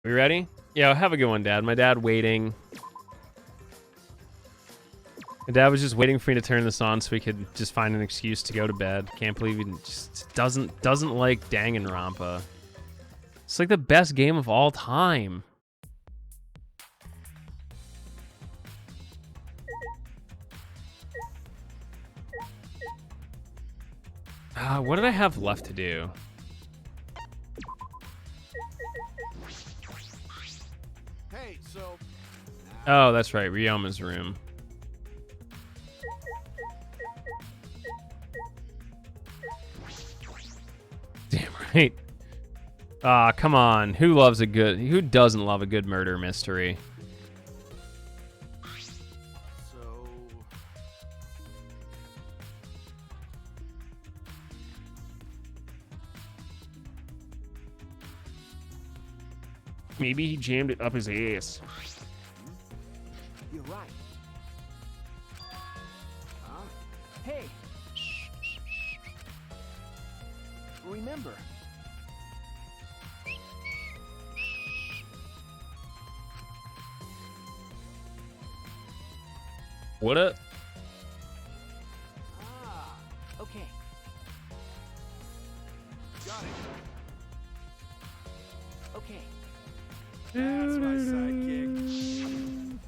We ready? Yeah, have a good one, Dad. My dad waiting. My dad was just waiting for me to turn this on so we could just find an excuse to go to bed. Can't believe he just doesn't like Danganronpa. It's like the best game of all time. What did I have left to do? Hey, so. Oh, that's right, Ryoma's room. Damn right. Come on. Who doesn't love a good murder mystery? So. Maybe he jammed it up his ass. You're right. Huh? Hey. Remember. What up? Ah, okay. Got it. Okay. That's my sidekick.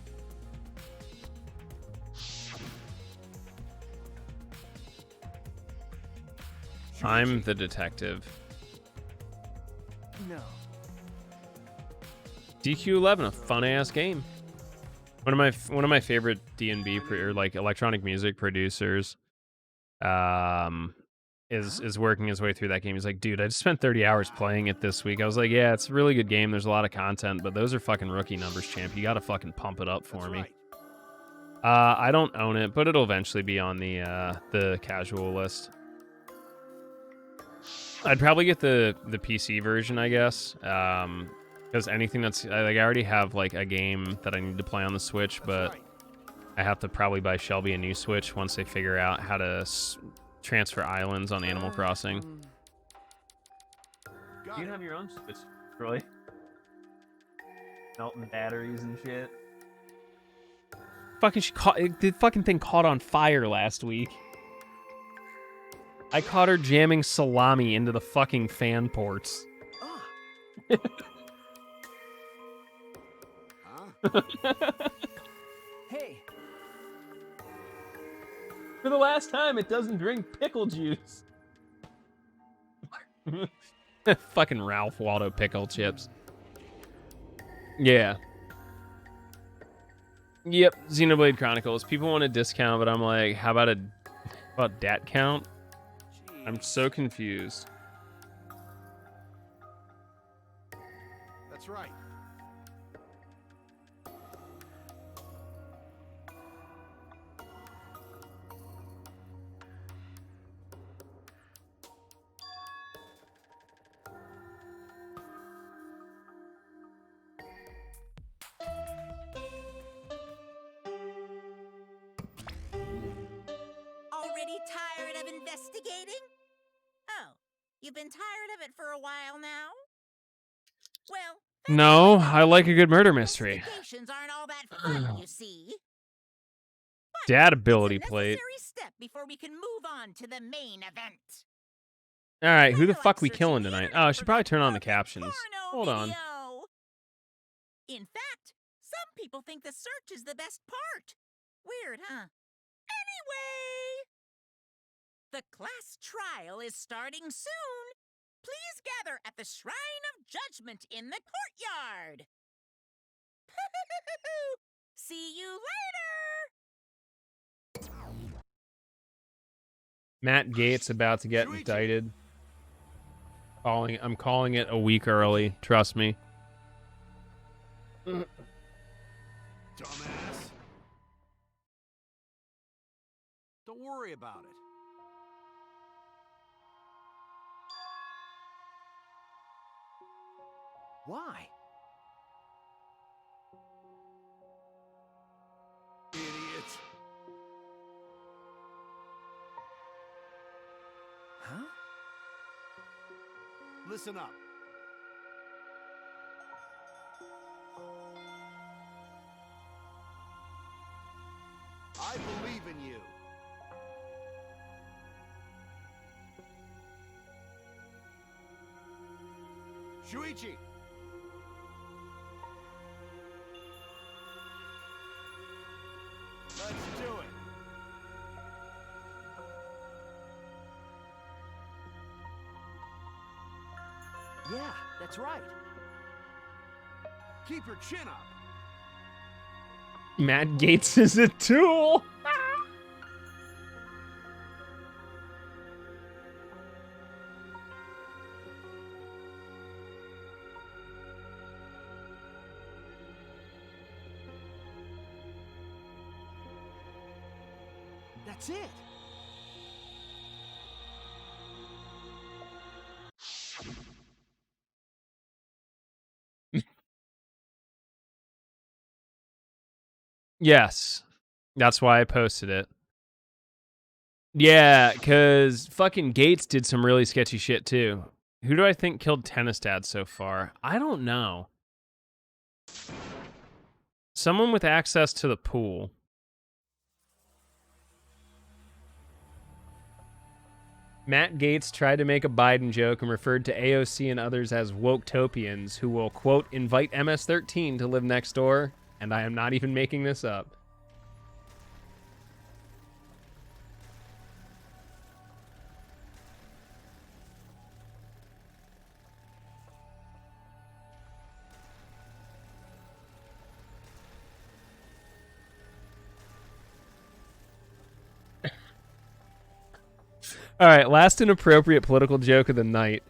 I'm the detective. No. DQ11, a fun ass game. One of my favorite D&B or like electronic music producers is working his way through that game. He's like, dude, I just spent 30 hours playing it this week. I was like, yeah, it's a really good game. There's a lot of content, but those are fucking rookie numbers, champ. You got to fucking pump it up for me. Right. I don't own it, but it'll eventually be on the casual list. I'd probably get the PC version, I guess. Because anything that's like, I already have like a game that I need to play on the Switch, but I have to probably buy Shelby a new Switch once they figure out how to transfer islands on Animal Crossing. Got Do you it. have your own Switch, Troy? Melting batteries and shit. The fucking thing caught on fire last week. I caught her jamming salami into the fucking fan ports. Ah. Huh? Hey. For the last time, it doesn't drink pickle juice. Fucking Ralph Waldo pickle chips. Yeah. Yep, Xenoblade Chronicles. People want a discount, but I'm like, how about dat count? I'm so confused. That's right. Already tired of investigating? Oh, you've been tired of it for a while now? Well, No, I like a good murder mystery. investigations aren't all that fun, you see. Dad ability It's a plate. necessary step before we can move on to the main event. All right, who the Kinda fuck like we searching killing the tonight? internet Oh, I for should probably that turn on the perfect captions. porno Hold on. video. In fact, some people think the search is the best part. Weird, huh? Anyway, the class trial is starting soon. Please gather at the Shrine of Judgment in the courtyard. See you later. Matt Gates about to get indicted. I'm calling it a week early. Trust me. Dumbass. Don't worry about it. Why? Idiot. Huh? Listen up. I believe in you. Shuichi! Let's do it. Yeah, that's right. Keep your chin up. Matt Gates is a tool. That's it. Yes. That's why I posted it. Yeah, because fucking Gates did some really sketchy shit too. Who do I think killed Tennis Dad so far? I don't know. Someone with access to the pool. Matt Gates tried to make a Biden joke and referred to AOC and others as woketopians who will, quote, invite MS-13 to live next door. And I am not even making this up. All right, last inappropriate political joke of the night.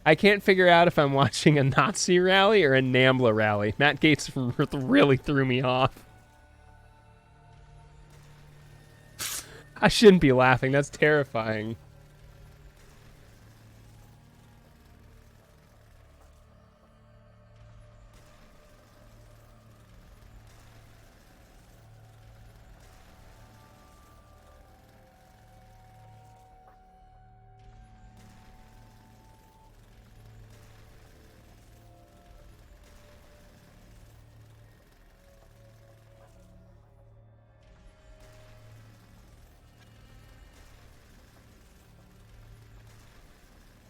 I can't figure out if I'm watching a Nazi rally or a NAMBLA rally. Matt Gates really threw me off. I shouldn't be laughing. That's terrifying.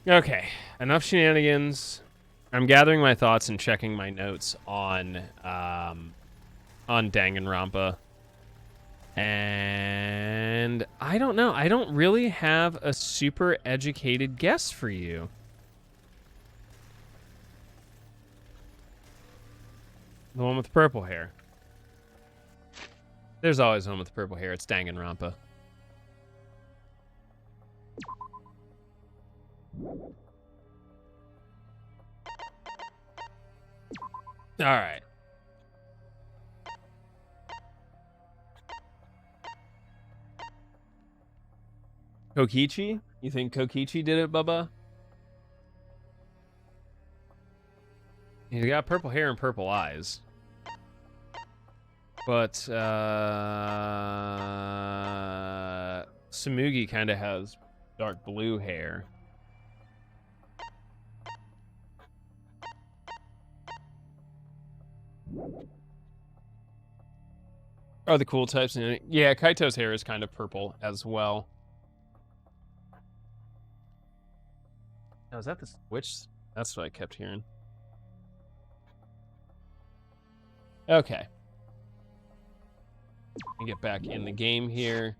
Okay, enough shenanigans. I'm gathering my thoughts and checking my notes on Danganronpa. And I don't know. I don't really have a super educated guess for you. The one with the purple hair. There's always one with the purple hair. It's Danganronpa. All right. Kokichi? You think Kokichi did it, Bubba? He's got purple hair and purple eyes. But, Samugi kind of has dark blue hair. Are the cool types in it? Yeah, Kaito's hair is kind of purple as well. Oh, is that the switch? That's what I kept hearing. Okay. Let me get back in the game here.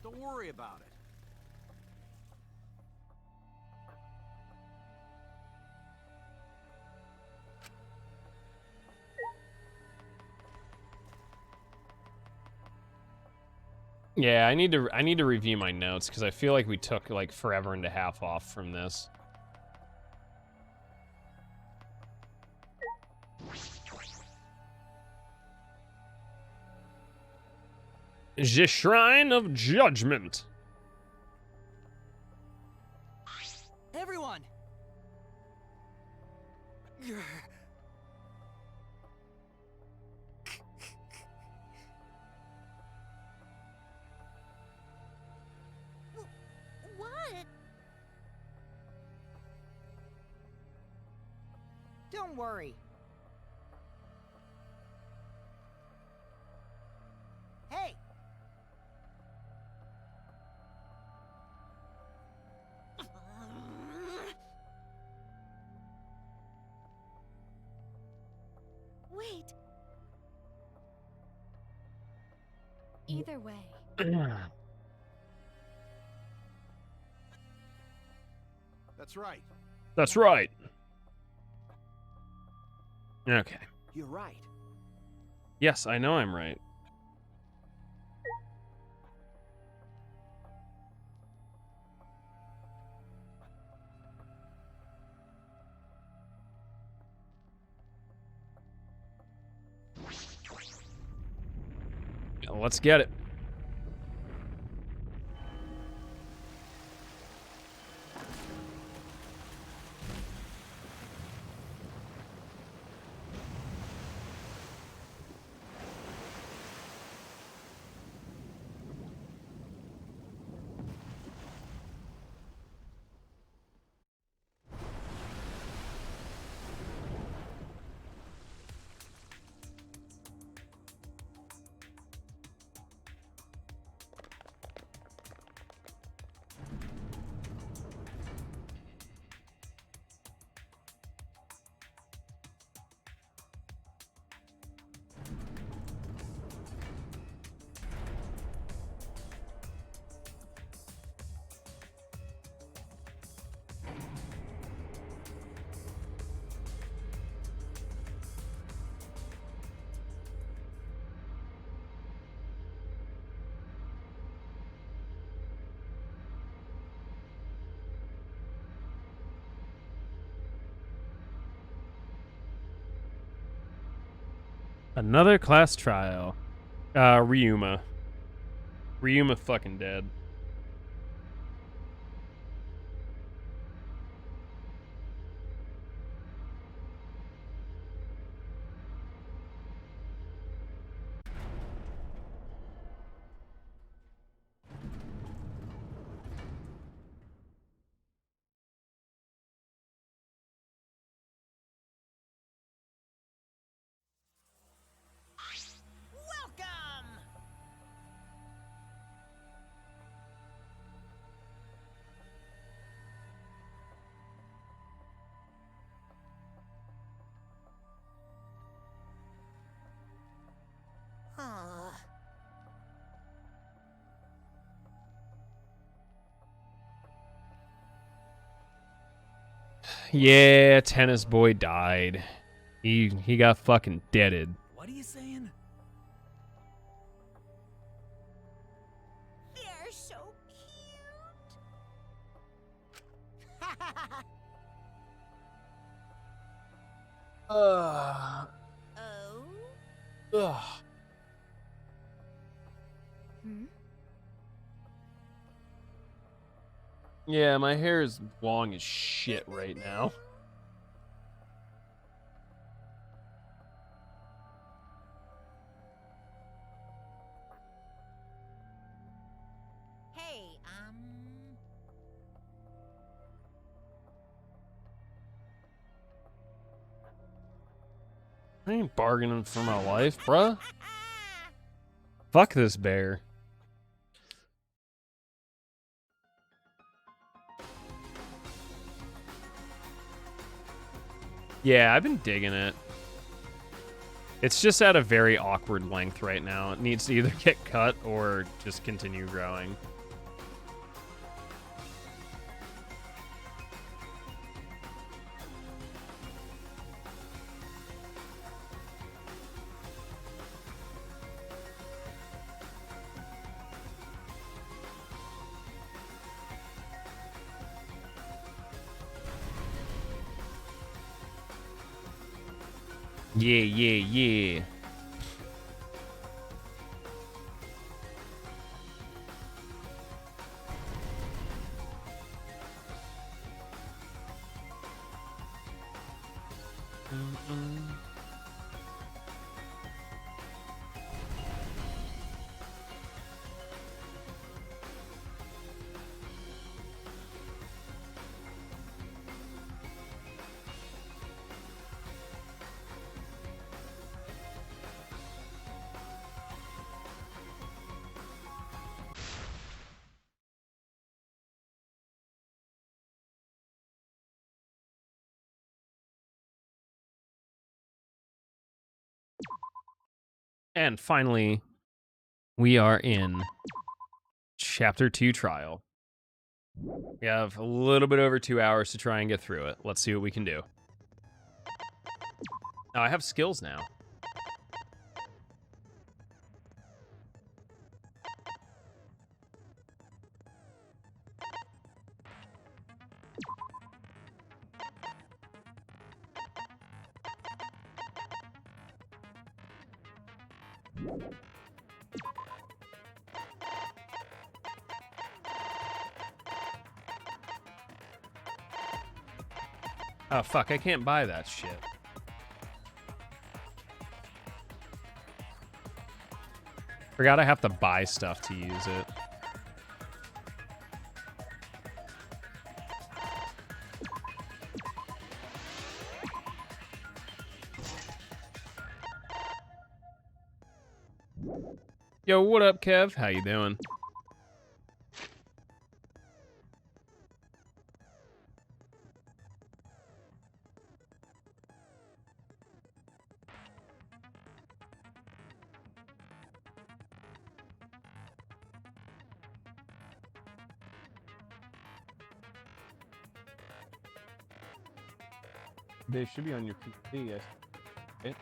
Don't worry about it. Yeah, I need to review my notes because I feel like we took like forever and a half off from this. The Shrine of Judgment. Everyone! Don't worry. Hey! Wait. Either way. That's right. That's right. Okay. You're right. Yes, I know I'm right. Let's get it. Another class trial. Ryuma. Ryuma fucking dead. Welcome! Huh. Yeah, tennis boy died. He got fucking deaded. What are you saying? They're so cute. Oh? Ugh. Hmm? Yeah, my hair is long as shit right now. Hey, I ain't bargaining for my life, bruh. Fuck this bear. Yeah, I've been digging it. It's just at a very awkward length right now. It needs to either get cut or just continue growing. Yeah, yeah, yeah. And finally, we are in Chapter 2 Trial. We have a little bit over 2 hours to try and get through it. Let's see what we can do. Oh, I have skills now. Oh, fuck, I can't buy that shit. Forgot I have to buy stuff to use it. Yo, what up, Kev? How you doing? They should be on your PC, yes. Okay.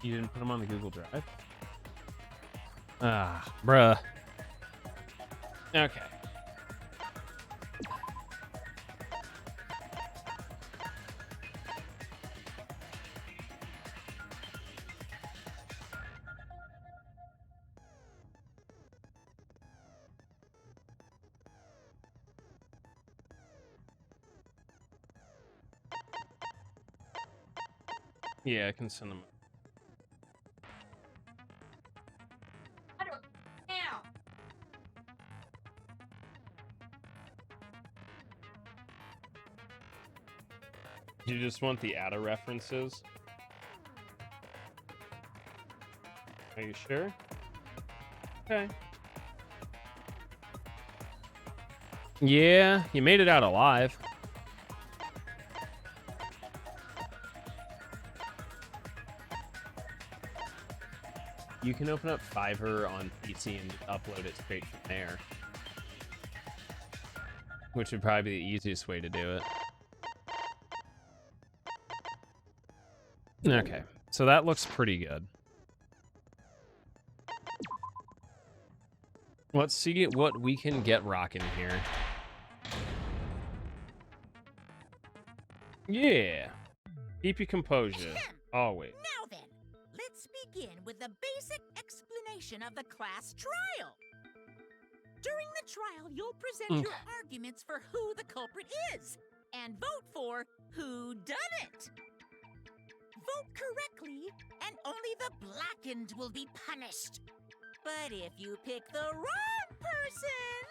You didn't put them on the Google Drive? Ah, bruh. Okay. Yeah, I can send them. You just want the ATA references? Are you sure? Okay. Yeah, you made it out alive. You can open up Fiverr on PC and upload it straight from there. Which would probably be the easiest way to do it. Okay, so that looks pretty good. Let's see what we can get rocking here. Yeah. Keep your composure. Always. Now then, let's begin with the basic explanation of the class trial. During the trial, you'll present your arguments for who the culprit is, and vote for who done it. Vote correctly, and only the blackened will be punished. But if you pick the wrong person,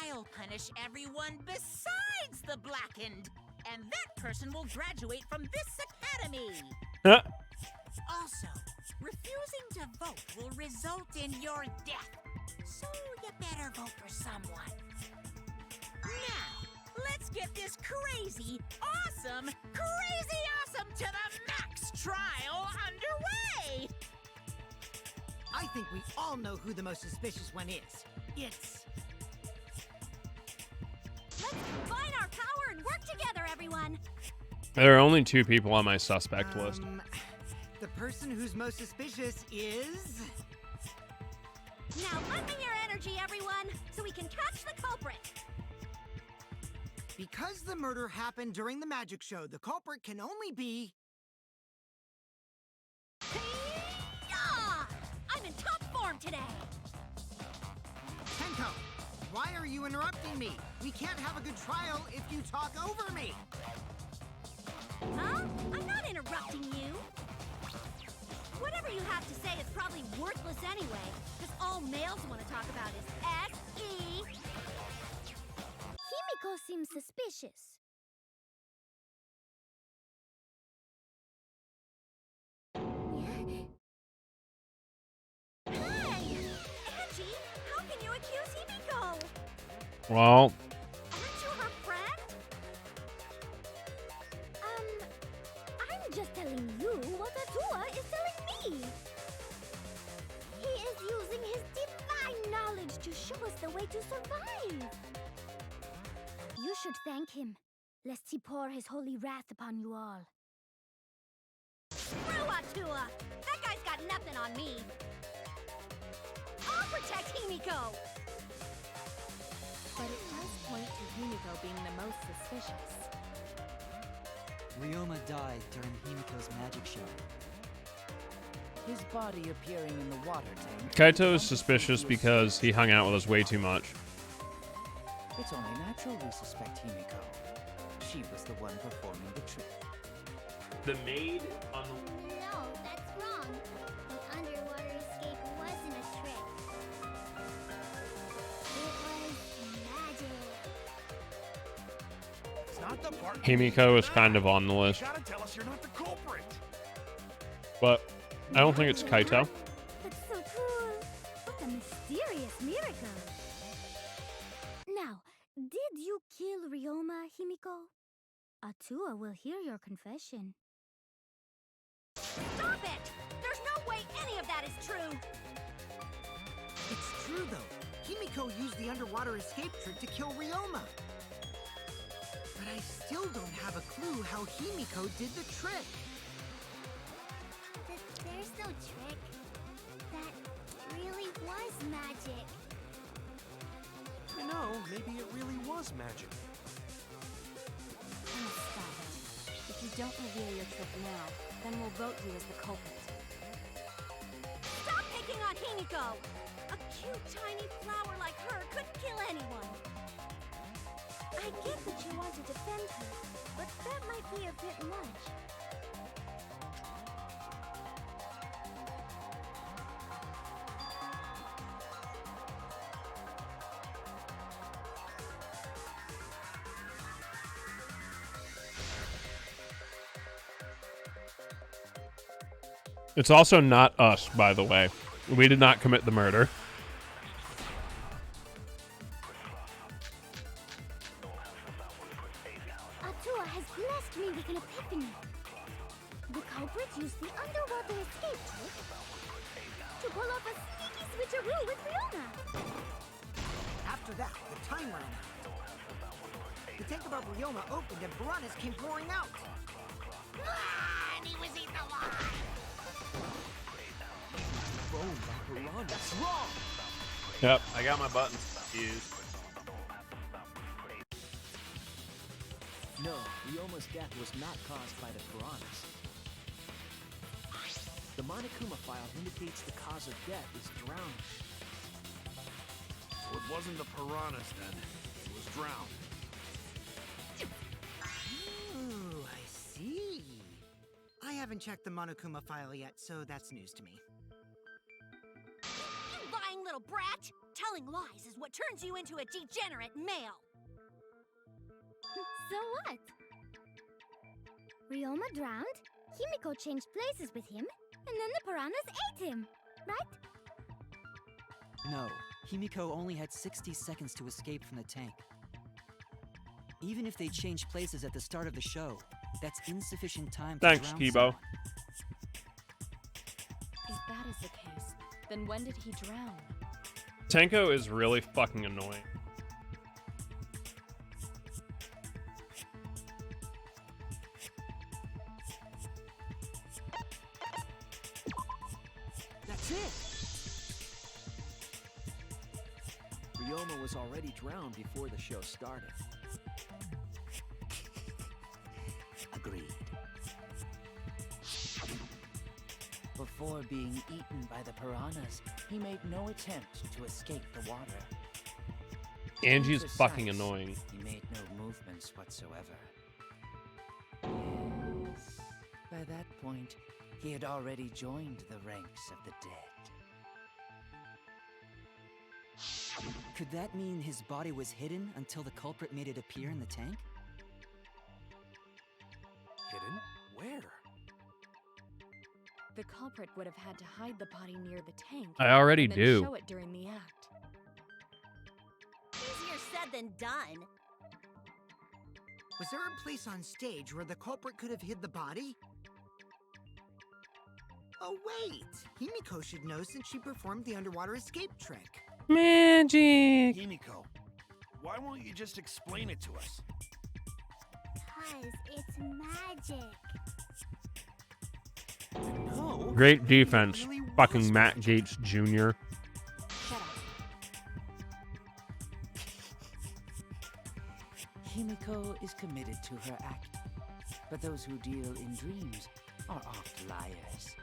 I'll punish everyone besides the blackened, and that person will graduate from this academy. Also, refusing to vote will result in your death, so you better vote for someone. Now, let's get this crazy awesome to the max trial underway! I think we all know who the most suspicious one is. It's... Let's combine our power and work together, everyone. There are only 2 people on my suspect list. The person who's most suspicious is... Now up in your energy, everyone, so we can catch the culprit. Because the murder happened during the magic show, the culprit can only be... Yeah! I'm in top form today. Tenko, why are you interrupting me? We can't have a good trial if you talk over me. Huh? I'm not interrupting you. Whatever you have to say is probably worthless anyway, because all males want to talk about is S.E. Himiko seems suspicious. Hey! Angie, how can you accuse Himiko? Well, Aren't you her friend? just telling you what Atua is telling me. He is using his divine knowledge to show us the way to survive. You should thank him, lest he pour his holy wrath upon you all. Screw Atua! That guy's got nothing on me. I'll protect Himiko! But it does point to Himiko being the most suspicious. Ryoma died during Himiko's magic show. His body appearing in the water tank. Kaito is suspicious because he hung out with us way too much. It's only natural we suspect Himiko. She was the one performing the trick. The maid on No, that's wrong. The underwater escape wasn't a trick. It was magic. It's not the part. Himiko is kind of on the list, You gotta tell us you're not the culprit. but I don't think it's Kaito. That's so cool. What a mysterious miracle. Now, did you kill Ryoma, Himiko? Atua will hear your confession. Stop it! There's no way any of that is true! It's true, though. Himiko used the underwater escape trick to kill Ryoma. But I still don't have a clue how Himiko did the trick. There's no trick. That really was magic. You know, maybe it really was magic. Oh, stop it. If you don't reveal your trick now, then we'll vote you as the culprit. Stop picking on Himiko! A cute, tiny flower like her couldn't kill anyone. I get that you want to defend her, but that might be a bit much. It's also not us, by the way. We did not commit the murder. Atua has blessed me with an epiphany. The culprit used the underwater escape trick to pull off a sneaky switcheroo with Ryoma. After that, the time ran out. The tank above Ryoma opened and piranhas came pouring out. Ah, and he was eaten alive! That's wrong. Yep. I got my buttons confused. No, Ryoma's death was not caused by the piranhas. The Monokuma file indicates the cause of death is drowning. So it wasn't the piranhas then. It was drowned. Ooh, I see. I haven't checked the Monokuma file yet, so that's news to me. You lying little brat! Telling lies is what turns you into a degenerate male. So what? Ryoma drowned, Himiko changed places with him, and then the piranhas ate him, right? No, Himiko only had 60 seconds to escape from the tank. Even if they changed places at the start of the show, that's insufficient time to Thanks, drown Kibo. someone. If that is the case, then when did he drown? Tenko is really fucking annoying. That's it! Ryoma was already drowned before the show started. Agreed. Before being eaten by the piranhas, he made no attempt to escape the water. Angie's Besides, fucking annoying. He made no movements whatsoever. Yes. By that point, he had already joined the ranks of the dead. Could that mean his body was hidden until the culprit made it appear in the tank? Hidden? Where? The culprit would have had to hide the body near the tank. I already and then do. show it during the act. Easier said than done. Was there a place on stage where the culprit could have hid the body? Oh, wait. Himiko should know since she performed the underwater escape trick. Magic. Himiko, why won't you just explain it to us? Cause it's magic. No. Great defense, It really fucking was Matt magic. Gates Jr. Shut up. Himiko is committed to her act, but those who deal in dreams are oft liars.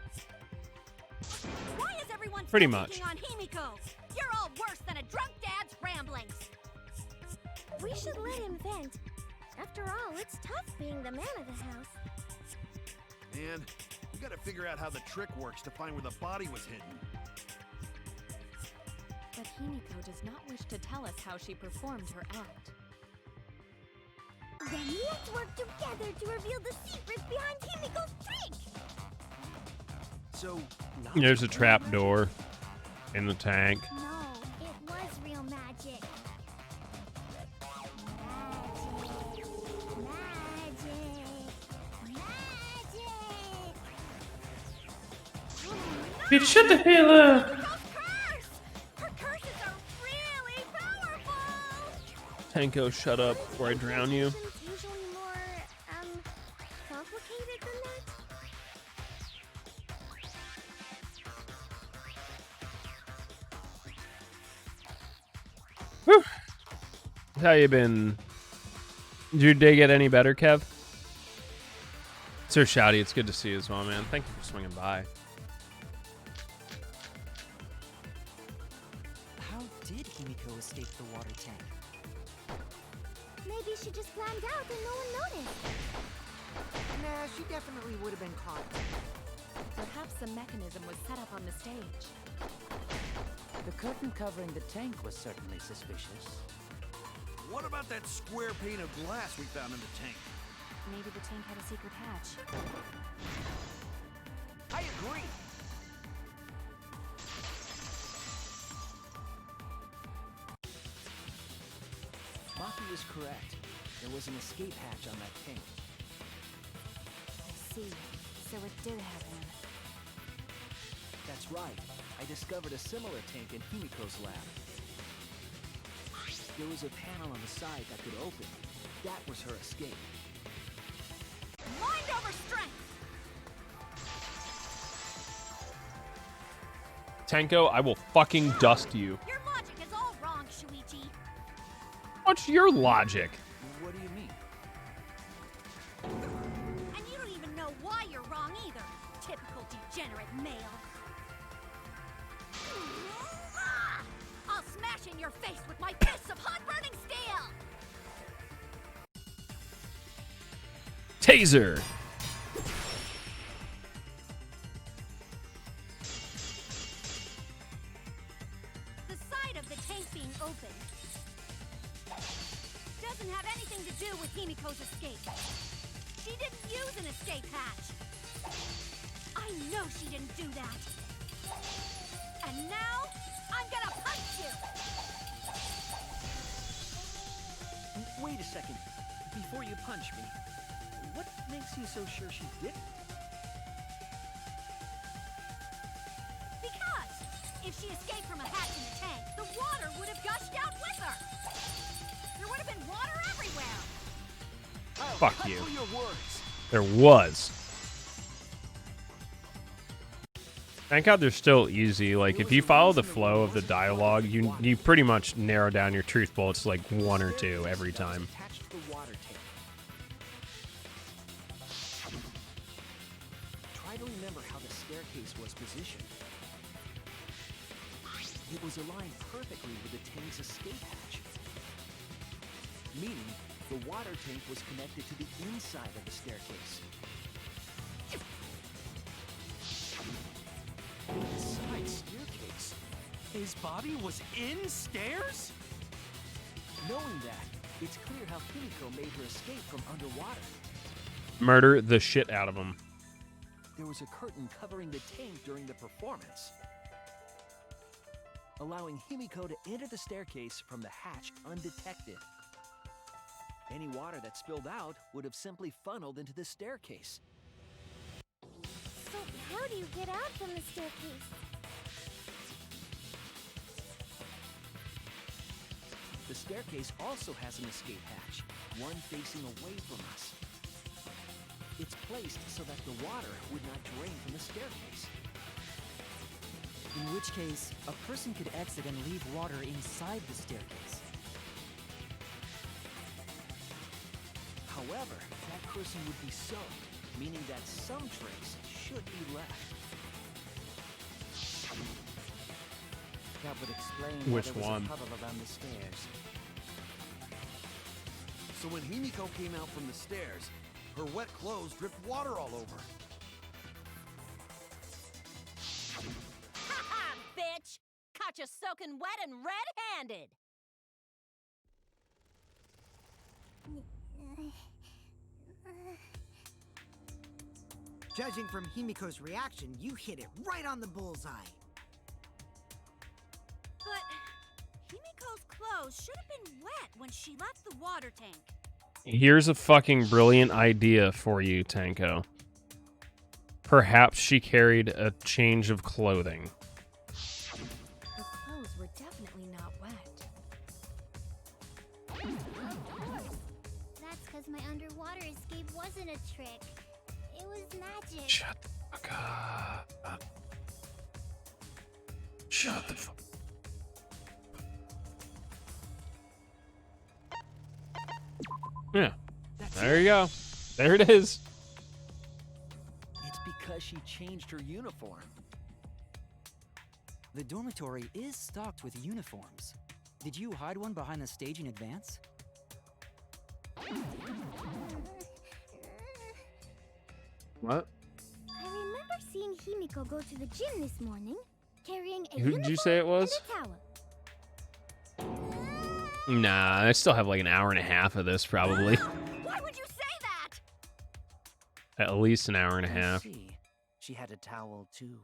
Why is everyone Pretty still much. picking on Himiko? You're all worse than a drunk dad's ramblings. We should let him vent. After all, it's tough being the man of the house. And we gotta figure out how the trick works to find where the body was hidden. But Himiko does not wish to tell us how she performed her act. Then let's work together to reveal the secrets behind Himiko's trick. So, not There's a just trap magic? door in the tank. No, it was real magic. Bitch, shut the hell up. Himiko's curse! Her curses are really powerful! Tanko, shut up before I drown you. It's usually more, complicated than that. Whew. How you been? Did your day get any better, Kev? Sir Shouty, it's good to see you as well, man. Thank you for swinging by. How did Himiko escape the water tank? Maybe she just blanked out and no one noticed. Nah, she definitely would have been caught. Perhaps a mechanism was set up on the stage. The curtain covering the tank was certainly suspicious. What about that square pane of glass we found in the tank? Maybe the tank had a secret hatch. I agree. Maki was correct. There was an escape hatch on that tank. I see. So it did happen. That's right. I discovered a similar tank in Himiko's lab. There was a panel on the side that could open. That was her escape. Mind over strength! Tanko, I will fucking dust you. Your logic is all wrong, Shuichi. What's your logic? What do you mean? And you don't even know why you're wrong either. Typical degenerate male. I'll smash in your face with my fists of hot burning steel! Taser! The side of the tank being open doesn't have anything to do with Himiko's escape. She didn't use an escape hatch. I know she didn't do that. And now, I'm gonna punch you! Wait a second. Before you punch me, what makes you so sure she didn't? Because if she escaped from a hatch in the tank, the water would have gushed out with her. There would have been water everywhere. Fuck Cut you. through your words. There was. Thank God they're still easy. Like, if you follow the flow of the dialogue, you pretty much narrow down your truth bullets to like one or two every time. Attached to the water tank. Try to remember how the staircase was positioned. It was aligned perfectly with the tank's escape hatch. Meaning, the water tank was connected to the inside of the staircase. Inside staircase? His body was in stairs? Knowing that, it's clear how Himiko made her escape from underwater. Murder the shit out of them. There was a curtain covering the tank during the performance, allowing Himiko to enter the staircase from the hatch undetected. Any water that spilled out would have simply funneled into the staircase. So How do you get out from the staircase? The staircase also has an escape hatch, one facing away from us. It's placed so that the water would not drain from the staircase. In which case, a person could exit and leave water inside the staircase. However, that person would be soaked, meaning that some trace should be left. That would explain why Which there was one? a puddle around the stairs. So when Himiko came out from the stairs, her wet clothes dripped water all over. Ha ha, bitch! Caught you soaking wet and red-handed! Judging from Himiko's reaction, you hit it right on the bullseye. But Himiko's clothes should have been wet when she left the water tank. Here's a fucking brilliant idea for you, Tanko. Perhaps she carried a change of clothing. Her clothes were definitely not wet. That's because my underwater escape wasn't a trick. It was magic. Shut the fuck up. Shut the fuck. Yeah. There you go. There it is. It's because she changed her uniform. The dormitory is stocked with uniforms. Did you hide one behind the stage in advance? What? I remember seeing Himiko go to the gym this morning, carrying a Who did you say it uniform was? and a towel. Nah, I still have like an hour and a half of this probably. Why would you say that? At least an hour and a I half. see. She had a towel too.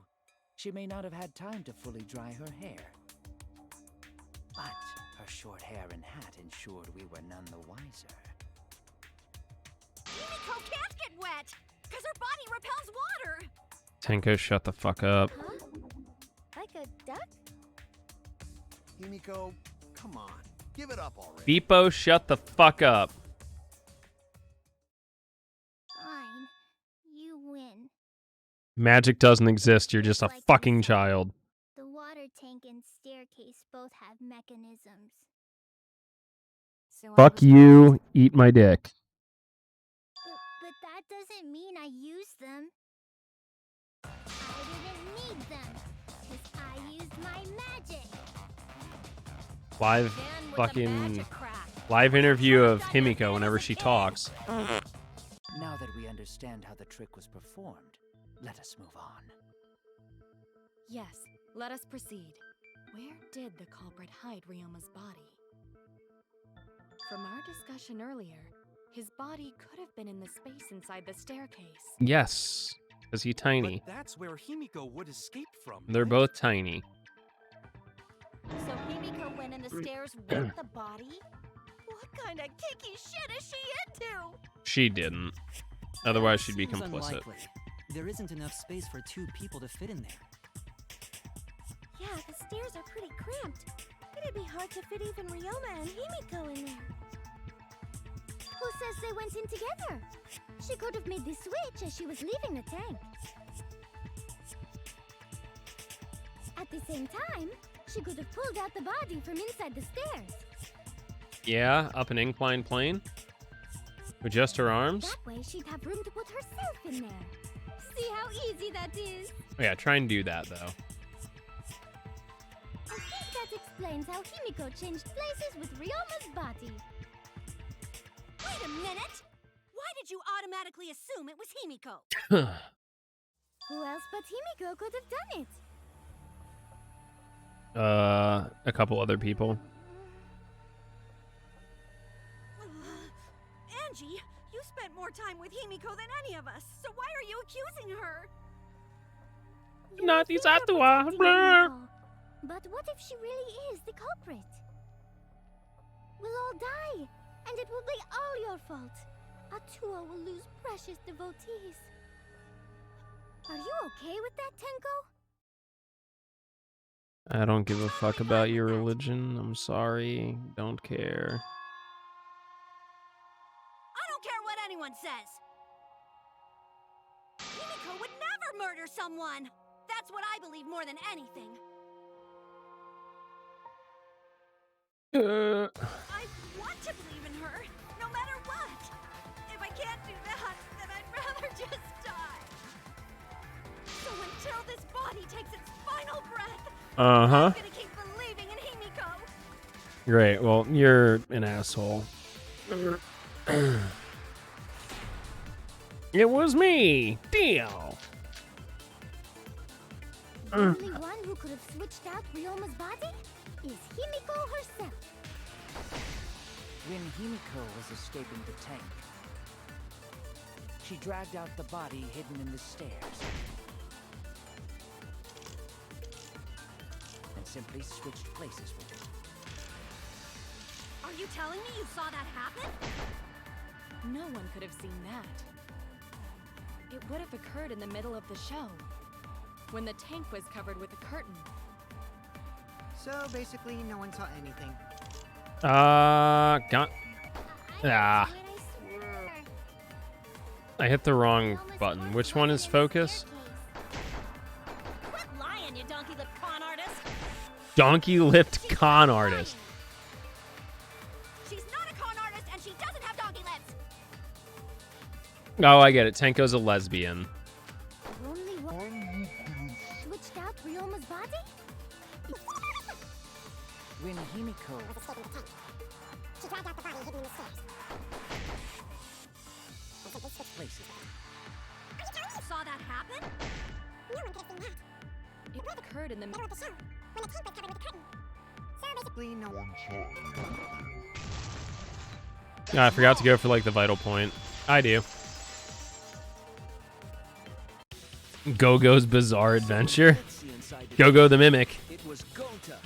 She may not have had time to fully dry her hair. But her short hair and hat ensured we were none the wiser. Himiko can't get wet, because her body repels water. Tanko, shut the fuck up. Huh? Like a duck? Himiko, come on. Give it up already. Beepo, shut the fuck up. Fine. You win. Magic doesn't exist. You're just a Like fucking this. child. The water tank and staircase both have mechanisms. So Fuck you. Eat my dick. But that doesn't mean I used them. I didn't need them. 'Cause I used my magic. Live fucking live interview of Himiko whenever she talks. Now that we understand how the trick was performed, let us move on. Yes, let us proceed. Where did the culprit hide Ryoma's body? From our discussion earlier, his body could have been in the space inside the staircase. Yes, because he's tiny. But that's where Himiko would escape from. They're right? both tiny. So Himiko went in the stairs with the body? What kind of kicky shit is she into? She didn't. Otherwise, she'd be Seems complicit. unlikely. There isn't enough space for 2 people to fit in there. Yeah, the stairs are pretty cramped. It'd be hard to fit even Ryoma and Himiko in there. Who says they went in together? She could have made the switch as she was leaving the tank. At the same time, she could have pulled out the body from inside the stairs. Yeah, up an inclined plane? With just her arms? That way she'd have room to put herself in there. See how easy that is? Oh, yeah, try and do that, though. I think that explains how Himiko changed places with Ryoma's body. Wait a minute! Why did you automatically assume it was Himiko? Who else but Himiko could have done it? A couple other people. Angie, you spent more time with Himiko than any of us, so why are you accusing her? You Not think these you're Atua. protecting Blah. Himiko, but what if she really is the culprit? We'll all die, and it will be all your fault. Atua will lose precious devotees. Are you okay with that, Tenko? I don't give a fuck about your religion. I'm sorry. Don't care. I don't care what anyone says. Himiko would never murder someone. That's what I believe more than anything. I want to believe in her, no matter what. If I can't do that, then I'd rather just die. So until this body takes its final breath, I'm gonna keep believing in Himiko. Great. Well, you're an asshole. It was me. Deal. The only one who could have switched out Ryoma's body is Himiko herself. When Himiko was escaping the tank, she dragged out the body hidden in the stairs and simply switched places with it. Are you telling me you saw that happen? No one could have seen that. It would have occurred in the middle of the show, when the tank was covered with a curtain. So basically, no one saw anything. Got. Ah. I hit the wrong button. Which one is focus? Quit lying, you donkey-lipped con artist. Donkey-lipped con artist. She's not a con artist, and she doesn't have donkey lips. Oh, I get it. Tenko's a lesbian. Only one switched out Ryoma's body? When Himiko She dragged out the body hidden in the stairs. places, Saw that happen? No one could have seen that. It occurred in the Middle of the show, when the tank was covered with a curtain. So basically, No one I forgot to go for like the vital point. I do. Go-Go's Bizarre Adventure. Go-Go the Mimic. It was Gonta.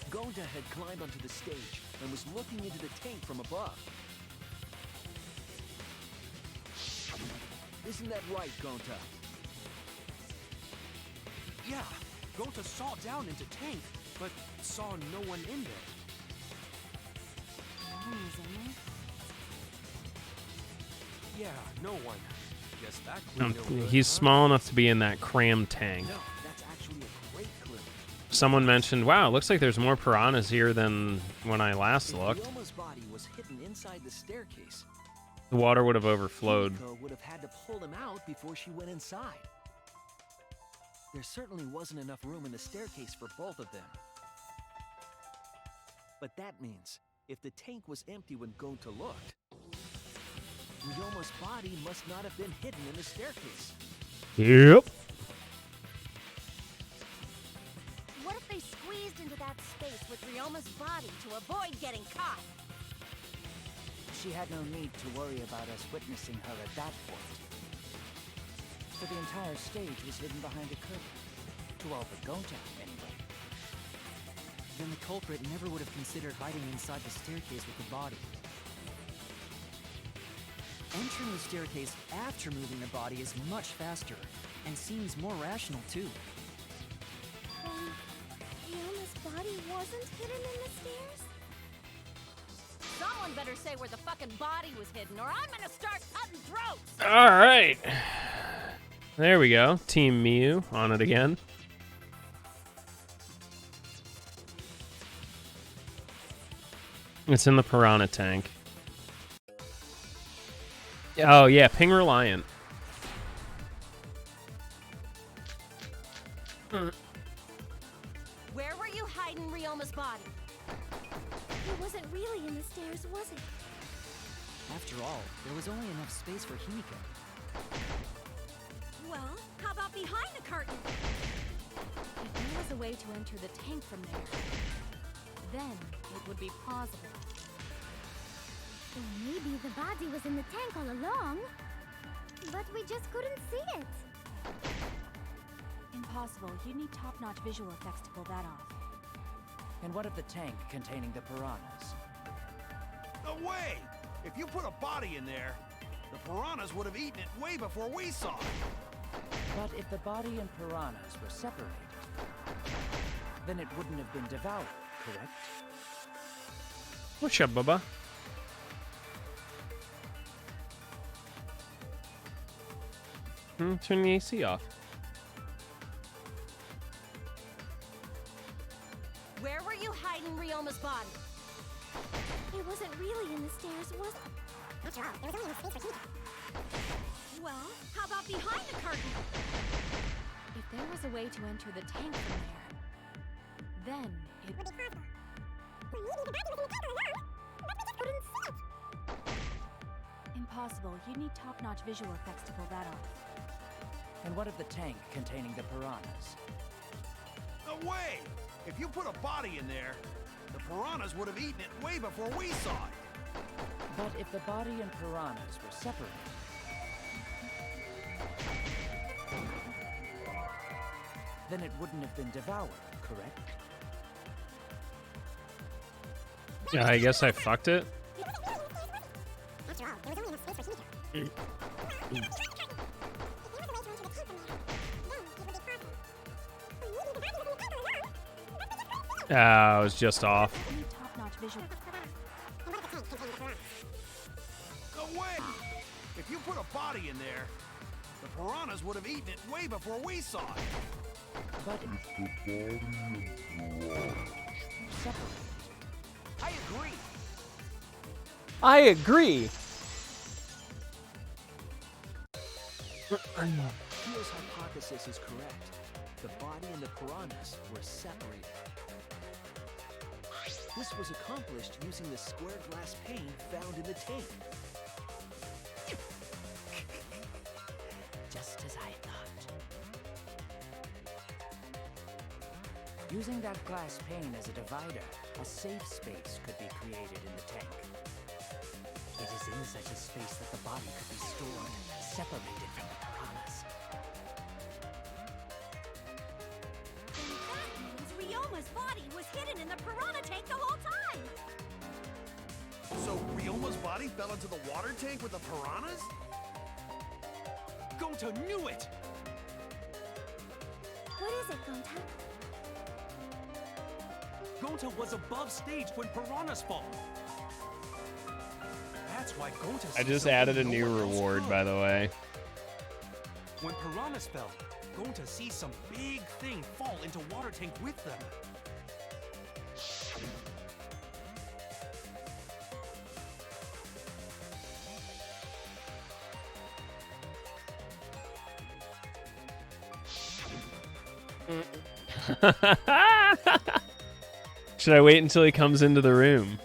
Gonta had climbed onto the stage and was looking into the tank from above. Isn't that right, Gonta? Yeah, Gonta saw down into tank, but saw no one in there. Yeah, no one. Guess that clue no good, He's huh? small enough to be in that cram tank. No, that's actually a great clue. Someone mentioned, wow, it looks like there's more piranhas here than when I last If looked. Ryoma's body was hidden inside the staircase, The water would have overflowed. Himiko would have had to pull him out before she went inside. There certainly wasn't enough room in the staircase for both of them. But that means, if the tank was empty when Gonta looked, Ryoma's body must not have been hidden in the staircase. Yep. What if they squeezed into that space with Ryoma's body to avoid getting caught? She had no need to worry about us witnessing her at that point. For the entire stage was hidden behind a curtain. To all but Gonta, anyway. Then the culprit never would have considered hiding inside the staircase with the body. Entering the staircase after moving the body is much faster, and seems more rational too. Then, Ryoma's body wasn't hidden in the stairs? Someone better say where the fucking body was hidden, or I'm gonna start cutting throats! All right. There we go. Team Mew on it again. It's in the piranha tank. Oh, yeah, ping reliant. Where were you hiding Ryoma's body? It wasn't really in the stairs, was it? After all, there was only enough space for Himiko. Well, how about behind the curtain? If there was a way to enter the tank from there, then it would be plausible. So maybe the body was in the tank all along, but we just couldn't see it. Impossible. You'd need top-notch visual effects to pull that off. And what of the tank containing the piranhas? No way! If you put a body in there... The piranhas would have eaten it way before we saw it. But if the body and piranhas were separated, then it wouldn't have been devoured, correct? What's up, Bubba? Turn the AC off. Where were you hiding Ryoma's body? It wasn't really in the stairs, was it? After all, there was only enough space for Himiko. Well, how about behind the curtain? If there was a way to enter the tank from there, then it Would be possible. Or maybe the body was in the tank all along, but we just couldn't see it. impossible. You'd need top-notch visual effects to pull that off. And what of the tank containing the piranhas? No way! If you put a body in there, the piranhas would have eaten it way before we saw it. But if the body and piranhas were separated, then it wouldn't have been devoured, correct? Yeah, I guess I fucked it. After all, there was only enough space for Himiko. I was just off. You need top-notch visual. No way! If you put a body in there, the piranhas would have eaten it way before we saw it. But if the body and piranhas separated, I agree. I agree. Kyo's hypothesis is correct. The body and the piranhas were separated. This was accomplished using the square glass pane found in the tank. Just as I thought. Using that glass pane as a divider, a safe space could be created in the tank. It is in such a space that the body could be stored, separated from the piranhas. That means Ryoma's body was hidden in the piranha tank the whole time! So Ryoma's body fell into the water tank with the piranhas? Gonta knew it! What is it, Gonta? Gonta was above stage when piranhas fall. That's why Gonta I sees just something added a no new one else reward, could. by the way. When piranhas fell, Gonta sees some big thing fall into water tank with them. Should I wait until he comes into the room?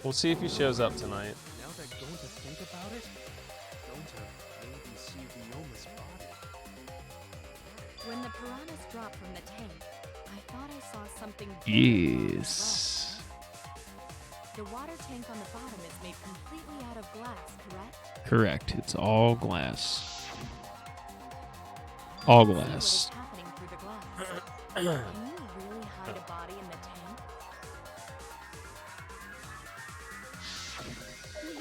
We'll see if he shows up tonight. Now that Gonta think about it, Gonta maybe see Ryoma's body. When the piranhas dropped from the tank, I thought I saw something big Yes. The water tank on the bottom is made completely out of glass, correct? Correct. It's all glass. All See what glass. is happening through the glass. Can you really hide a body in the tank?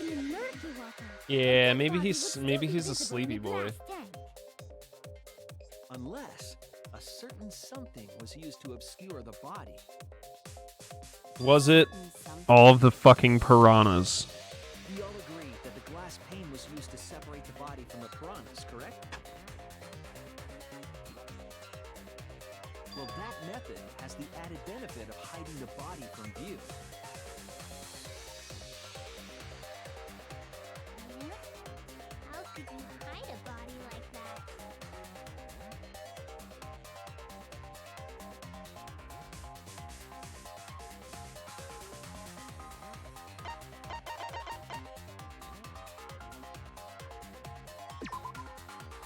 Even in murky water. Yeah, That maybe body he's would maybe still be he's a visible in sleepy the boy. glass tank. Unless a certain something was used to obscure the body. Was it Something. all of the fucking piranhas? We all agree that the glass pane was used to separate the body from the piranhas, correct? Well, that method has the added benefit of hiding the body from view. How could you hide a body like that?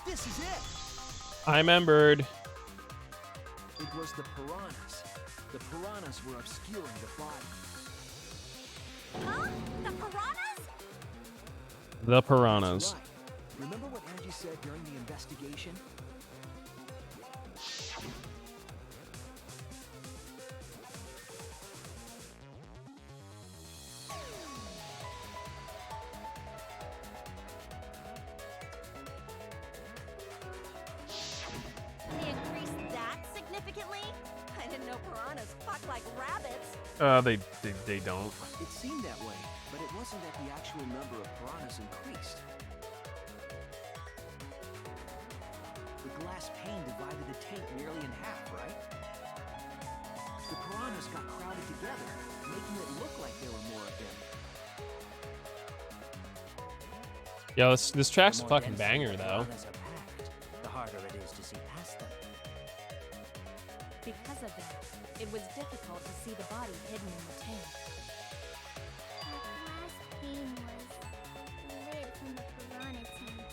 This is it! I remembered. It was the piranhas. The piranhas were obscuring the body. Huh? The piranhas? The piranhas. Right. Remember what Angie said during the investigation? They increased that significantly? I didn't know piranhas fuck like rabbits. They don't. It seemed that way, but it wasn't that the actual number of piranhas increased. The glass pane divided the tank nearly in half, right? The piranhas got crowded together, making it look like there were more of them. Yo, this track's a The more fucking densely banger the though. piranhas are packed, the harder it is to see past them. Because of that, it was difficult to see the body hidden in the tank. That glass pane was lit from the piranha tank.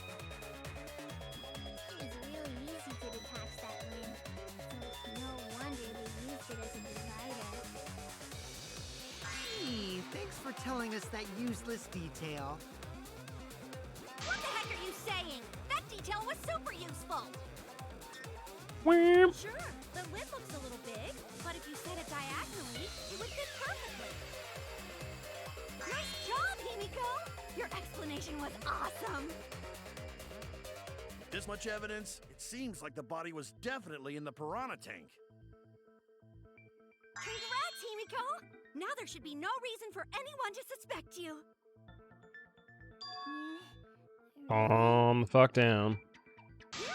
It was really easy to detach that lid, so it's no wonder they used it as a divider. Hey, thanks for telling us that useless detail. What the heck are you saying? That detail was super useful. Weep. Sure, the lid looks a little big, but if you set it diagonally, it would fit perfectly. Nice job, Himiko! Your explanation was awesome. This much evidence? It seems like the body was definitely in the piranha tank. Congrats, Himiko! Now there should be no reason for anyone to suspect you. Calm the fuck down. Yeah,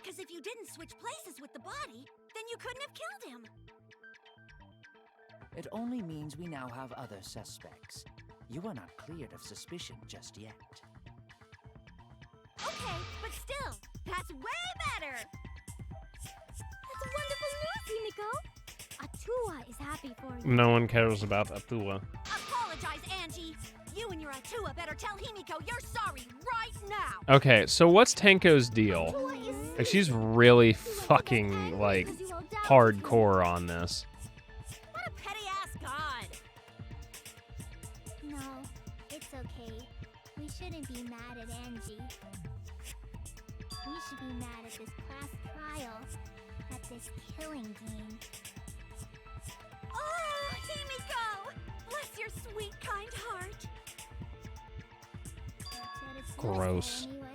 because if you didn't switch places with the body, then you couldn't have killed him. It only means we now have other suspects. You are not cleared of suspicion just yet. Okay, but still, that's way better! That's wonderful news, Himiko! Atua is happy for you. No one cares about Athula. Apologize, Angie! You and your Atua better tell Himiko you're sorry right now! Okay, so what's Tenko's deal? Atua is Like, she's really fucking, like, hardcore on this. What a petty-ass god! No, it's okay. We shouldn't be mad at Angie. We should be mad at this class trial, at this killing game. Oh, Himiko! Bless your sweet, kind heart! That's what it's Gross. Anyway.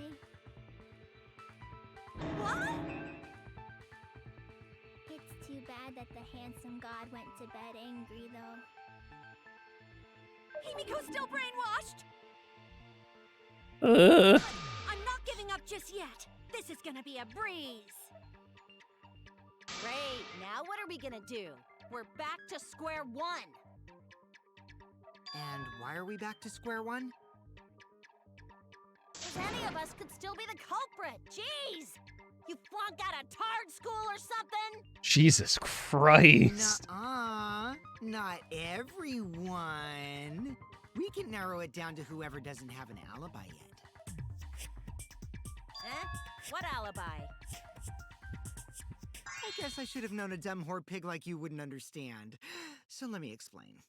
What? It's too bad that the handsome god went to bed angry, though. Himiko's still brainwashed! I'm not giving up just yet. This is gonna be a breeze. Great, now what are we gonna do? We're back to square one. And why are we back to square one? If any of us could still be the culprit, jeez! You flunked out of Tard school or something? Jesus Christ. Nuh-uh. Not everyone. We can narrow it down to whoever doesn't have an alibi yet. What alibi? I guess I should have known a dumb whore pig like you wouldn't understand. So let me explain.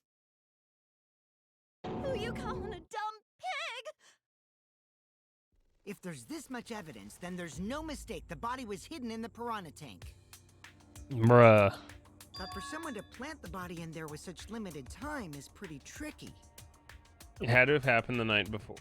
Who you calling a dumb pig? If there's this much evidence, then there's no mistake the body was hidden in the piranha tank. Bruh. But for someone to plant the body in there with such limited time is pretty tricky. It had to have happened the night before.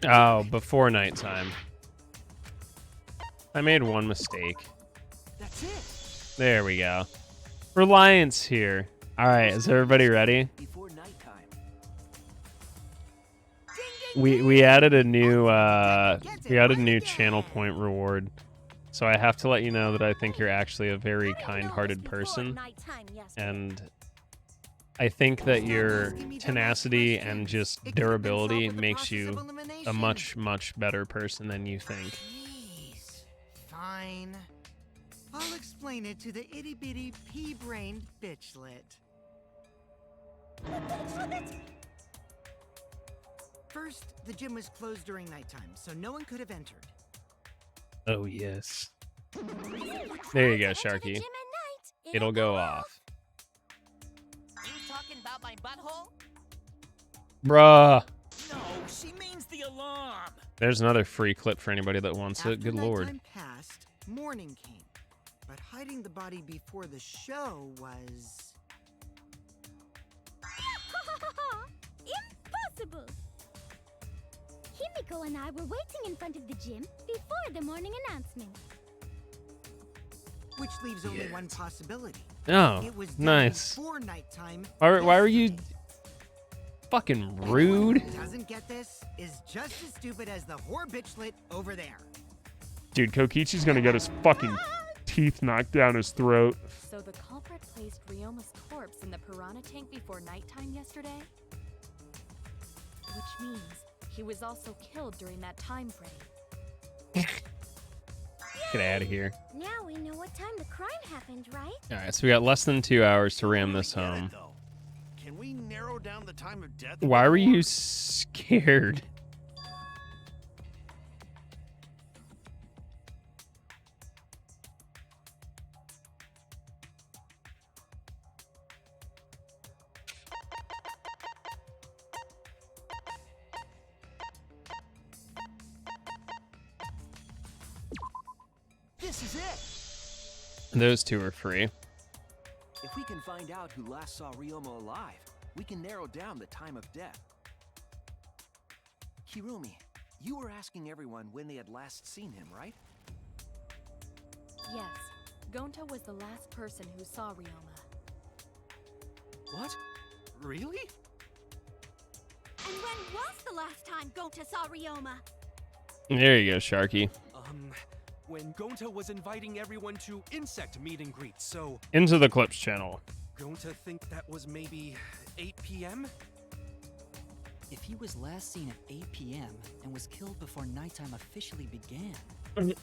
Oh, before nighttime. I made one mistake. That's it. There we go. Reliance here. All right, is everybody ready? Before nighttime. We added a new channel point reward. So I have to let you know that I think you're actually a very kind-hearted person, and I think that your tenacity and just durability makes you a much, much better person than you think. Jeez. Fine. I'll explain it to the itty-bitty pea-brained bitchlet. First, the gym was closed during nighttime, so no one could have entered. Oh, yes. There you go, Sharky. It'll go off. You talking about my butthole? Bruh. No, she means the alarm. There's another free clip for anybody that wants it. Good lord. After nighttime passed, morning came. But hiding the body before the show was... Impossible! Himiko and I were waiting in front of the gym before the morning announcement. Which leaves only one possibility. Oh, It was done nice. before nighttime. Why are you fucking rude? Anyone who doesn't get this is just as stupid as the whore bitchlet over there. Dude, Kokichi's gonna get his fucking teeth knocked down his throat. So the culprit placed Ryoma's corpse in the piranha tank before nighttime yesterday? Which means he was also killed during that time frame. Get out of here. Now we know what time the crime happened, right? Alright, so we got less than 2 hours to ram this home. Can we narrow down the time of death? Why were you scared? This is it! Those two are free. If we can find out who last saw Ryoma alive, we can narrow down the time of death. Kirumi, you were asking everyone when they had last seen him, right? Yes, Gonta was the last person who saw Ryoma. What? Really? And when was the last time Gonta saw Ryoma? There you go, Sharky. When Gonta was inviting everyone to insect meet and greet, so... Into the Clips channel. Gonta think that was maybe 8 p.m.? If he was last seen at 8 p.m. and was killed before nighttime officially began... Then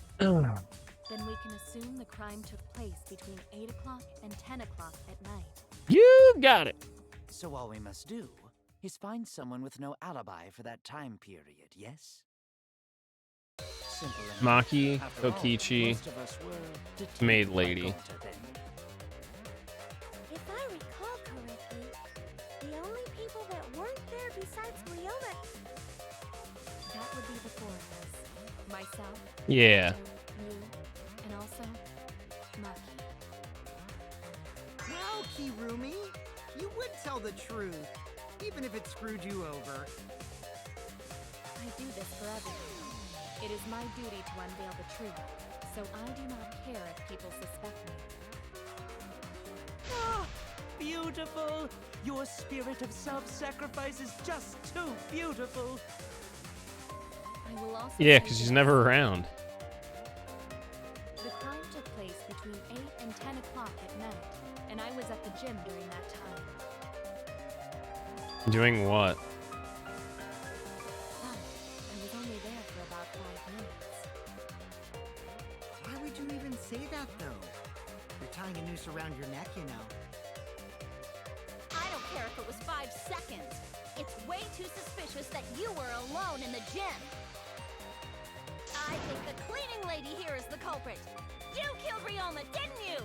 we can assume the crime took place between 8 o'clock and 10 o'clock at night. You got it. So all we must do is find someone with no alibi for that time period, yes? Simple enough. Maki, After all, Kokichi, most of us were detained Maid by Lady. Gonta then. If I recall correctly, the only people that weren't there besides Ryoma... That would be the four of us. Myself, Yeah. you, and also Maki. Wow, Kirumi, you would tell the truth, even if it screwed you over. I do this for everyone. It is my duty to unveil the truth, so I do not care if people suspect me. Ah, beautiful! Your spirit of self-sacrifice is just too beautiful! I will also Yeah, say because she's this. never around. The crime took place between 8 and 10 o'clock at night, and I was at the gym during that time. Doing what? But I was only there for about 5 minutes. Why would you even say that, though? You're tying a noose around your neck, you know. I don't care if it was 5 seconds. It's way too suspicious that you were alone in the gym. I think the cleaning lady here is the culprit. You killed Ryoma, didn't you?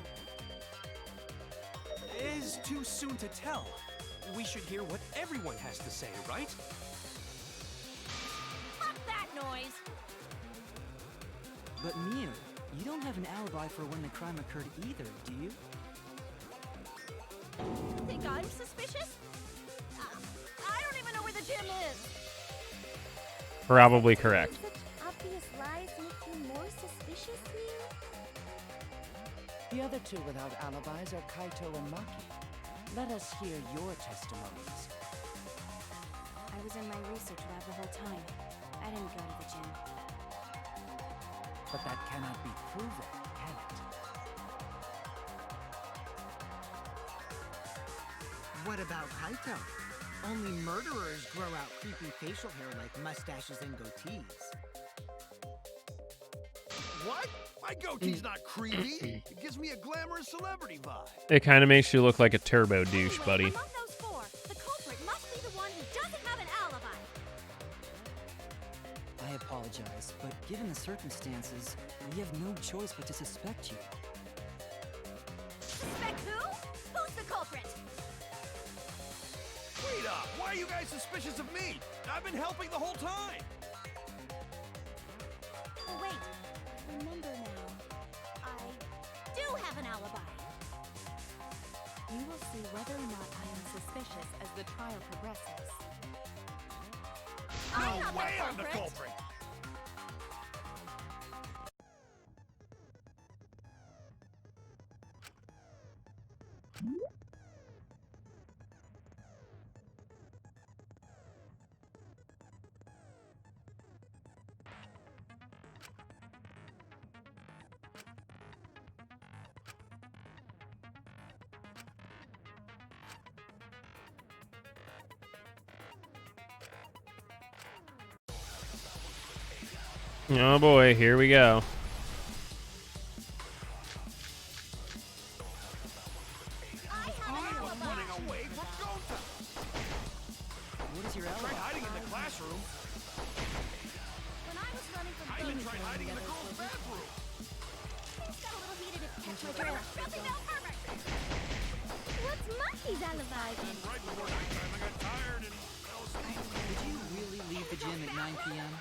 It is too soon to tell. We should hear what everyone has to say, right? Fuck that noise. But Miu, you don't have an alibi for when the crime occurred either, do you? Think I'm suspicious? I don't even know where the gym is. Probably correct. Such obvious lies make you more suspicious, Miu? The other two without alibis are Kaito and Maki. Let us hear your testimonies. I was in my research lab the whole time. I didn't go to the gym. But that cannot be proven, can it? What about Kaito? Only murderers grow out creepy facial hair like mustaches and goatees. What? My goatee's not creepy. It gives me a glamorous celebrity vibe. It kind of makes you look like a turbo douche, buddy. Among those four, the culprit must be the one who doesn't have an alibi. apologize, but given the circumstances, we have no choice but to suspect you. Suspect who? Who's the culprit? Wait up! Why are you guys suspicious of me? I've been helping the whole time! Oh, wait. I remember now. I do have an alibi. You will see whether or not I am suspicious as the trial progresses. I'm No not way the I'm the culprit. culprit! Oh boy, here we go. I have an alibi. Running away from Gonta! What is your Tried alibi? hiding in the classroom. When I was running from I even Amy tried hiding in the girls' bathroom. things got a little heated at catch my drill. Nothing else perfect. What's Monkey's alibi? And right before nighttime, I got tired and fell asleep. Did you really leave the gym at 9 p.m.?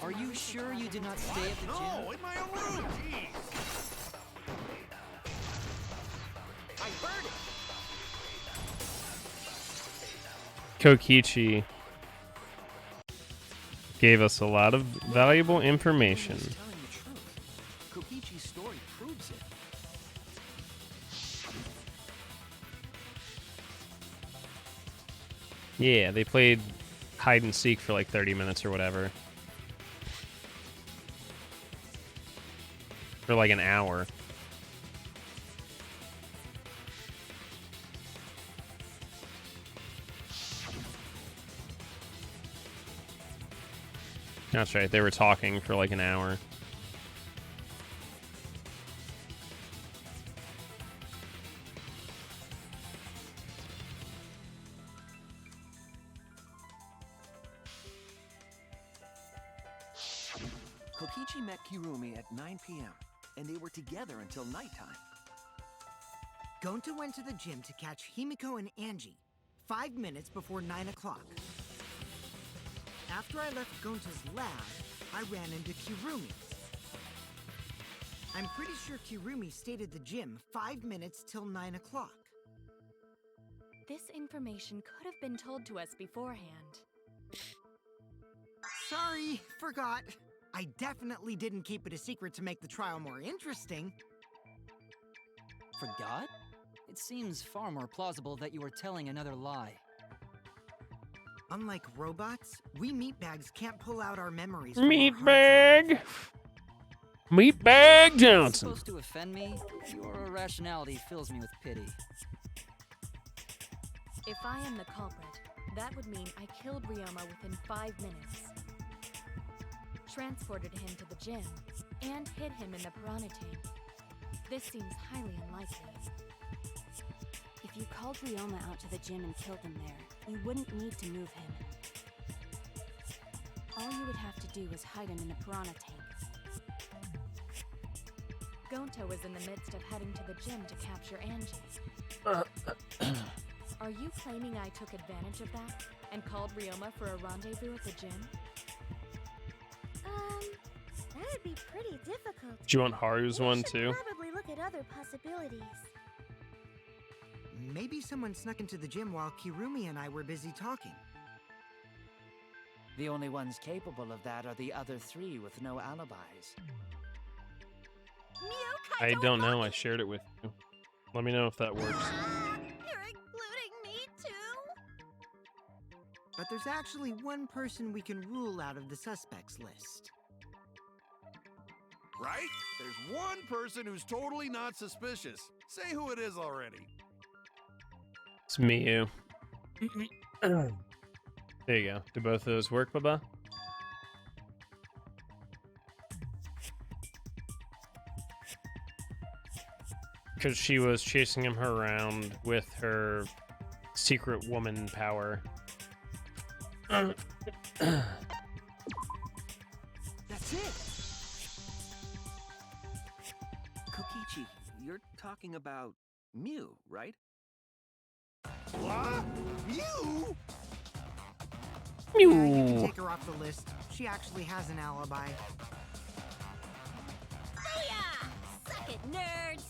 Are you sure you did not stay at the gym? No, in my own room. Jeez. I heard it. Kokichi gave us a lot of valuable information. He's telling the truth. Kokichi's story proves it. Yeah, they played hide and seek for like 30 minutes or whatever. For like an hour. That's right, they were talking for like an hour. Kokichi met Kirumi at 9 p.m., and they were together until nighttime. Gonta went to the gym to catch Himiko and Angie 5 minutes before 9 o'clock. After I left Gonta's lab, I ran into Kirumi's. I'm pretty sure Kirumi stayed at the gym 5 minutes till 9 o'clock. This information could have been told to us beforehand. Sorry, forgot. I definitely didn't keep it a secret to make the trial more interesting. Forgot? It seems far more plausible that you were telling another lie. Unlike robots, we meatbags can't pull out our memories from our hard Meatbag! Meatbag It's Johnson! supposed to offend me? Your irrationality fills me with pity. If I am the culprit, that would mean I killed Ryoma within 5 minutes, transported him to the gym, and hid him in the piranha tank. This seems highly unlikely. If you called Ryoma out to the gym and killed him there, you wouldn't need to move him. All you would have to do is hide him in the piranha tank. Gonta was in the midst of heading to the gym to capture Angie. Are you claiming I took advantage of that and called Ryoma for a rendezvous at the gym? That'd be pretty difficult. Do you want Haru's We one should too? probably look at other possibilities. Maybe someone snuck into the gym while Kirumi and I were busy talking. The only ones capable of that are the other three with no alibis. I don't know, I shared it with you. Let me know if that works. You're including me too? But there's actually one person we can rule out of the suspects list. Right? There's one person who's totally not suspicious. Say who it is already. It's Miyu. There you go. Do both of those work, Baba? Because she was chasing him around with her secret woman power. That's it! Kokichi, you're talking about Mew, right? What? You? Yeah, you can take her off the list. She actually has an alibi. Suck it, nerds!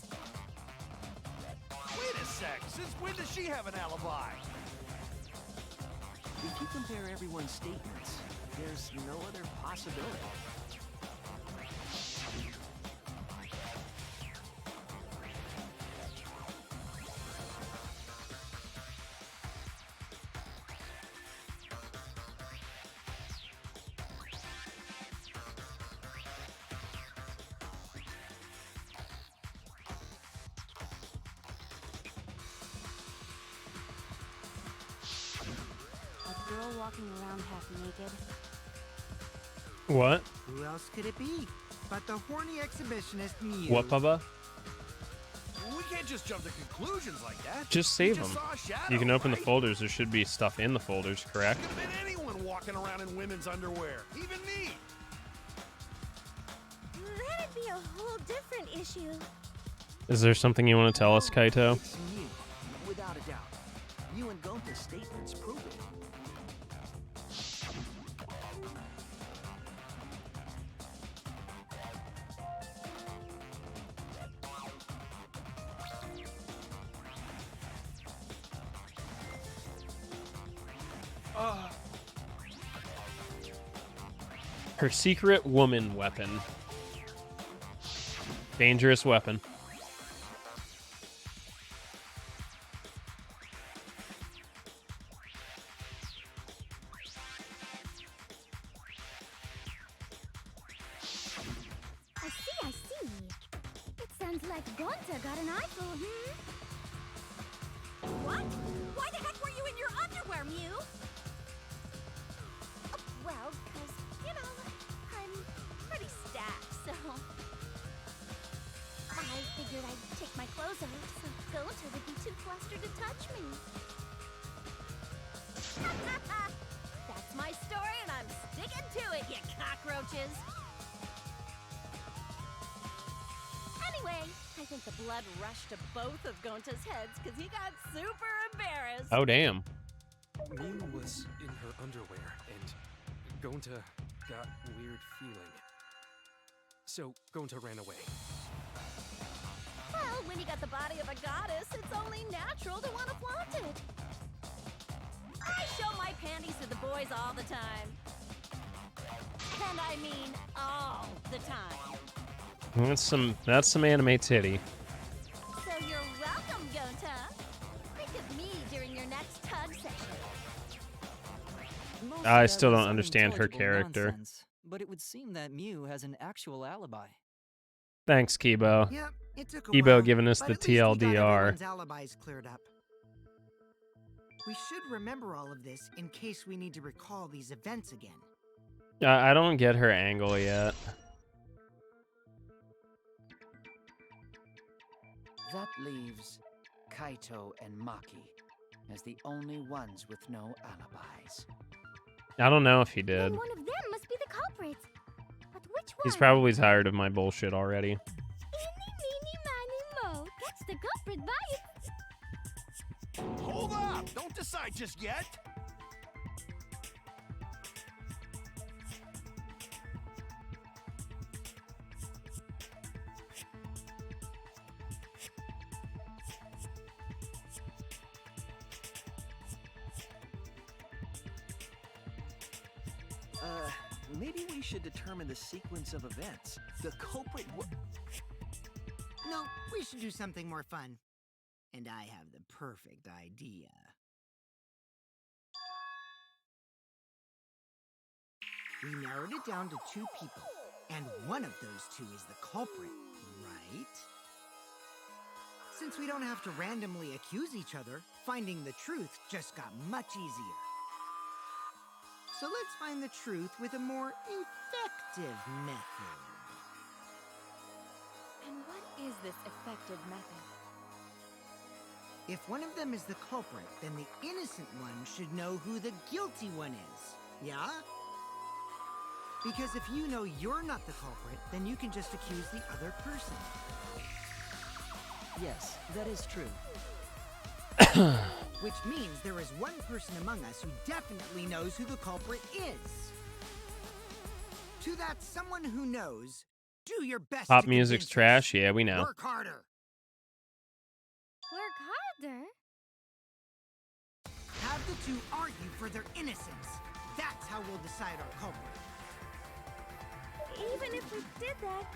Wait a sec. Since when does she have an alibi? If you compare everyone's statements, there's no other possibility. A girl walking around half naked. What? Who else could it be but the horny exhibitionist Mew? What, Bubba? We can't just jump to conclusions like that. Just We save just them. saw a shadow, You can open the right? folders. There should be stuff in the folders, correct? Could have been anyone walking around in women's underwear. Even me. That'd be a whole different issue. Is there something you want to tell us, Kaito? It's Mew, without a doubt. You and Gonta's statements prove it. Her secret woman weapon. Dangerous weapon. I see. It sounds like Gonta got an eyeful, What? Why the heck were you in your underwear, Mew? Well, 'cause, you know, I'm pretty stacked, so... I figured I'd take my clothes off so Gonta would be too flustered to touch me. That's my story, and I'm sticking to it, you cockroaches! Anyway, I think the blood rushed to both of Gonta's heads because he got super embarrassed. Oh, damn. Mew was in her underwear, and Gonta got weird feeling. So Gonta ran away. Well, when you got the body of a goddess, it's only natural to want to flaunt it. I show my panties to the boys all the time. And I mean all the time. That's some anime titty. So you're welcome, Gonta. Think of me during your next tug session. Most I of still that don't is understand her unintelligible character. nonsense, but it would seem that Mew has an actual alibi. Thanks, Kibo. Yep, it took a Kibo while, giving us but the at least we got TLDR. everyone's alibis cleared up. We should remember all of this in case we need to recall these events again. I don't get her angle yet. That leaves Kaito and Maki as the only ones with no alibis. I don't know if he did. Then one of them must be the culprit. But which one? He's probably tired of my bullshit already. Eeny, meeny, miny, mo. That's the culprit, bye. Hold up! Don't decide just yet. Maybe we should determine the sequence of events. The culprit No, we should do something more fun. And I have the perfect idea. We narrowed it down to 2 people, and one of those 2 is the culprit, right? Since we don't have to randomly accuse each other, finding the truth just got much easier. So let's find the truth with a more effective method. And what is this effective method? If one of them is the culprit, then the innocent one should know who the guilty one is. Yeah? Because if you know you're not the culprit, then you can just accuse the other person. Yes, that is true. Which means there is one person among us who definitely knows who the culprit is. To that someone who knows, do your best. Pop to music's convince trash. us. Yeah, we know. Work harder. Work harder? Have the two argue for their innocence. That's how we'll decide our culprit. Even if we did that,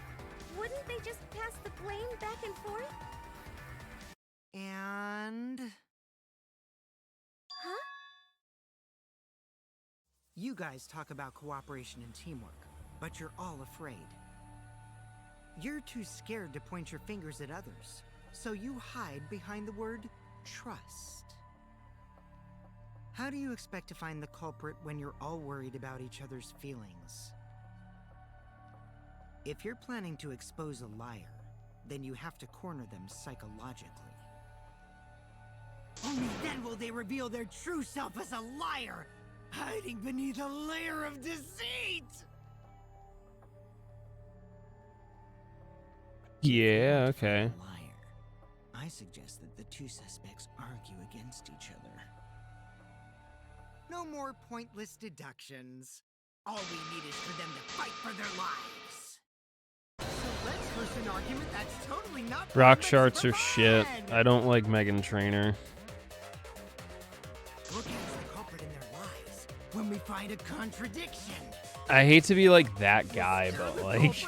wouldn't they just pass the blame back and forth? And... Huh? You guys talk about cooperation and teamwork, but you're all afraid. You're too scared to point your fingers at others, so you hide behind the word trust. How do you expect to find the culprit when you're all worried about each other's feelings? If you're planning to expose a liar, then you have to corner them psychologically. Only then will they reveal their true self as a liar, hiding beneath a layer of deceit! Yeah, okay. Liar. I suggest that the two suspects argue against each other. No more pointless deductions. All we need is for them to fight for their lives. So let's first an argument that's totally not Rock permitted charts for are shit. fun. I don't like Megan Trainor. Look at the culprit in their lies when we find a contradiction. I hate to be like that guy, but like,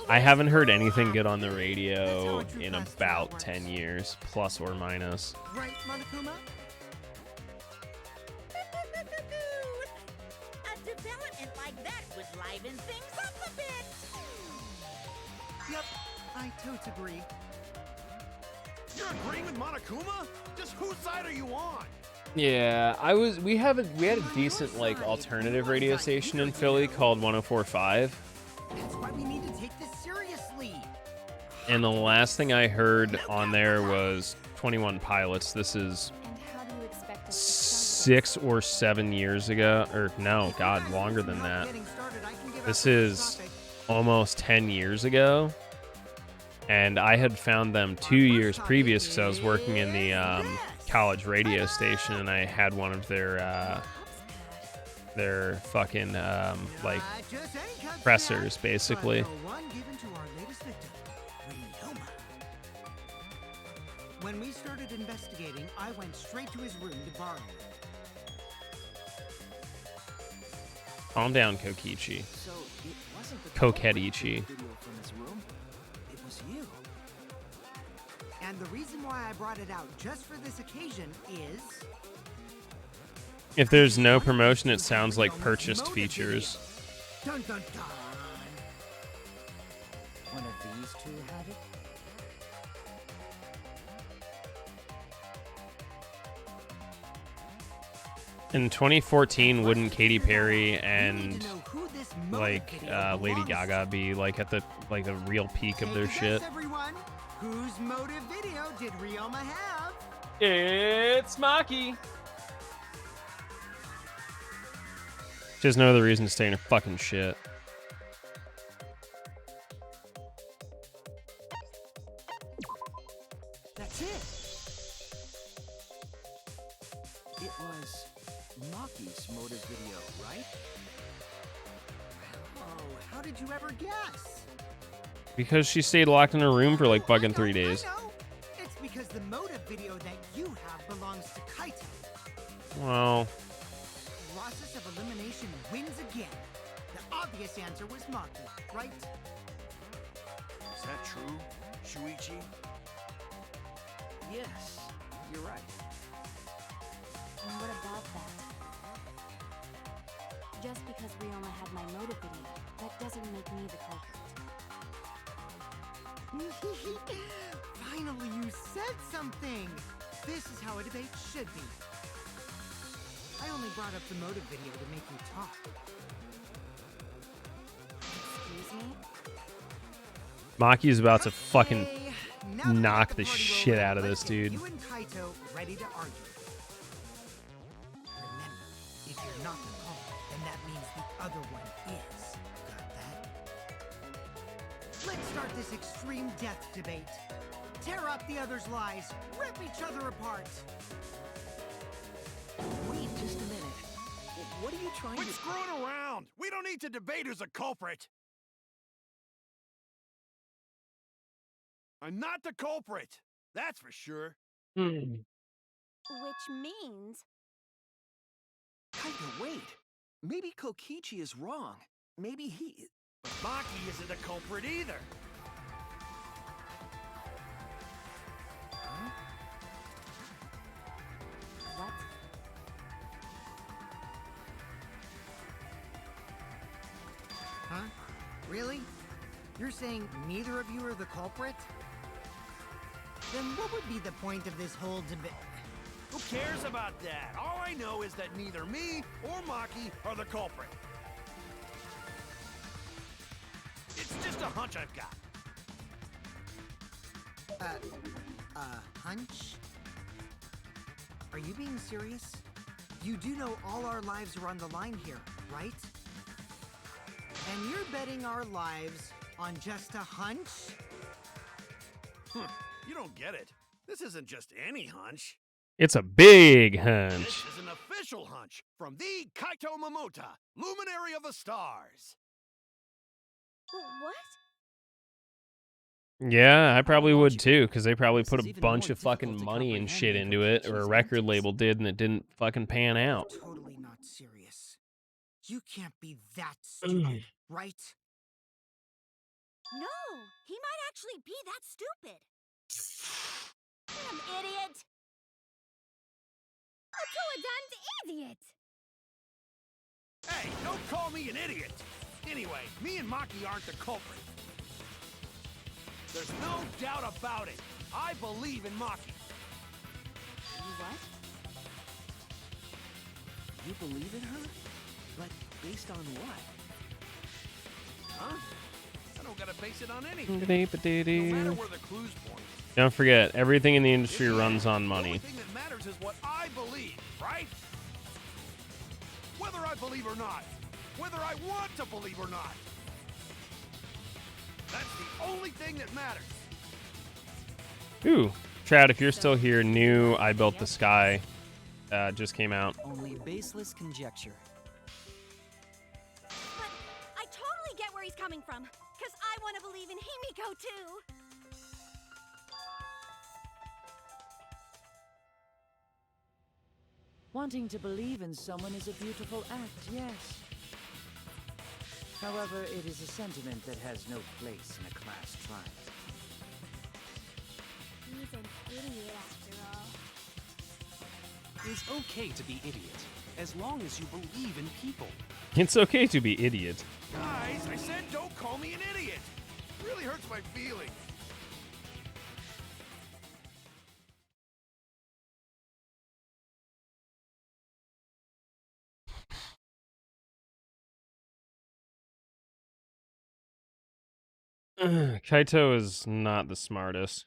I haven't heard anything good on the radio in about 10 years, plus or minus. Right, Monokuma? A development like that would liven things up a bit. Yep, I totes agree. You're agreeing with Monokuma? Just whose side are you on? Yeah, we had a decent like alternative radio station in Philly called 104.5. That's why we need to take this seriously. And the last thing I heard on there was 21 Pilots. This is And how do you expect us to 6 or 7 years ago, or no, God, longer than that. This is almost 10 years ago. And I had found them 2 years previous because I was working in the college radio station, and I had one of their fucking like pressers, basically. When we started investigating, I went straight to his room to borrow it. Calm down, Kokichi. So it wasn't the Kokedichi. video from his room. It was you. And the reason why I brought it out just for this occasion is... If there's no promotion, it sounds like purchased features. Dun dun dun! One of these two had it? In 2014, wouldn't Katy Perry and like Lady Gaga be like at the real peak of their shit? Everyone, whose motive video did Ryoma have? It's Maki. She has no other reason to stay in her fucking shit. That's it. It was Maki's motive video, right? Oh, how did you ever guess? Because she stayed locked in her room for like fucking 3 days. I know. It's because the motive video that you have belongs to Kaito. Well, Process of elimination wins again. The obvious answer was Maki, right? Is that true, Shuichi? Yes, you're right. And what about that? Just because Ryoma had my motive video, that doesn't make me the culprit. Finally, you said something! This is how a debate should be. I only brought up the motive video to make you talk. Excuse me? Maki's about to fucking Okay, now that knock the the party shit over, out of let's this get dude. You and Kaito ready to argue. Remember, if you're not the culprit, then that means the other one is. Got that? Let's start this extreme death debate. Tear up the other's lies. Rip each other apart. Wait just a minute. What are you trying Quit to... screwing around! We don't need to debate who's a culprit! I'm not the culprit! That's for sure. Which means... Kaito, wait. Maybe Kokichi is wrong. Maybe he... But Maki isn't a culprit either. Huh? What? Huh? Really? You're saying neither of you are the culprit? Then what would be the point of this whole debate? Who cares about that? All I know is that neither me or Maki are the culprit. It's just a hunch I've got. Hunch? Are you being serious? You do know all our lives are on the line here, right? And you're betting our lives on just a hunch? You don't get it. This isn't just any hunch. It's a big hunch. This is an official hunch from the Kaito Momota, Luminary of the Stars. What? Yeah, I probably would too, because they probably This put is a even bunch more of fucking difficult to money and comprehend shit than into it, or a Kokichi's record antics. label did, and it didn't fucking pan out. Totally not serious. You can't be that stupid, right? No, he might actually be that stupid. Damn idiot! A damned idiot! Hey, don't call me an idiot! Anyway, me and Maki aren't the culprit. There's no doubt about it. I believe in Maki. You what? You believe in her? But based on what? Huh? I don't gotta base it on anything. No matter where the clues point. Don't forget, everything in the industry In the runs end, on The money. only thing that matters is what I believe, right? Whether I believe or not. Whether I want to believe or not. That's the only thing that matters. Ooh, Chad, if you're still here, new I Built the Sky just came out. Only baseless conjecture. But I totally get where he's coming from, because I want to believe in Himiko too. Wanting to believe in someone is a beautiful act, yes. However, it is a sentiment that has no place in a class trial. He's an idiot after all. It's okay to be idiot, as long as you believe in people. It's okay to be idiot. Guys, I said don't call me an idiot. It really hurts my feelings. Kaito is not the smartest.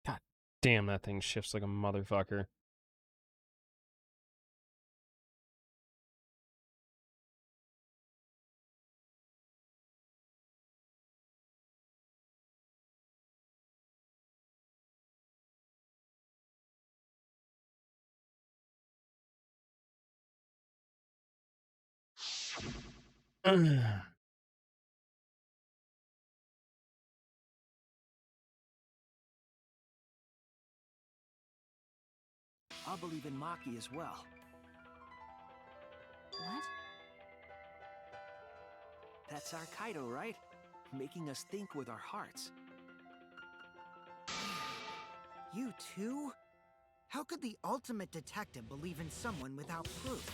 God damn, that thing shifts like a motherfucker. I'll believe in Maki as well. What? That's our Kaito, right? Making us think with our hearts. You too? How could the ultimate detective believe in someone without proof?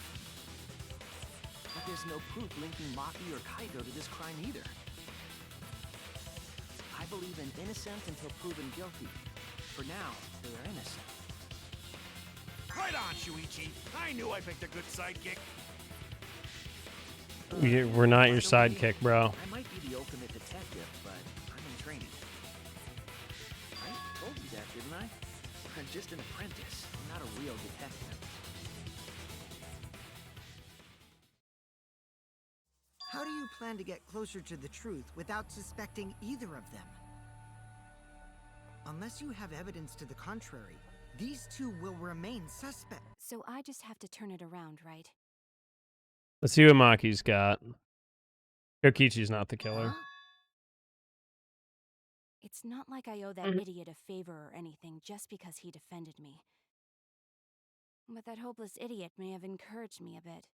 But there's no proof linking Maki or Kaito to this crime either. I believe in innocent until proven guilty. For now, they are innocent. Right on, Shuichi. I knew I picked a good sidekick. We're not your sidekick, bro. I might be the ultimate detective, but I'm in training. I told you that, didn't I? I'm just an apprentice, not a real detective. How do you plan to get closer to the truth without suspecting either of them? Unless you have evidence to the contrary, these two will remain suspect. So I just have to turn it around, right? Let's see what Maki's got. Kokichi's not the killer. Huh? It's not like I owe that idiot a favor or anything just because he defended me. But that hopeless idiot may have encouraged me a bit.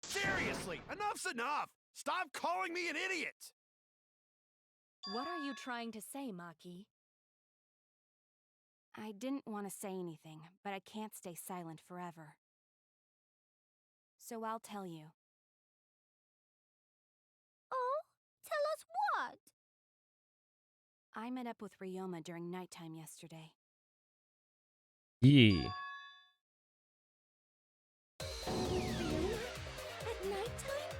Seriously, enough's enough! Stop calling me an idiot! What are you trying to say, Maki? I didn't want to say anything, but I can't stay silent forever. So I'll tell you. Oh, tell us what? I met up with Ryoma during nighttime yesterday. Yee. At nighttime?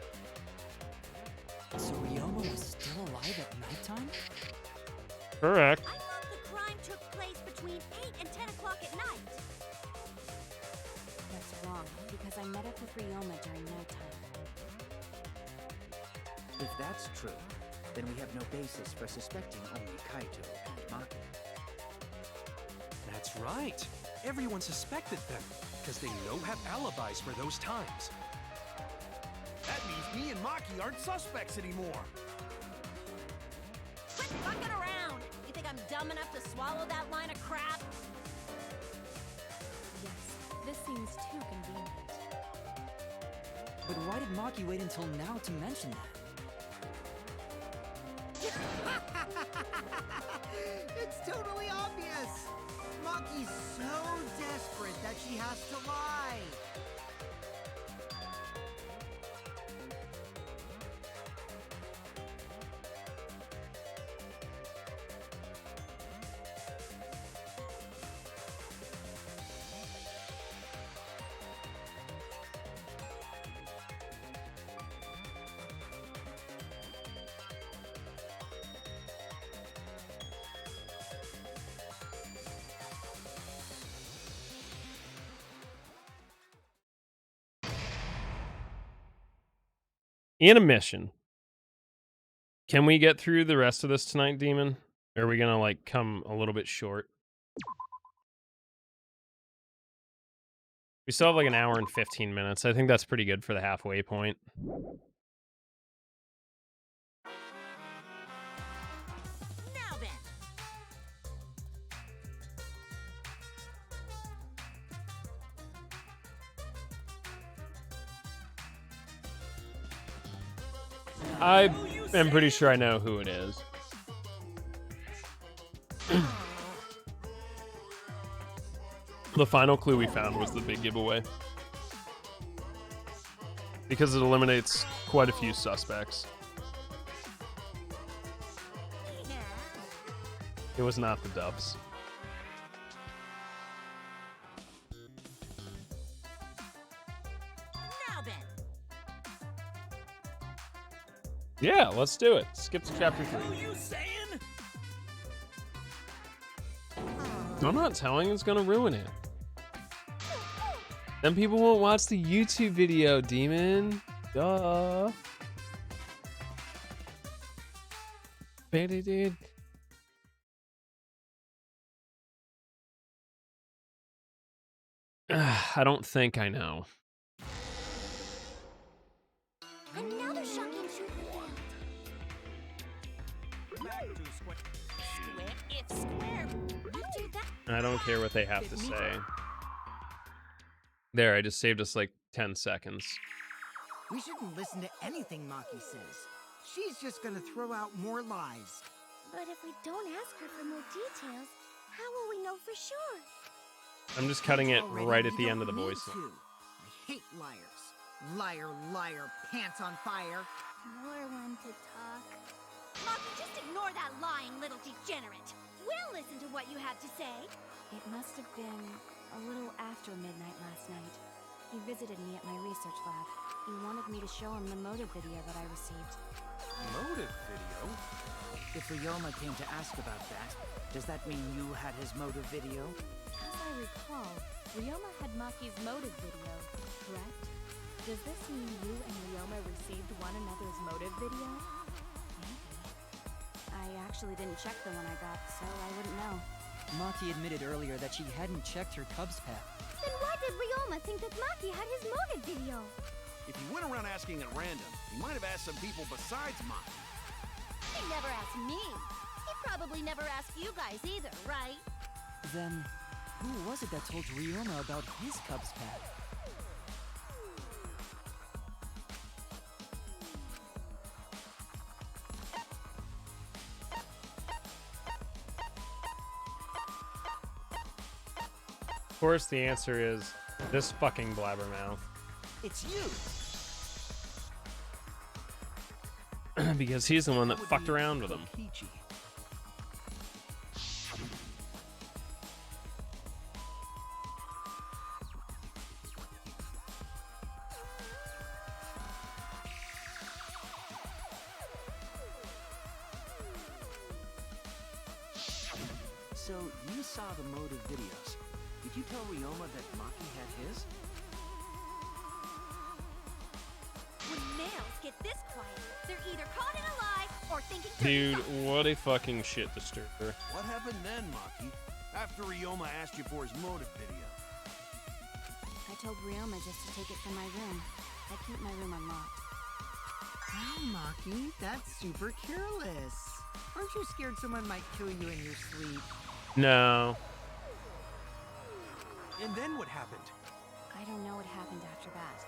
So Ryoma was still alive at nighttime? Correct. I thought the crime took place between 8 and 10 o'clock at night. That's wrong, because I met up with Ryoma during nighttime. If that's true, then we have no basis for suspecting only Kaito and Maki. That's right. Everyone suspected them, because they know have alibis for those times. That means me and Maki aren't suspects anymore. Quit fucking around! You think I'm dumb enough to swallow that line of crap? Yes, this seems too convenient. But why did Maki wait until now to mention that? It's totally obvious! Maki's so desperate that she has to lie! Intermission. Can we get through the rest of this tonight, Demon? Or are we gonna like come a little bit short? We still have like an hour and 15 minutes. I think that's pretty good for the halfway point. Now then. I am pretty sure I know who it is. The final clue we found was the big giveaway. Because it eliminates quite a few suspects. It was not the Dubs. Now then. Yeah, let's do it. Skip to chapter 3. What are you saying? I'm not telling, it's gonna ruin it. Then people won't watch the YouTube video, Demon. Duh. Dude. I don't think I know. Another shocking truth revealed. Square if square. After that, I don't care what they have to say. There, I just saved us like 10 seconds. We shouldn't listen to anything Maki says. She's just gonna throw out more lies. but if we don't ask her for more details, how will we know for sure? I'm just cutting it Already, right at we the don't end of the need voice. to. I hate liars. Liar, liar, pants on fire. More one to talk. Maki, just ignore that lying little degenerate. We'll listen to what you have to say. It must have been a little after midnight last night. He visited me at my research lab. wanted me to show him the motive video that I received. Motive video? If Ryoma came to ask about that, does that mean you had his motive video? As I recall, Ryoma had Maki's motive video, correct? Does this mean you and Ryoma received one another's motive video? Maybe. I actually didn't check the one I got, so I wouldn't know. Maki admitted earlier that she hadn't checked her Cubs pack. Then why did Ryoma think that Maki had his motive video? If he went around asking at random, he might have asked some people besides mine. He never asked me. He probably never asked you guys either, right? Then, who was it that told Ryoma about his Cubs pack? Of course, the answer is this fucking blabbermouth. It's you! Because he's the one that fucked around with him. Kokichi. So, you saw the motive videos. Did you tell Ryoma that Maki had his? When males get this quiet, they're either caught in a lie or thinking Dude, what a fucking shit disturber. What happened then, Maki? After Ryoma asked you for his motive video? I told Ryoma just to take it from my room. I keep my room unlocked. Wow, Maki, that's super careless. Aren't you scared someone might kill you in your sleep? No. And then what happened? I don't know what happened after that.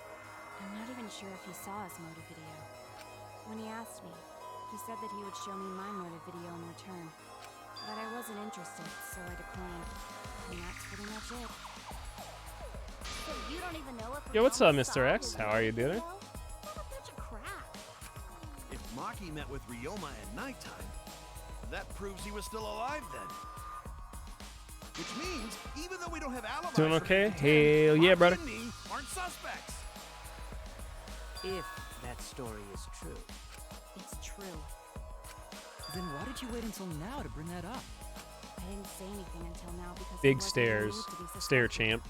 I'm not even sure if he saw his motive video. When he asked me, he said that he would show me my motive video in return. But I wasn't interested, so I declined. And that's pretty much it. So you don't even know if Yo, what's up, Ryoma Mr. saw X? his How are you motive doing? video? What a bunch of crap. If Maki met with Ryoma at nighttime, that proves he was still alive then. Which means, even though we don't have alibis Doing for okay? him to pretend, Hell yeah, Maki brother. and me aren't suspects. If that story is true. It's true. Then why did you wait until now to bring that up? I didn't say anything until now because Big I wasn't stairs. in the mood to be Stair suspected. champ.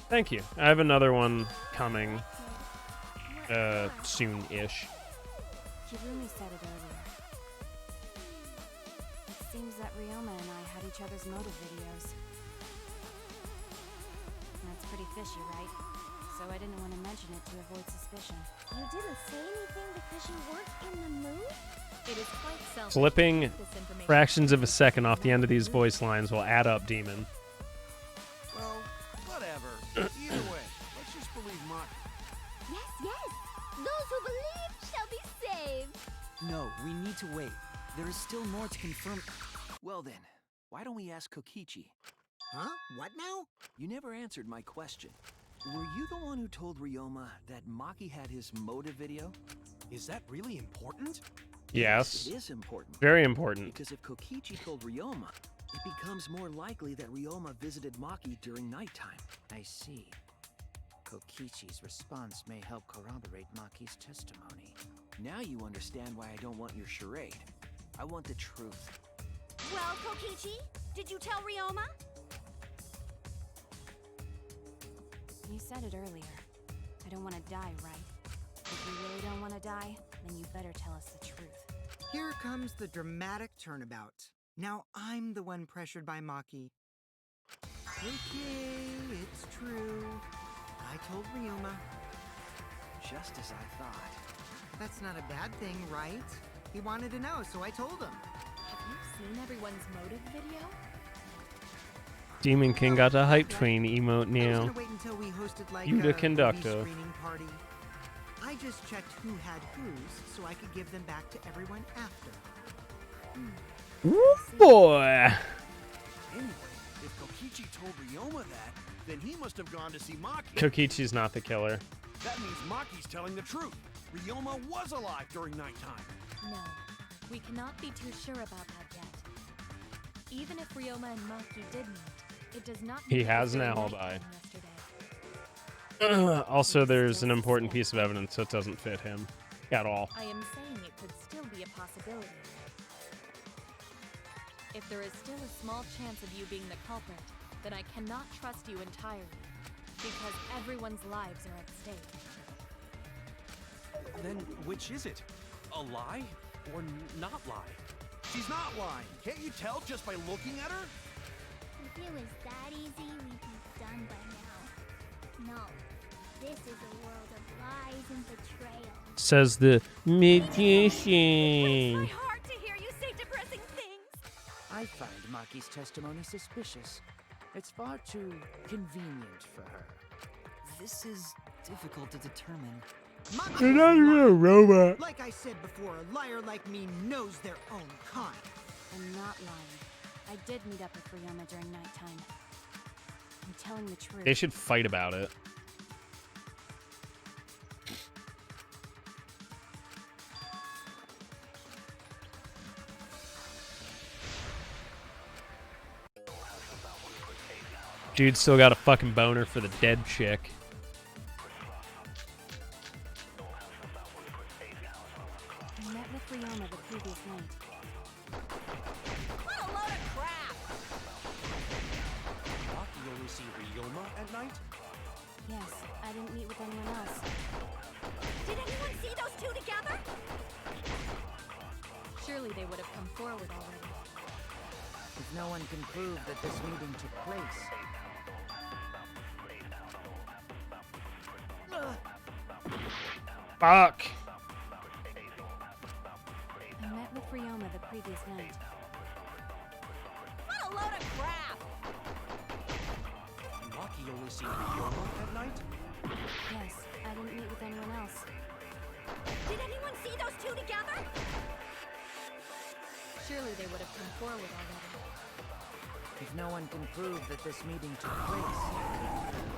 Thank you. I have another one coming soon-ish. Kirumi said it earlier. It seems that Ryoma and I had each other's motive videos. That's pretty fishy, right? So I didn't want to mention it to avoid suspicion. You didn't say anything because you weren't in the mood? It is quite selfish. Slipping to keep this information fractions of a second off the end of these voice lines will add up, Demon. Well, whatever. Either way, let's just believe Maki. Yes, yes! Those who believe shall be saved! No, we need to wait. There is still more to confirm. Well then, why don't we ask Kokichi? Huh? What now? You never answered my question. Were you the one who told Ryoma that Maki had his motive video? Is that really important? Yes. It is important. Very important. Because if Kokichi told Ryoma, it becomes more likely that Ryoma visited Maki during nighttime. I see. Kokichi's response may help corroborate Maki's testimony. Now you understand why I don't want your charade. I want the truth. Well, Kokichi, did you tell Ryoma? You said it earlier. I don't want to die, right? If you really don't want to die, then you better tell us the truth. Here comes the dramatic turnabout. Now I'm the one pressured by Maki. Okay, it's true. I told Ryoma. Just as I thought. That's not a bad thing, right? He wanted to know, so I told him. Have you seen everyone's motive video? Demon King got a hype train emote I was now. gonna wait until we hosted like You the a conductor. movie screening party. I just checked who had whose, so I could give them back to everyone after. Ooh, boy. Anyway, if Kokichi told Ryoma that, then he must have gone to see Maki. Kokichi's not the killer. That means Maki's telling the truth. Ryoma was alive during nighttime. No, we cannot be too sure about that yet. Even if Ryoma and Maki did meet, it does not He mean has that an they met alibi. yesterday. Also, there's an important piece of evidence that doesn't fit him at all. I am saying it could still be a possibility. If there is still a small chance of you being the culprit, then I cannot trust you entirely, because everyone's lives are at stake. Then which is it? A lie or not lie? She's not lying. Can't you tell just by looking at her? If it was that easy, we'd be done by now. No, this is a world of lies and betrayal. Says the magician. My heart to hear you say depressing things. I find Maki's testimony suspicious. It's far too convenient for her. This is difficult to determine. You're not even a robot. Like I said before, a liar like me knows their own kind. I'm not lying. I did meet up with Ryoma during nighttime. I'm telling the truth. They should fight about it. Dude still got a fucking boner for the dead chick. I met with Ryoma the previous night. What a load of crap! Maki only see Ryoma at night? Yes, I didn't meet with anyone else. Did anyone see those two together? Surely they would have come forward already. If no one can prove that this meeting took place, Fuck. I met with Ryoma the previous night. What a load of crap! Maki only see Ryoma at night? Yes, I didn't meet with anyone else. Did anyone see those two together? Surely they would have come forward already. if no one can prove that this meeting took place,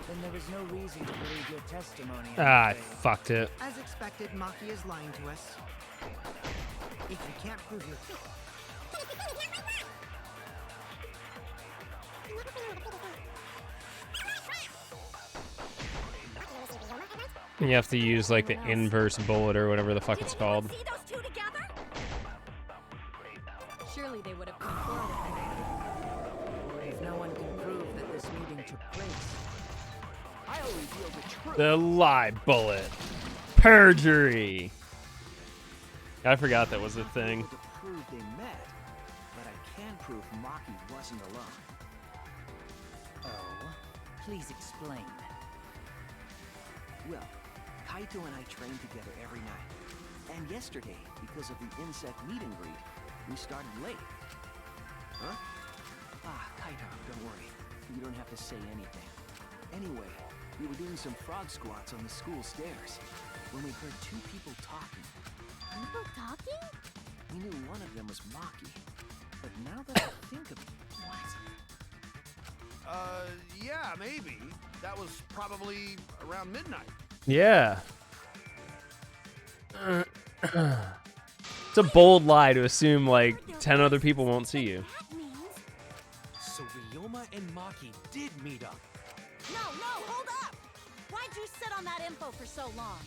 then there is no reason to believe your testimony. Ah, I fucked it. As expected, Maki is lying to us. If you can't prove your... You have to use like the inverse bullet or whatever the fuck it's called. See those two together? Surely they would have come forward. If no one can prove that this meeting took place, I'll reveal the truth. The lie bullet. Perjury. I forgot that was a thing. To prove they met, but I can prove Maki wasn't alone. oh, please explain. Well, Kaito and I train together every night. And yesterday, because of the insect meet and greet, we started late. Huh? Ah, Kaito, don't worry. You don't have to say anything. Anyway, we were doing some frog squats on the school stairs when we heard two people talking. People talking? We knew one of them was Maki. But now that I think of it... What? Yeah, maybe. That was probably around midnight. Yeah. It's a bold lie to assume like 10 other people won't see you. So Ryoma and Maki did meet up. No, hold up! Why'd you sit on that info for so long?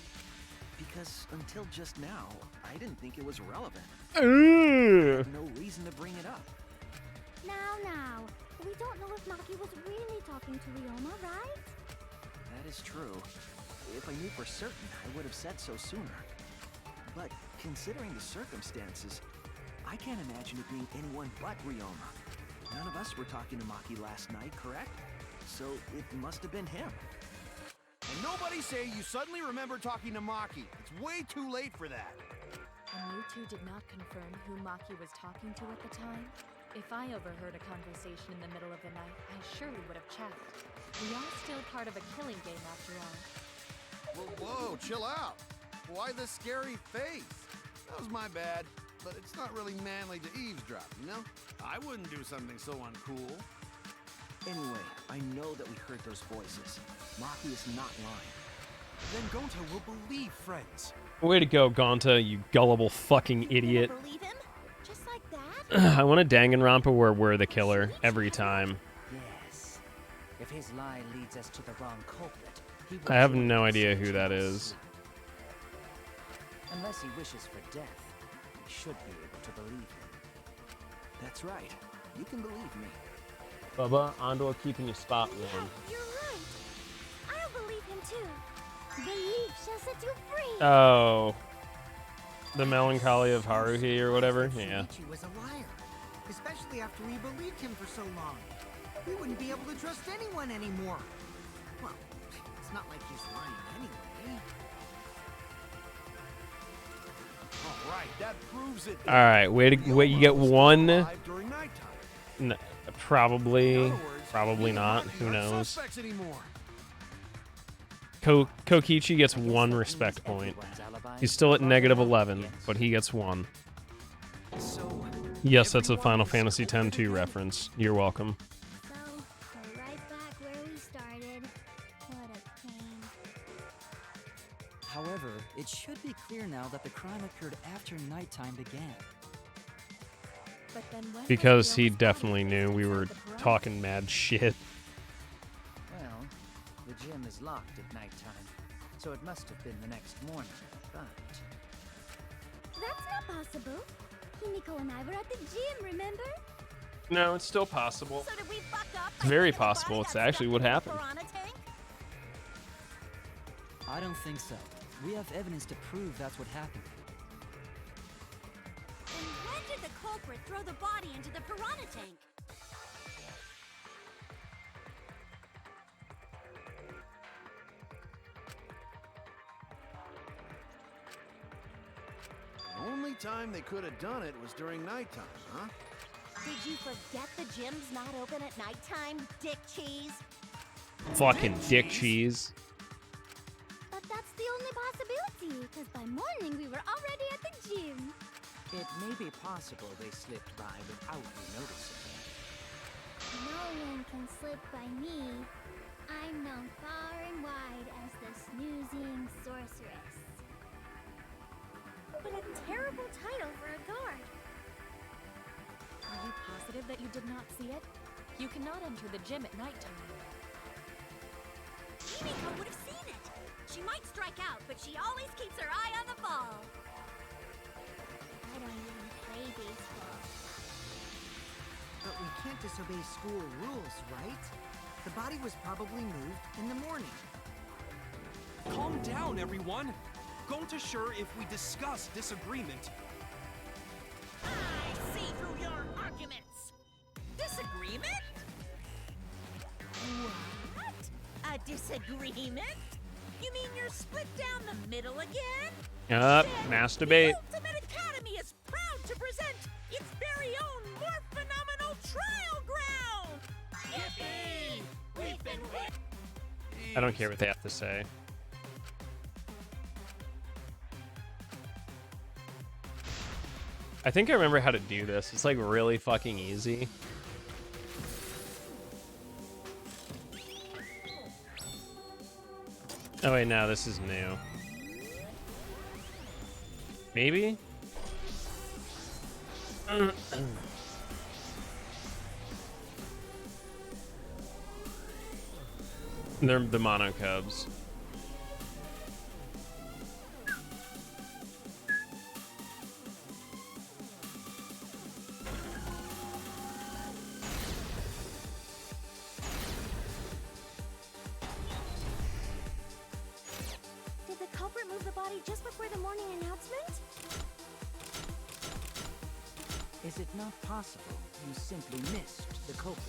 Because until just now, I didn't think it was relevant. Ooh. No reason to bring it up. Now. We don't know if Maki was really talking to Ryoma, right? That is true. If I knew for certain, I would have said so sooner. But considering the circumstances, I can't imagine it being anyone but Ryoma. None of us were talking to Maki last night, correct? So it must have been him. And nobody say you suddenly remember talking to Maki. It's way too late for that. And you two did not confirm who Maki was talking to at the time? If I overheard a conversation in the middle of the night, I surely would have checked. We are still part of a killing game after all. Whoa, chill out. Why the scary face? That was my bad, but it's not really manly to eavesdrop, you know? I wouldn't do something so uncool. Anyway, I know that we heard those voices. Maki is not lying. Then Gonta will believe friends. Way to go, Gonta, you gullible fucking idiot. Believe him? Just like that? I want a Danganronpa where we're the killer every time. yes. If his lie leads us to the wrong culprit, He I have will no kill idea himself who that in his is. sleep. Unless he wishes for death, we should be able to believe him. That's right. You can believe me. Bubba, Andor keeping your spot Yeah, warm. you're right. I'll believe him too. Belief shall set you free. Oh. The melancholy of Haruhi or whatever? Yeah. Shuichi was a liar. Especially after we believed him for so long. We wouldn't be able to trust anyone anymore. Well, it's not like he's lying anyway. All right, that proves it. Alright, wait, you get one. Alive during nighttime. N probably. In other words, Probably we not. might be Who our knows? suspects anymore. Kokichi gets one respect point. He's still at -11, but he gets one. So, Yes, that's a Final Fantasy X-2 reference. You're welcome. So, we're right back where we started. What a pain. However, it should be clear now that the crime occurred after nighttime began. But then when was Because he Ryoma's body definitely placed knew we inside were the piranha talking mad shit. well, the gym is locked at nighttime, so it must have been the next morning. But That's not possible. Himiko and I were at the gym, remember? No, it's still possible. So did we fuck up? It's very possible. It's actually what happened. Piranha tank? I don't think so. We have evidence to prove that's what happened. And when did the culprit throw the body into the piranha tank? The only time they could have done it was during nighttime, huh? Did you forget the gym's not open at nighttime, dick cheese? Fucking dick cheese. But that's the only possibility, because by morning we were already at the gym. it may be possible they slipped by without you noticing. No one can slip by me. I'm known far and wide as the snoozing sorceress. What a terrible title for a guard. Are you positive that you did not see it? You cannot enter the gym at nighttime. Himiko would have seen it. She might strike out, but she always keeps her eye on the ball. I don't even play baseball. But we can't disobey school rules, right? The body was probably moved in the morning. Calm down, everyone. Go to sure if we discuss disagreement. I see through your arguments. Disagreement? What? A disagreement? You mean you're split down the middle again? Yup, Then masturbate. The Ultimate Academy is proud to present its very own more phenomenal trial ground! Yippee! We've been I don't care what they have to say. I think I remember how to do this. It's like really fucking easy. Oh wait, no, this is new. Maybe? They're the mono cubs. Did the culprit move the body just before the morning announcement? Is it not possible you simply missed the culprit?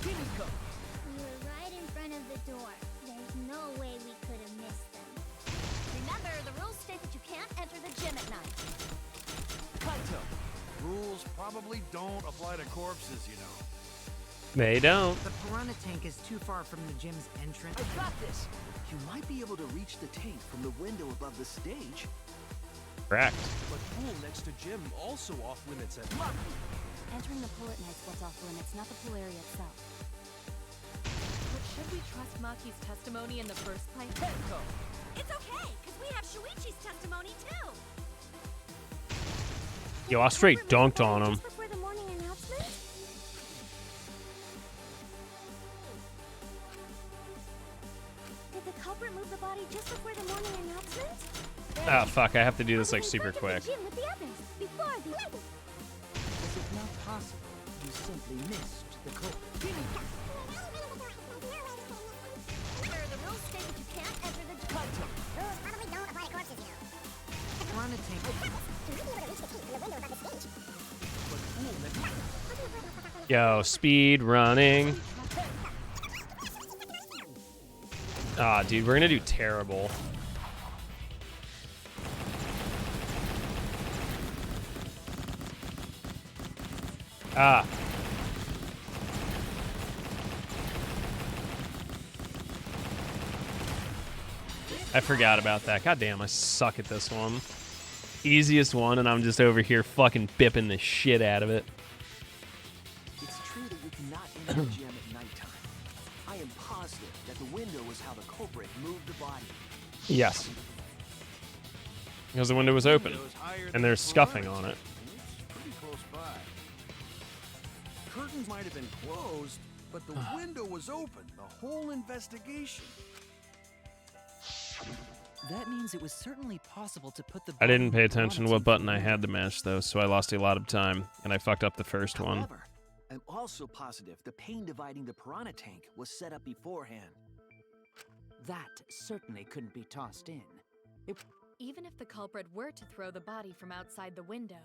Himiko! We were right in front of the door. There's no way we could have missed them. Remember, the rules state that you can't enter the gym at night. Kaito. Rules probably don't apply to corpses, you know. They don't. The piranha tank is too far from the gym's entrance. I've got this! You might be able to reach the tank from the window above the stage. Correct. But pool next to gym also off limits at Entering the pool at night's what's off limits, not the pool area itself. But should we trust Maki's testimony in the first place? It's okay, because we have Shuichi's testimony too. Yo, I straight dunked on him. Just before the morning announcement? Just before the morning announcement? Ah, fuck, I have to do this like super quick. Gym with the others before the Is it not possible you simply missed the culprit? Where the rules state that you can't enter the gym. Rules probably don't apply to corpses, you know. Piranha tank. To really be able to reach the key from the window above the stage. Yo, speed running. Ah, dude, we're gonna do terrible. Ah. I forgot about that. God damn, I suck at this one. Easiest one, and I'm just over here fucking bipping the shit out of it. It's true that you cannot enter the gym at nighttime. I am positive that the window was how the culprit moved the body. Yes. Because the window was open, and there's scuffing on it. It's pretty close by. Curtains might have been closed, but the window was open the whole investigation. That means it was certainly possible to put the I didn't pay body attention to what button I had to mash, though, so I lost a lot of time, and I fucked up the first one. However, I'm also positive the pane dividing the piranha tank was set up beforehand. That certainly couldn't be tossed in. Even if the culprit were to throw the body from outside the window,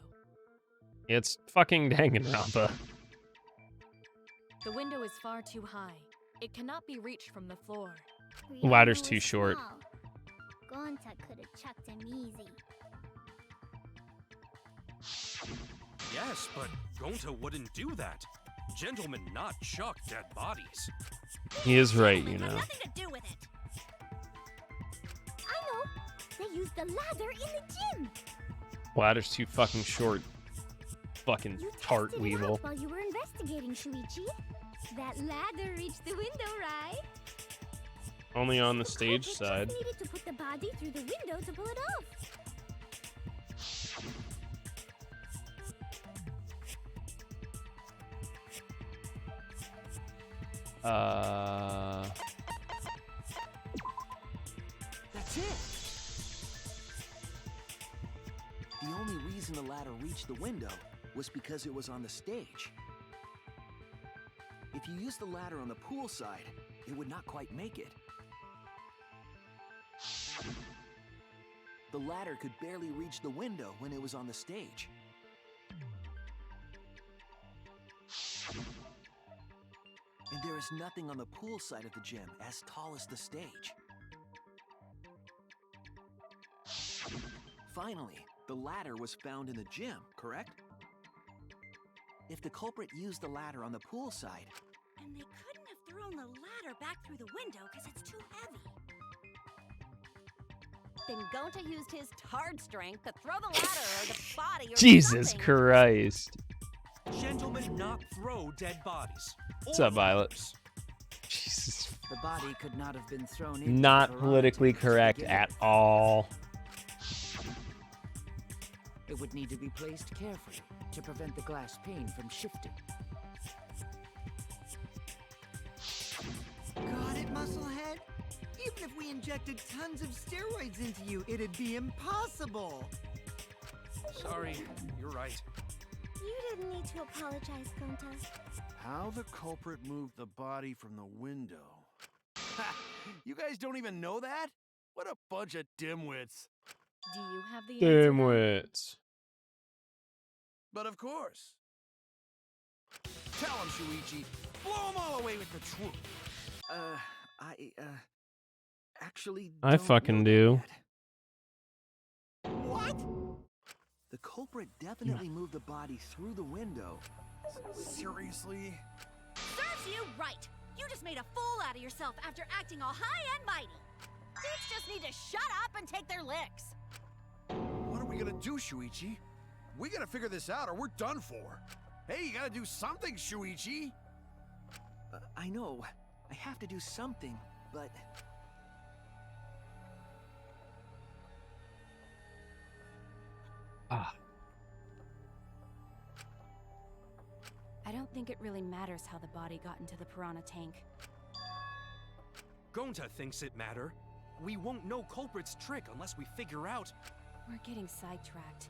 It's fucking Danganronpa. the window is far too high. It cannot be reached from the floor. Ladder's too short. Gonta could have chucked him easy. Yes, but Gonta wouldn't do that. Gentlemen not chuck dead bodies. He is right, you know. Nothing to do with it. I know. They used the ladder in the gym. Ladder's too fucking short. Fucking You tart tested it weevil. out while you were investigating, Shuichi. That ladder reached the window, right? Only on the The stage culprit side. just needed to put the body through the window to pull it off. That's it. The only reason the ladder reached the window was because it was on the stage. If you used the ladder on the pool side, it would not quite make it. The ladder could barely reach the window when it was on the stage. And there is nothing on the pool side of the gym as tall as the stage. Finally, the ladder was found in the gym, correct? If the culprit used the ladder on the pool side, And they couldn't have thrown the ladder back through the window because it's too heavy. Then Gonta used his tard strength to throw the ladder or the body or Jesus something. Christ. Gentlemen not throw dead bodies. What's up, Violet? Orders. Jesus. The body could not have been thrown in. Not politically correct at all. It would need to be placed carefully to prevent the glass pane from shifting. Got it, Musclehead? Even if we injected tons of steroids into you, it'd be impossible. Sorry, you're right. You didn't need to apologize, Gonta. How the culprit moved the body from the window. Ha! You guys don't even know that? What a bunch of dimwits. Do you have the answer? Dimwits. But of course. Tell him, Shuichi. Blow them all away with the truth. actually I don't fucking know that do. yet. What? The culprit definitely moved the body through the window. Seriously? Serves you right. You just made a fool out of yourself after acting all high and mighty. Dudes just need to shut up and take their licks. What are we gonna do, Shuichi? We gotta figure this out or we're done for. Hey, you gotta do something, Shuichi. I know. I have to do something, but... I don't think it really matters how the body got into the piranha tank. Gonta thinks it matter. We won't know culprit's trick unless we figure out... We're getting sidetracked.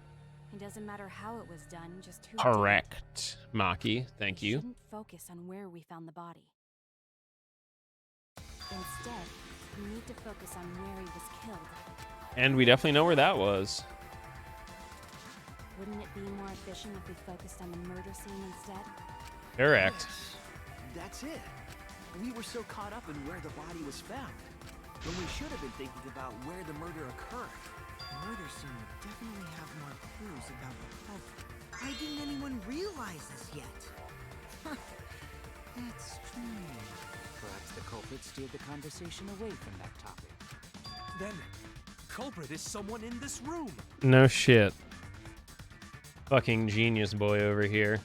It doesn't matter how it was done, just who did it. Correct, Maki. Thank We you. shouldn't focus on where we found the body. Instead, we need to focus on where he was killed. And we definitely know where that was. Wouldn't it be more efficient if we focused on the murder scene instead? Correct. Yes, that's it. We were so caught up in where the body was found, when we should have been thinking about where the murder occurred. The murder scene would definitely have more clues about the culprit. Why didn't anyone realize this yet? That's strange. Perhaps the culprit steered the conversation away from that topic. Then, culprit is someone in this room. No shit. Fucking genius boy over here.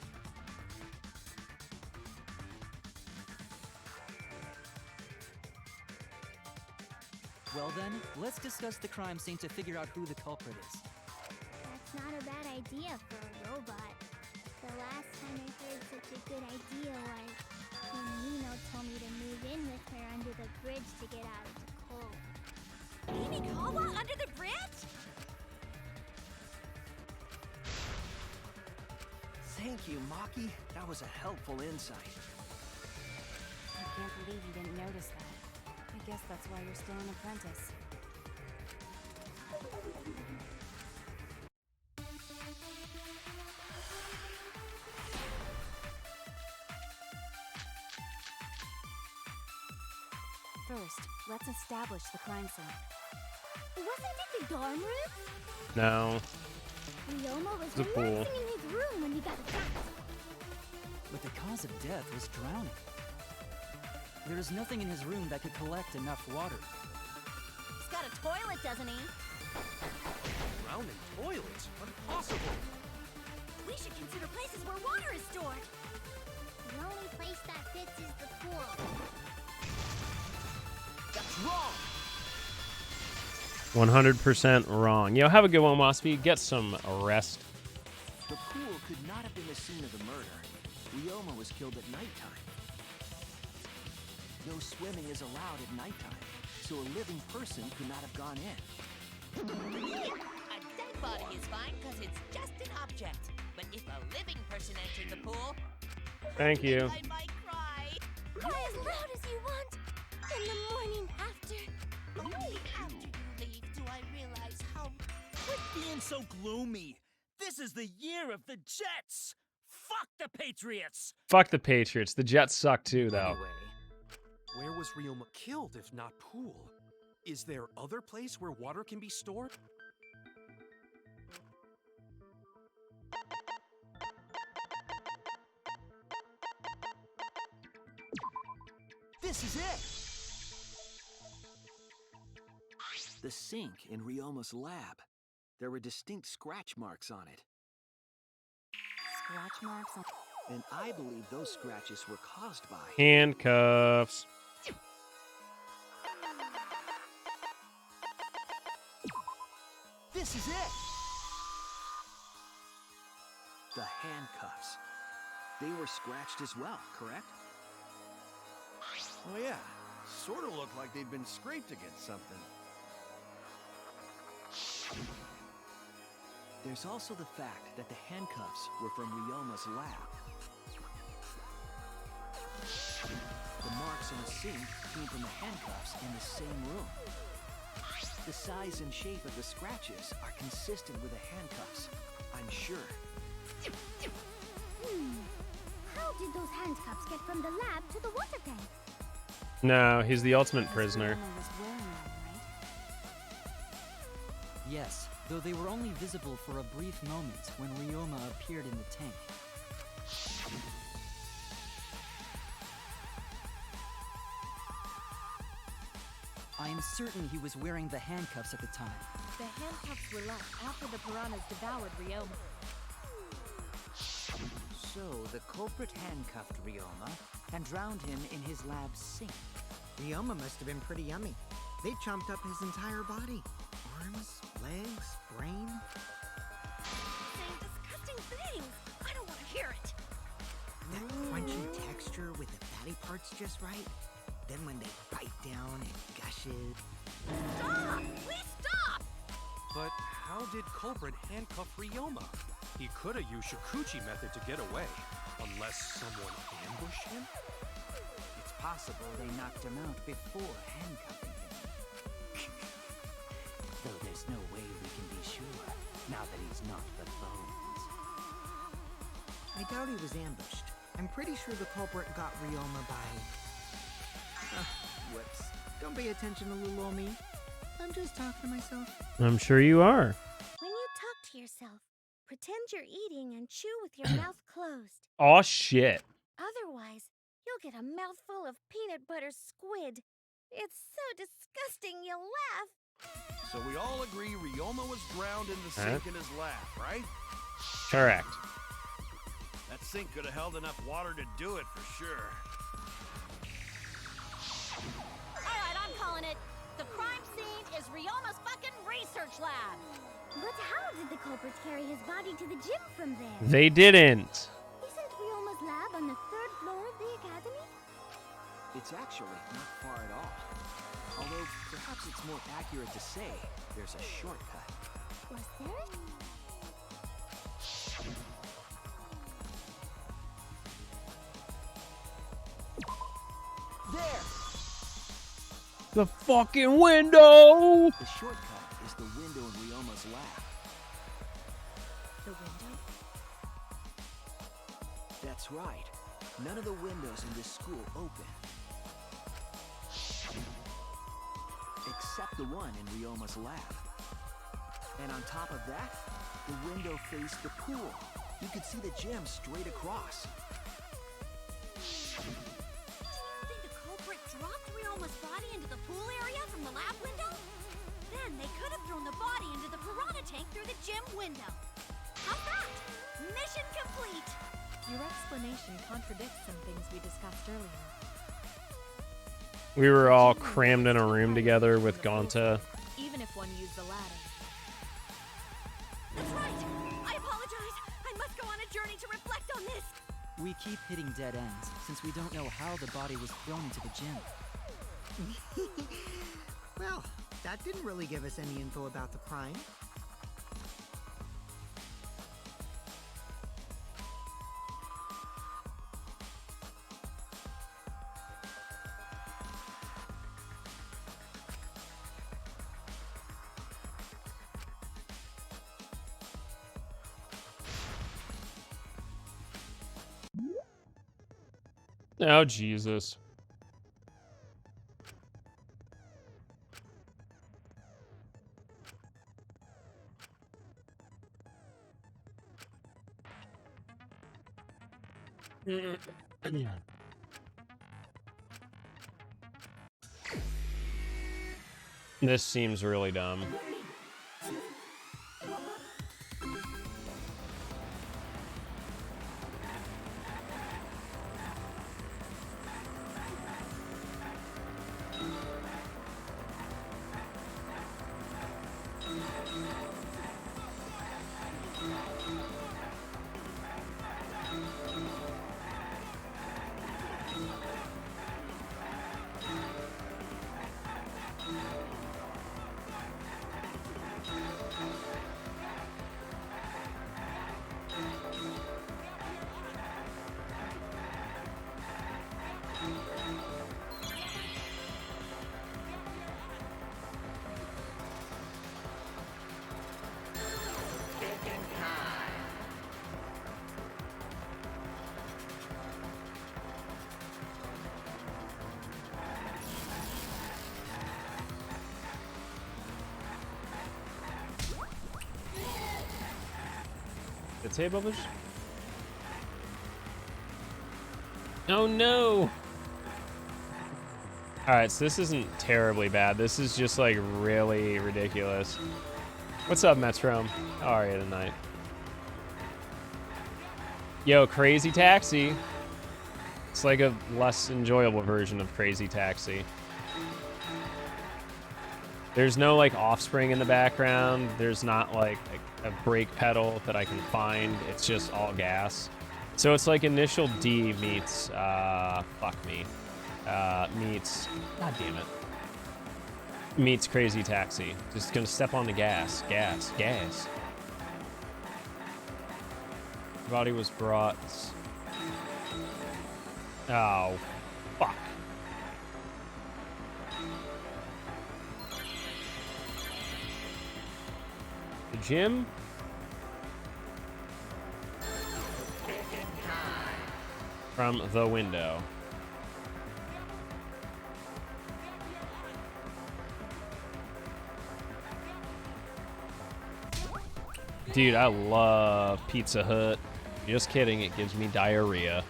Well then, let's discuss the crime scene to figure out who the culprit is. That's not a bad idea for a robot. The last time I heard such a good idea was when Nino told me to move in with her under the bridge to get out of the cold. Himikawa under the bridge? Thank you, Maki. That was a helpful insight. I can't believe you didn't notice that. I guess that's why you're still an apprentice. First, let's establish the crime scene. Wasn't it the dorm room? No. Ryoma was It's a pool. relaxing in his room when he got attacked. But the cause of death was drowning. There is nothing in his room that could collect enough water. He's got a toilet, doesn't he? Drowning toilets? Impossible. We should consider places where water is stored. The only place that fits is the pool. That's wrong! 100% wrong. Yo, have a good one, Waspy. Get some rest. The pool could not have been the scene of the murder. Ryoma was killed at nighttime. No swimming is allowed at nighttime, so a living person could not have gone in. A dead body is fine because it's just an object. But if a living person entered the pool, Thank you. I might cry. Cry as loud as you want. In the morning after. Only after you leave do I realize how... Quit being so gloomy. This is the year of the Jets. Fuck the Patriots. Fuck the Patriots. The Jets suck too, though. Anyway, where was Ryoma killed if not pool? Is there other place where water can be stored? This is it! The sink in Ryoma's lab. There were distinct scratch marks on it. Scratch marks on... And I believe those scratches were caused by... Handcuffs. This is it! The handcuffs. They were scratched as well, correct? Oh yeah, sort of looked like they'd been scraped against something. There's also the fact that the handcuffs were from Ryoma's lab. The marks on the sink came from the handcuffs in the same room. The size and shape of the scratches are consistent with the handcuffs, I'm sure. How did those handcuffs get from the lab to the water tank? No, he's the ultimate prisoner. Ryoma was wearing them, right? Yes, though they were only visible for a brief moment when Ryoma appeared in the tank. I am certain he was wearing the handcuffs at the time. The handcuffs were left after the piranhas devoured Ryoma. So the culprit handcuffed Ryoma and drowned him in his lab sink. Ryoma must have been pretty yummy. They chomped up his entire body. Arms, legs, brain. Saying disgusting things. I don't want to hear it. That crunchy texture with the fatty parts just right. Then when they bite down, it gushes. Stop! Please stop! But how did Culprit handcuff Ryoma? He could have used Shikuchi method to get away, unless someone ambushed him? It's possible they knocked him out before handcuffing him. Though there's no way we can be sure, now that he's not the bones. I doubt he was ambushed. I'm pretty sure the culprit got Ryoma by... whoops. Don't pay attention to little old me. I'm just talking to myself. I'm sure you are. When you talk to yourself, pretend you're eating and chew with your mouth closed. Aw, shit. Otherwise, you'll get a mouthful of peanut butter squid. It's so disgusting you'll laugh. So we all agree Ryoma was drowned in the sink in his lab, right? Correct. That sink could have held enough water to do it for sure. Alright, I'm calling it. The crime scene is Ryoma's fucking research lab. But how did the culprit carry his body to the gym from there? They didn't. Isn't Ryoma's lab on the 3rd floor of the academy? It's actually not far at all. Although, perhaps it's more accurate to say there's a shortcut. Was there? There! The fucking window! The shortcut is the window in Ryoma's lab. The window? That's right. None of the windows in this school open. Except the one in Ryoma's lab. And on top of that, the window faced the pool. You could see the gym straight across. Think the culprit dropped Ryoma's body into the pool area from the lab window? Then they could have thrown the body into the piranha tank through the gym window. How's that? Mission complete! Your explanation contradicts some things we discussed earlier. We were all crammed in a room together with Gonta. Even if one used the ladder. That's right! I apologize! I must go on a journey to reflect on this! We keep hitting dead ends, since we don't know how the body was thrown into the gym. Well, that didn't really give us any info about the crime. Oh, Jesus. This seems really dumb. The table was... Oh no! Alright, so this isn't terribly bad. This is just like really ridiculous. What's up, Metro? How are you tonight? Yo, Crazy Taxi. It's like a less enjoyable version of Crazy Taxi. There's no like offspring in the background. There's not like a brake pedal that I can find. It's just all gas. So it's like Initial D meets fuck me. meets... God damn it. Meets Crazy Taxi. Just gonna step on the gas. Gas. Gas. Body was brought... Oh, fuck. The gym? From the window. Dude, I love Pizza Hut. Just kidding, it gives me diarrhea.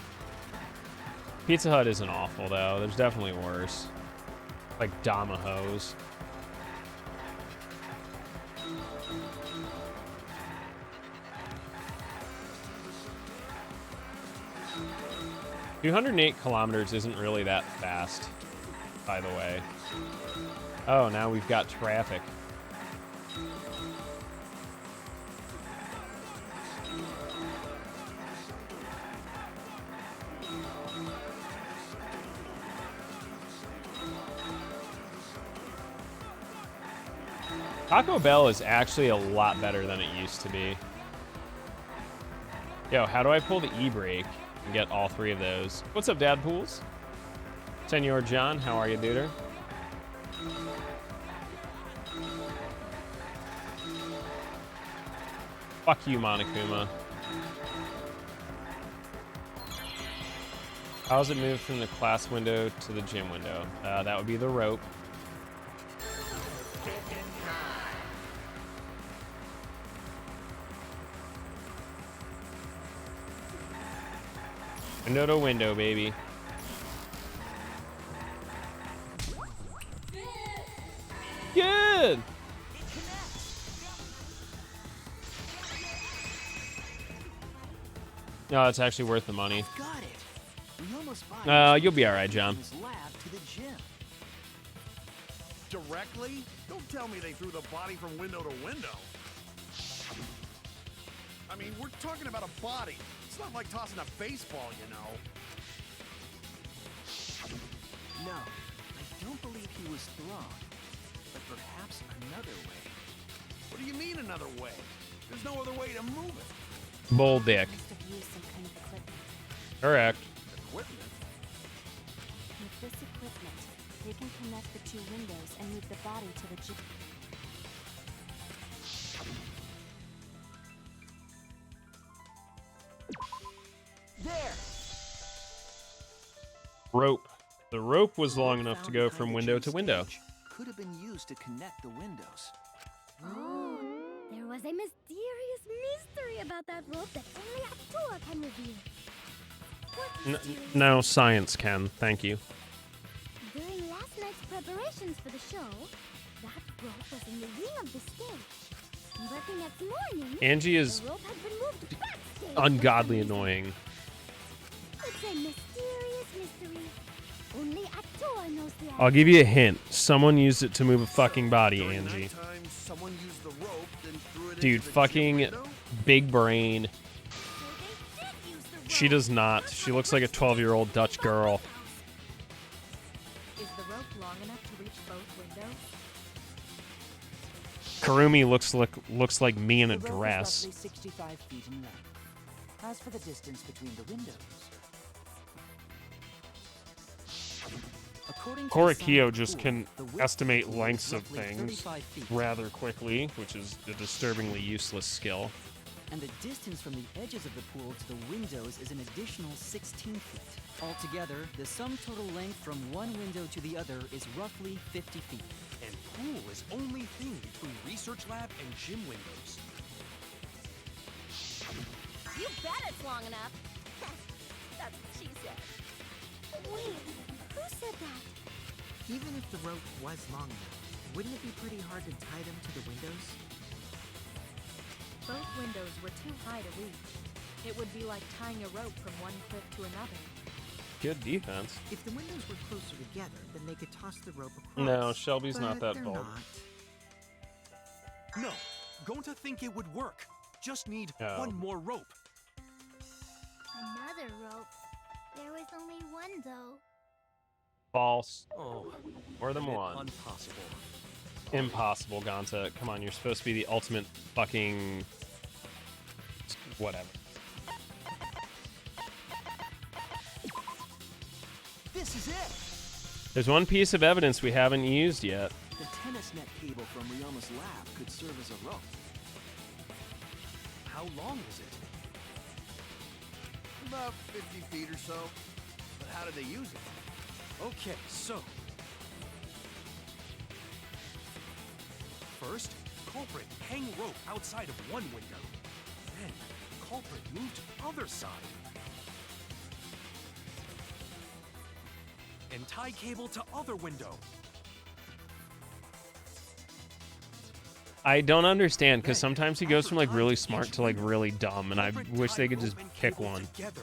Pizza Hut isn't awful, though. There's definitely worse. Like Domino's. $208 isn't really that fast, by the way. Oh, now we've got traffic. Taco Bell is actually a lot better than it used to be. Yo, how do I pull the E-brake and get all three of those? What's up, Dad Pools? Senor John, how are you, duder? Fuck you, Monokuma. How's it moved from the class window to the gym window? That would be the rope. Window to window, baby. Good! No, it's actually worth the money. Got it. We almost bought You'll be alright, John. lab to the gym. Directly? Don't tell me they threw the body from window to window. I mean, we're talking about a body. It's not like tossing a baseball, you know. No, I don't believe he was thrown. But perhaps another way. What do you mean another way? There's no other way to move it. Bull dick. Must have used some kind of equipment. Correct. Equipment? With this equipment, they can connect the two windows and move the body to the gym. There! Rope. The rope was long enough to go from window to window. Could have been used to connect the windows. Oh, there was a mysterious mystery about that rope that only Atua can reveal. What mysterious? No, science can. Thank you. During last night's preparations for the show, that rope was in the wing of the stage. But the next morning, Angie is the rope had been moved backstage. ungodly annoying. It's a mysterious mystery. Only Atua knows the answer. I'll give you a hint. Someone used it to move a fucking body, Angie. Nighttime, someone used the rope, then threw it Dude, into the fucking window? big brain. She does not. She looks like a 12-year-old Dutch girl. Is the rope long enough to reach both windows? Karumi looks like me in a The rope is dress. roughly 65 feet in length. As for the distance between the windows, according to the Korikio science just pool, can the width estimate of the pool lengths is of roughly things 35 feet, rather quickly, which is a disturbingly useless skill. and the distance from the edges of the pool to the windows is an additional 16 feet. Altogether, the sum total length from one window to the other is roughly 50 feet. And pool is only thing between research lab and gym windows. You bet it's long enough. That's what she said. Wait, who said that? Even if the rope was long enough, wouldn't it be pretty hard to tie them to the windows? Both windows were too high to reach. It would be like tying a rope from one cliff to another. Good defense. If the windows were closer together, then they could toss the rope across. No, Shelby's but not that they're bold. not. No, going to think it would work. Just need Oh. one more rope. Another rope. There was only one, though. False. Oh, More than a bit one. Impossible. Impossible, Gonta. Come on, you're supposed to be the ultimate fucking... whatever. This is it! There's one piece of evidence we haven't used yet. The tennis net cable from Ryama's lab could serve as a rope. How long is it? About 50 feet or so. But how did they use it? Okay, so... First, culprit hang rope outside of one window. Then, culprit moved to other side. And tie cable to other window. I don't understand, because sometimes he goes from, like, really smart to, like, really dumb, and I wish they could just pick one. Together.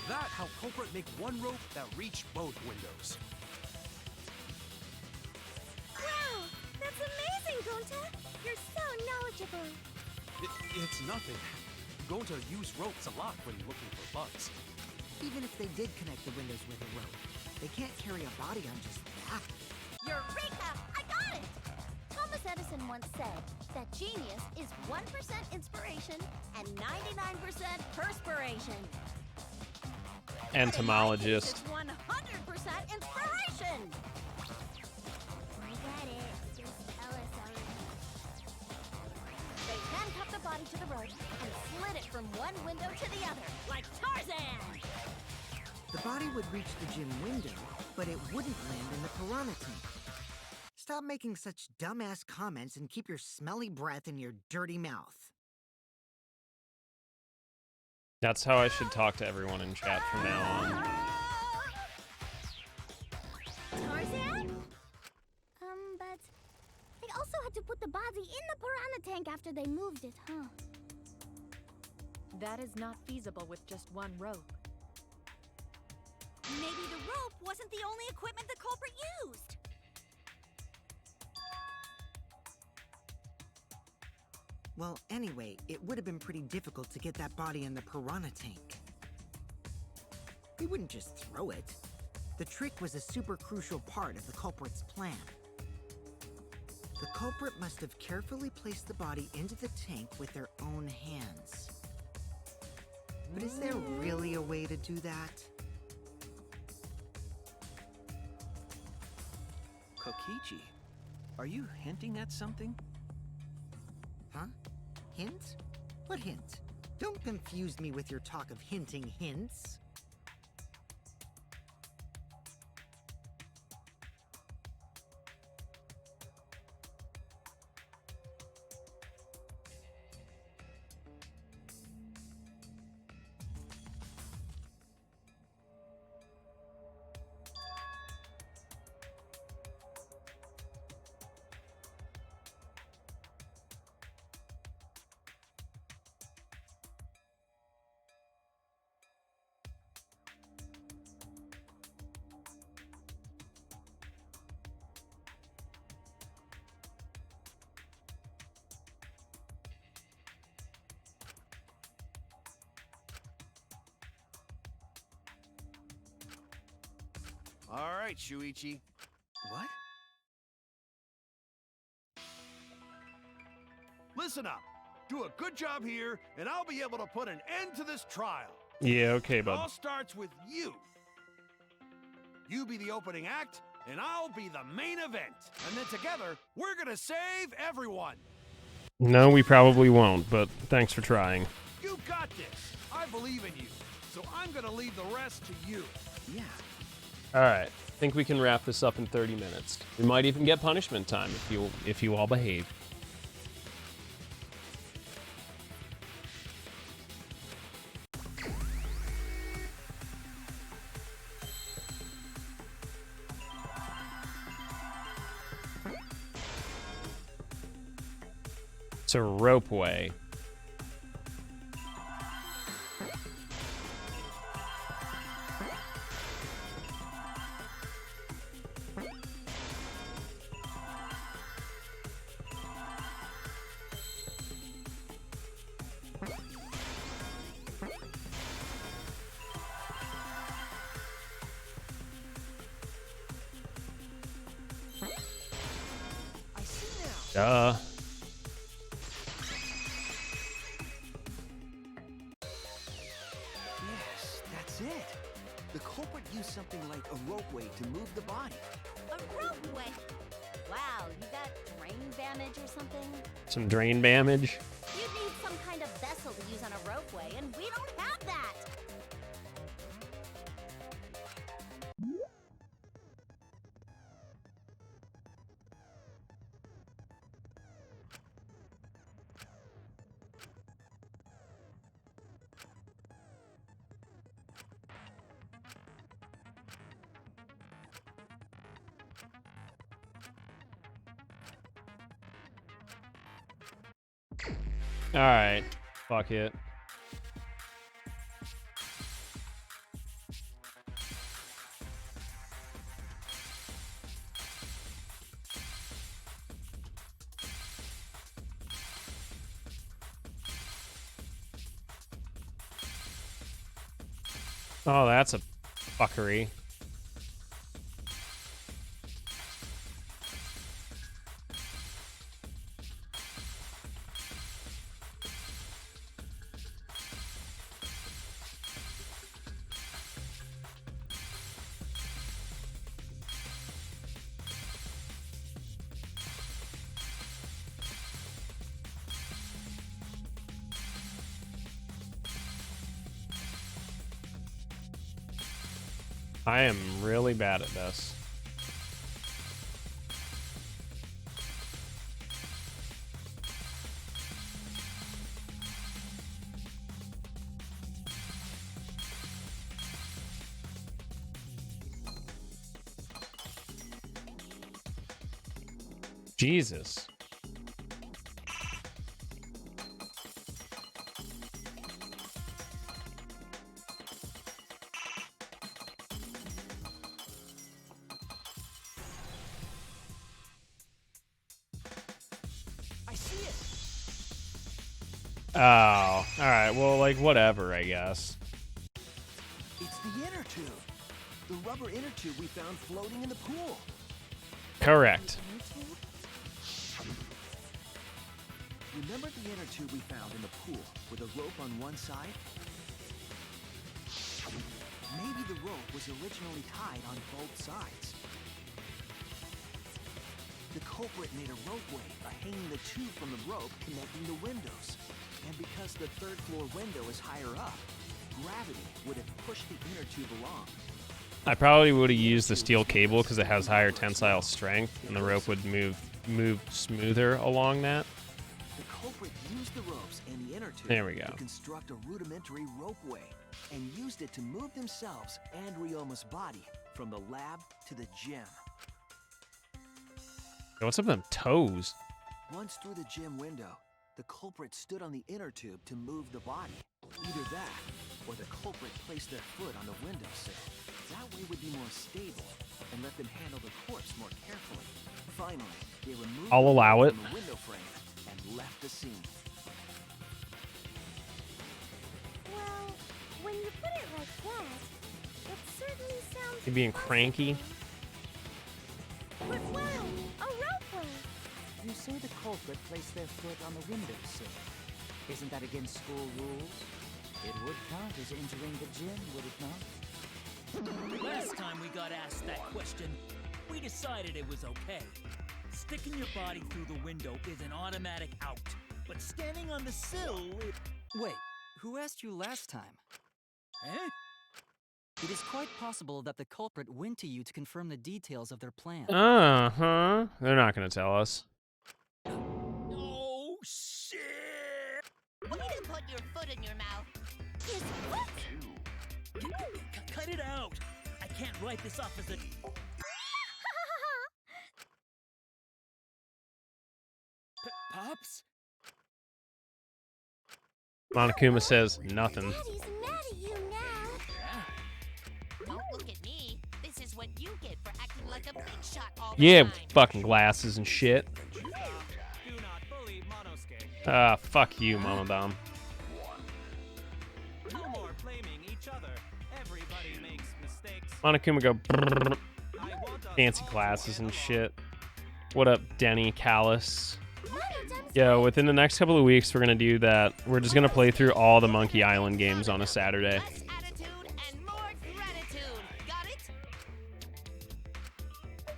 That how culprit make one rope that reach both windows. Wow! That's amazing, Gonta! You're so knowledgeable! It's nothing. Gonta use ropes a lot when looking for bugs. Even if they did connect the windows with a rope, they can't carry a body on just that. Eureka! I got it! Thomas Edison once said that genius is 1% inspiration and 99% perspiration. Entomologist. It's 100% inspiration! I get it. Just tell us already. They handcuffed the body to the rope and slid it from one window to the other, like Tarzan! The body would reach the gym window, but it wouldn't land in the piranha tank. Stop making such dumbass comments and keep your smelly breath in your dirty mouth. That's how I should talk to everyone in chat from now on. Tarzan? But they also had to put the body in the piranha tank after they moved it, huh? That is not feasible with just one rope. Maybe the rope wasn't the only equipment the culprit used. Well, anyway, it would have been pretty difficult to get that body in the piranha tank. He wouldn't just throw it. The trick was a super crucial part of the culprit's plan. The culprit must have carefully placed the body into the tank with their own hands. But is there really a way to do that? Kokichi, are you hinting at something? Huh? Hint? What hint? Don't confuse me with your talk of hinting hints. All right, Shuichi. What? Listen up. Do a good job here, and I'll be able to put an end to this trial. Yeah, okay, It all bud. starts with you. You be the opening act, and I'll be the main event. And then together, we're gonna save everyone. No, we probably won't, but thanks for trying. You got this. I believe in you. So I'm gonna leave the rest to you. Yeah. Alright, I think we can wrap this up in 30 minutes. We might even get punishment time if you all behave. It's a ropeway. Duh. Yes, that's it. The culprit used something like a ropeway to move the body. A ropeway? Wow, you got drain damage or something? Some drain damage. You'd need some kind of vessel to use on a ropeway, and we don't have that! Alright. Fuck it. Oh, that's a fuckery. I am really bad at this. Jesus. Oh, alright, well, like, whatever, I guess. It's the inner tube. The rubber inner tube we found floating in the pool. Correct. Remember the inner tube we found in the pool with a rope on one side? Maybe the rope was originally tied on both sides. The culprit made a ropeway by hanging the tube from the rope connecting the windows. And because the third floor window is higher up, gravity would have pushed the inner tube along. I probably would have used the steel cable because it has higher tensile strength, and the rope would move smoother along that. The culprit used the ropes and the inner tube There we go. to construct a rudimentary ropeway, and used it to move themselves and Ryoma's body from the lab to the gym. Yo, what's up with them toes? Once through the gym window, the culprit stood on the inner tube to move the body. Either that, or the culprit placed their foot on the windowsill. That way would be more stable, and let them handle the corpse more carefully. Finally, they removed I'll allow it. from the window frame and left the scene. Well, when you put it like that, it certainly sounds. You being cranky? But wow, a ropeway. You say the culprit placed their foot on the windowsill. Isn't that against school rules? It would count as entering the gym, would it not? Last time we got asked that question, we decided it was okay. Sticking your body through the window is an automatic out, but standing on the sill, Wait, who asked you last time? Eh? It is quite possible that the culprit went to you to confirm the details of their plan. Uh-huh. They're not gonna tell us. Oh, shit! Way to put your foot in your mouth. His foot? Cut it out! I can't write this off as a... Pops? Monokuma says nothing. Daddy's mad at you now. Don't look at me. This is what you get for acting like a big shot all Yeah, the time. fucking glasses and shit. Do not bully Monosuke. Ah, fuck you, Mama Dom. No more blaming each other. Everybody makes mistakes. Monokuma go brrrr. Fancy glasses and shit. What up, Denny Callis? Yeah, within the next couple of weeks, we're going to do that. We're just going to play through all the Monkey Island games on a Saturday.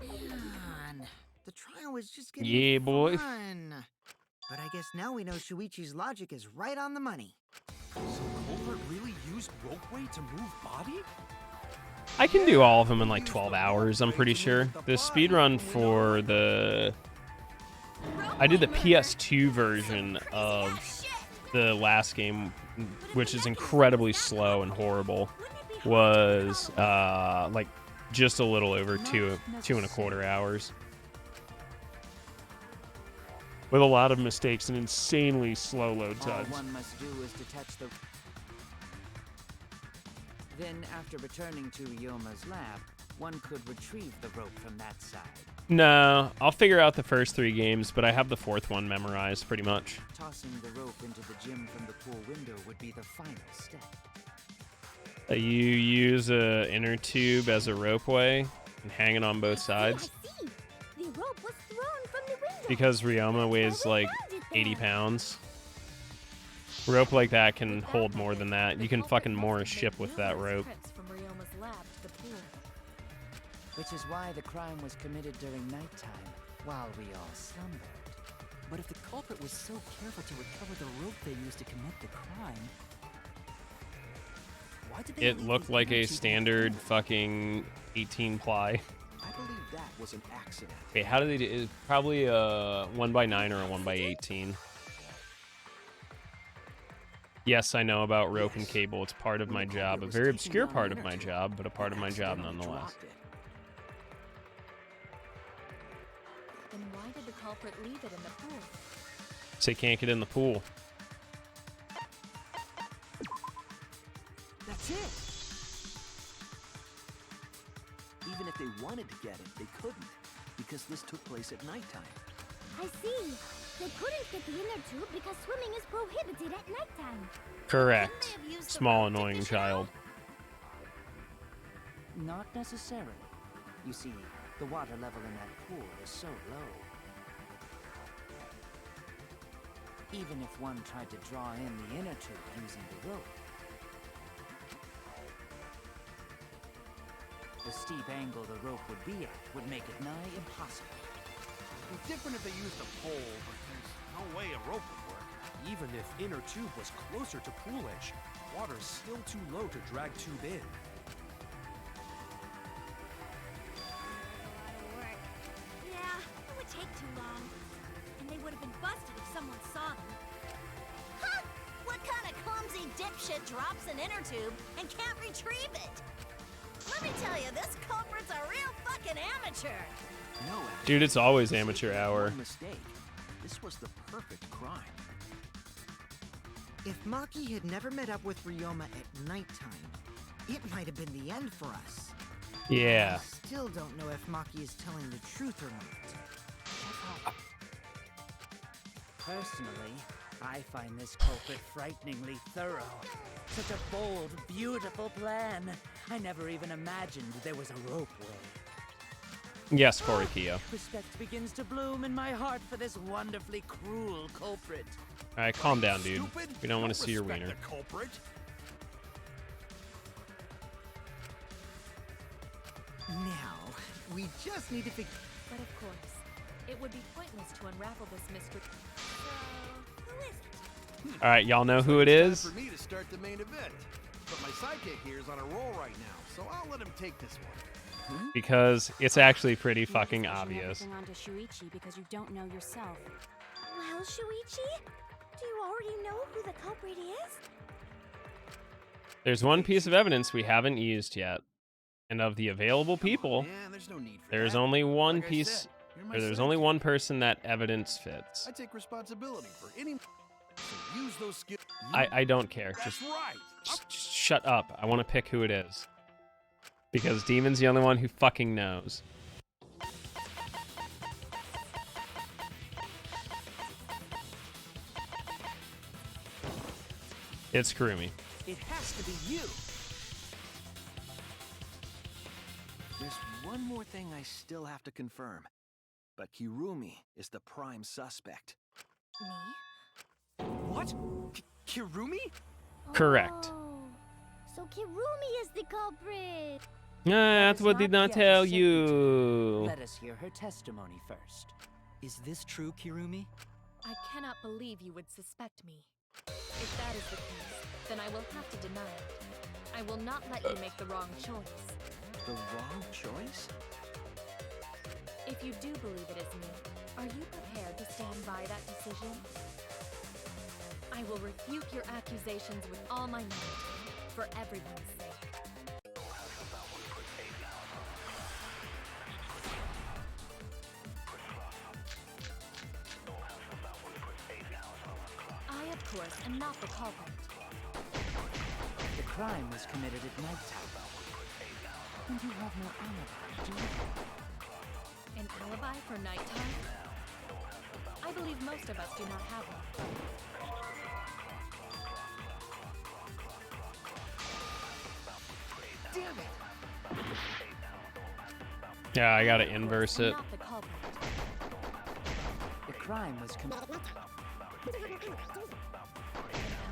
Man, the trial was just getting Yeah, boy. fun. But I guess now we know Shuichi's logic is right on the money. So Culprit really used ropeway to move body? I can do all of them in like 12 hours, I'm pretty sure. The speedrun for the... I did the PS2 version of the last game, which is incredibly slow and horrible, was like just a little over two and a quarter hours. With a lot of mistakes and insanely slow load All times. one must do is detach the... Then, after returning to Ryoma's lab, one could retrieve the rope from that side. No, I'll figure out the first 3 games, but I have the 4th one memorized pretty much. Tossing the rope into the gym from the pool window would be the final step. You use a inner tube as a ropeway and hang it on both sides. The rope was thrown from the window. Because Ryoma weighs like 80 pounds. Rope like that can hold more than that. You can fucking moor a ship with that rope. Which is why the crime was committed during nighttime, while we all slumbered. But if the culprit was so careful to recover the rope they used to commit the crime, why did they It leave looked the like a energy standard fucking 18 ply. I believe that was an accident. Wait, how do they do it? Probably a 1x9 or a 1x18. Yes, I know about rope and cable. It's part of my job. A very obscure part of my job, but a part of my job nonetheless. Then why did the culprit leave it in the pool? So you can't get in the pool. That's it. Even if they wanted to get it, they couldn't, because this took place at nighttime. I see. They couldn't get the inner tube because swimming is prohibited at nighttime. Correct. Small annoying child. Not necessarily. You see, the water level in that pool is so low. Even if one tried to draw in the inner tube using the rope, the steep angle the rope would be at would make it nigh impossible. It'd be different if they used a pole, but there's no way a rope would work. Even if inner tube was closer to pool edge, water's still too low to drag tube in. Yeah, it would take too long. And they would have been busted if someone saw them. Huh! What kind of clumsy dipshit drops an inner tube and can't retrieve it? Let me tell you, this culprit's a real fucking amateur. No, Dude, it's always amateur hour. mistake. This was the perfect crime. If Maki had never met up with Ryoma at nighttime, it might have been the end for us. Yeah. I still don't know if Maki is telling the truth or not. Personally, I find this culprit frighteningly thorough. Such a bold, beautiful plan. I never even imagined there was a ropeway. Yes, Korikio. Respect begins to bloom in my heart for this wonderfully cruel culprit. Alright, calm down, dude. We don't want to see your Respect wiener. the culprit. Now, we just need to figure... But of course, it would be pointless to unravel this mystery. So, who is it? Alright, y'all know who it It's is? time for me to start the main event. But my sidekick here is on a roll right now, so I'll let him take this one. Because it's actually pretty fucking Pushing obvious. everything onto Shuichi because you don't know yourself. Well, Shuichi, do you already know who the culprit is? There's one piece of evidence we haven't used yet. And of the available people, Man, there's no need for there's that. only one Like I piece, said, you're my or there's only sidekick. one person that evidence fits. I take responsibility for any. So use those skills. I don't care. That's right. Just shut up. I want to pick who it is. Because Demon's the only one who fucking knows. It's Kurumi. It has to be you. There's one more thing I still have to confirm. but Kirumi is the prime suspect. Me? What? Kirumi? Correct. Oh, so Kirumi is the culprit. That's what did not yet tell a you. Let us hear her testimony first. Is this true, Kirumi? I cannot believe you would suspect me. If that is the case, then I will have to deny it. I will not let you make the wrong choice. The wrong choice? If you do believe it is me, are you prepared to stand by that decision? I will refute your accusations with all my might, for everyone's sake. I, of course, am not the culprit. The crime was committed at nighttime. And you have no alibi, do you? An alibi for nighttime? I believe most of us do not have one. Damn it! Yeah, I gotta inverse it. Not the culprit. The crime was committed. An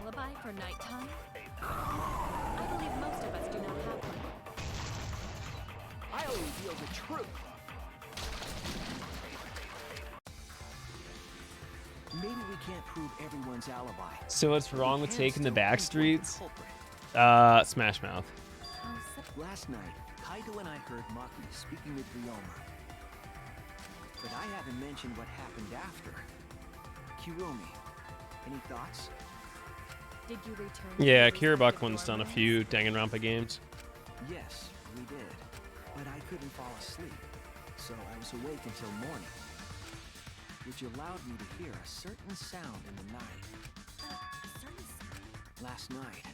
alibi for nighttime? I believe most of us do not have one. I'll reveal the truth. Maybe we can't prove everyone's alibi. So what's wrong with We can taking the still back pinpoint streets? the culprit. Smash Mouth. Last night, Kaito and I heard Maki speaking with Ryoma. But I haven't mentioned what happened after. Kirumi, any thoughts? Did you return? Yeah, to Kira the Buckman's done a dorm few Danganronpa games. Yes, we did. But I couldn't fall asleep, so I was awake until morning, which allowed me to hear a certain sound in the night. Last night,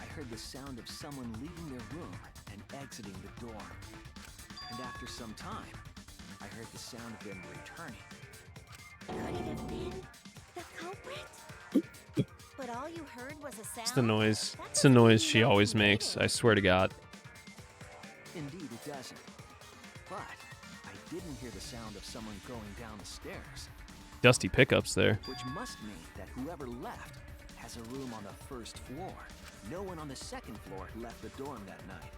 I heard the sound of someone leaving their room and exiting the dorm. And after some time, I heard the sound of them returning. Could it have been the culprit? But all you heard was a sound. It's the noise. It's the noise she always makes. I swear to God. Indeed, it doesn't. But I didn't hear the sound of someone going down the stairs, Dusty pickups there. which must mean that whoever left has a room on the first floor. No one on the second floor left the dorm that night.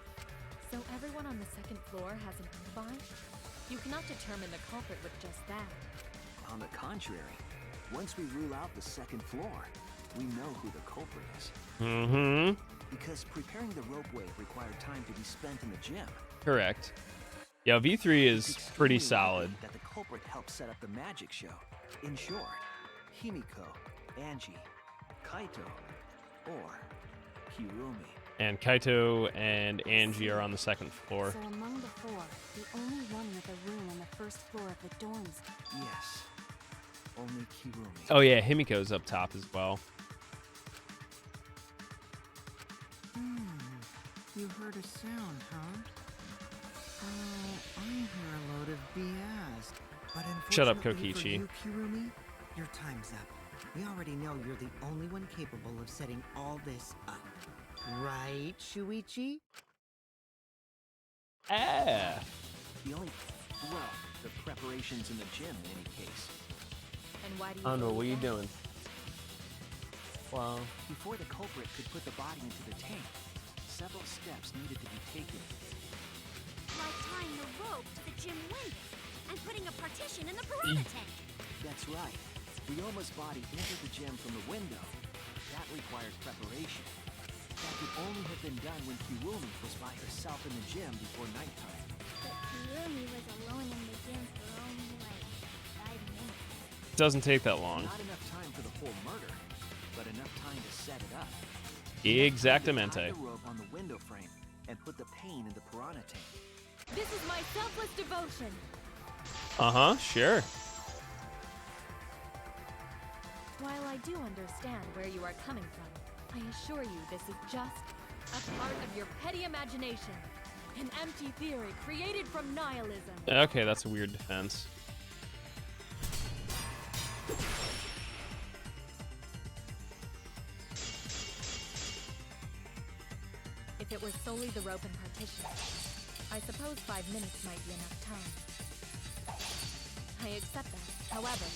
So everyone on the second floor has an alibi? You cannot determine the culprit with just that. On the contrary, once we rule out the second floor, we know who the culprit is. Mm-hmm. Because preparing the ropeway required time to be spent in the gym. Correct. Yeah, V3 is It's pretty extremely solid. likely that the culprit helped set up the magic show. In short, Himiko, Angie, Kaito, or Kirumi. And Kaito and Angie are on the second floor. So among the four, the only one with a room on the first floor of the dorms. Yes, only Kirumi. Oh yeah, Himiko's up top as well. You heard a sound, huh? Oh, I hear a load of BS. But Shut up, unfortunately for Kokichi. you, Kirumi, your time's up. We already know you're the only one capable of setting all this up. Right, Shuichi? Ah. The only, well, the preparations in the gym in any case. And why do you Andor, what are you believe that? doing? Wow. Before the culprit could put the body into the tank, several steps needed to be taken. Like tying the rope to the gym window and putting a partition in the piranha tank. That's right. Ryoma's body entered the gym from the window. That required preparation. That could only have been done when Kirumi was by herself in the gym before nighttime. But Kirumi was alone in the gym for only like 5 minutes. Doesn't take that long. Not enough time for the whole murder, but enough time to set it up. Exactamente. Tie the rope on the window frame and put the pane in the piranha tank. This is my selfless devotion. Uh-huh, sure. While I do understand where you are coming from, I assure you this is just a part of your petty imagination. An empty theory created from nihilism. Okay, that's a weird defense. If it were solely the rope and partition, I suppose 5 minutes might be enough time. I accept that. However,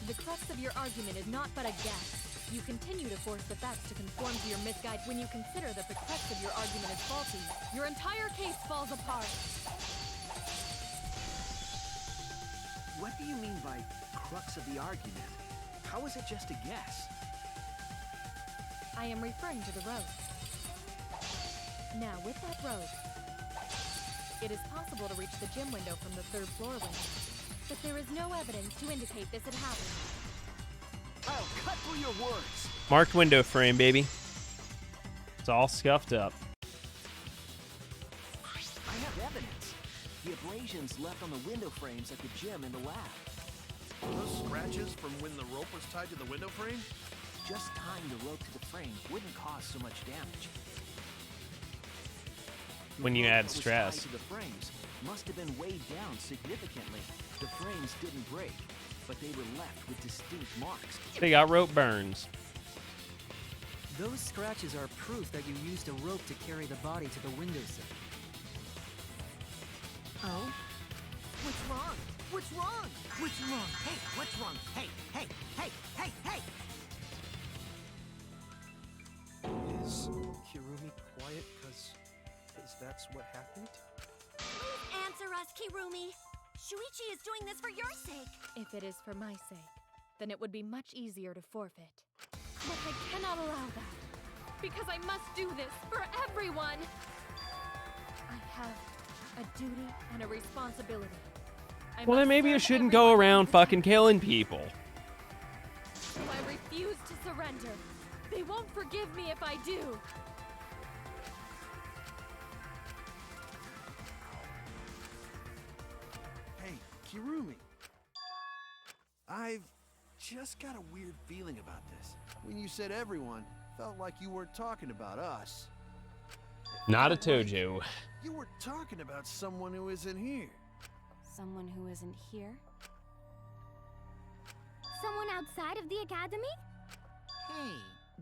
the crux of your argument is not but a guess. You continue to force the facts to conform to your misguided. When you consider that the crux of your argument is faulty, your entire case falls apart. What do you mean by crux of the argument? How is it just a guess? I am referring to the road. Now, with that road, it is possible to reach the gym window from the 3rd floor window, but there is no evidence to indicate this had happened. I'll cut through your words. Marked window frame, baby. It's all scuffed up. I have evidence. The abrasions left on the window frames at the gym and the lab. Those scratches from when the rope was tied to the window frame? Just tying the rope to the frame wouldn't cause so much damage. When you add stress. The frames must have been weighed down significantly. The frames didn't break, but they were left with distinct marks. They got rope burns. Those scratches are proof that you used a rope to carry the body to the windowsill. Oh? What's wrong? What's wrong? What's wrong? Hey, what's wrong? Hey, hey, hey, hey, hey! Is Kirumi quiet because that's what happened? Please answer us, Kirumi. Shuichi is doing this for your sake. If it is for my sake, then it would be much easier to forfeit. But I cannot allow that, because I must do this for everyone. I have a duty and a responsibility. Well, then maybe you shouldn't go around fucking killing people. So I refuse to surrender. They won't forgive me if I do. Hey, Kirumi. I've just got a weird feeling about this. When you said everyone, felt like you weren't talking about us. Not a Tojo. You were talking about someone who isn't here. Someone who isn't here? Someone outside of the academy? Hey,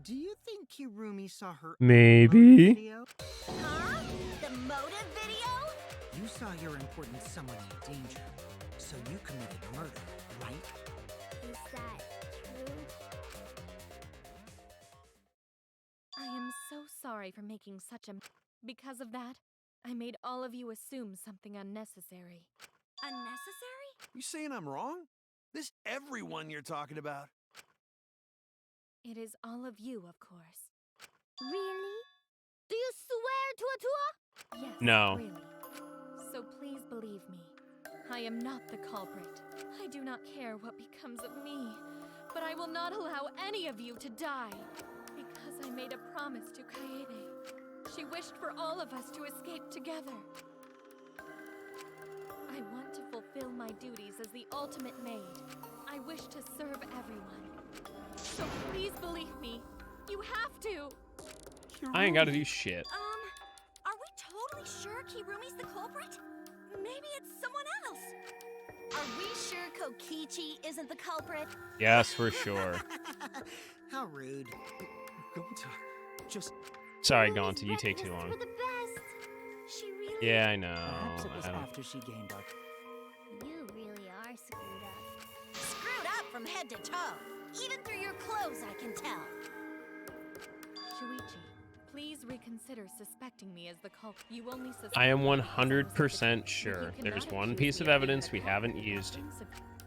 do you think Kirumi saw her Maybe. motive video? Huh? The motive video? You saw your important someone in danger, so you committed murder, right? Is that true? I am so sorry for making such a... Because of that, I made all of you assume something unnecessary. Unnecessary? You saying I'm wrong? This everyone you're talking about? It is all of you, of course. Really? Do you swear to Yes, No. really. So please believe me. I am not the culprit. I do not care what becomes of me, but I will not allow any of you to die. Because I made a promise to Kaede. She wished for all of us to escape together. I want to fulfill my duties as the ultimate maid. I wish to serve everyone. So please believe me. You have to. I ain't gotta do shit. Are we totally sure Kirumi's the culprit? Maybe it's someone else. Are we sure Kokichi isn't the culprit? Yes, for sure. How rude. Gonta, just... Sorry, Gonta, you take too long. For the best. She really... Yeah, I know. Perhaps it was I don't... after she gained our... You really are screwed up. Screwed up from head to toe. Even through your clothes, I can tell. Shuichi, please reconsider suspecting me as the culprit. You only suspect I am me because I was 100% sure. You There's cannot one accuse piece of me being evidence the we haven't culprit. used.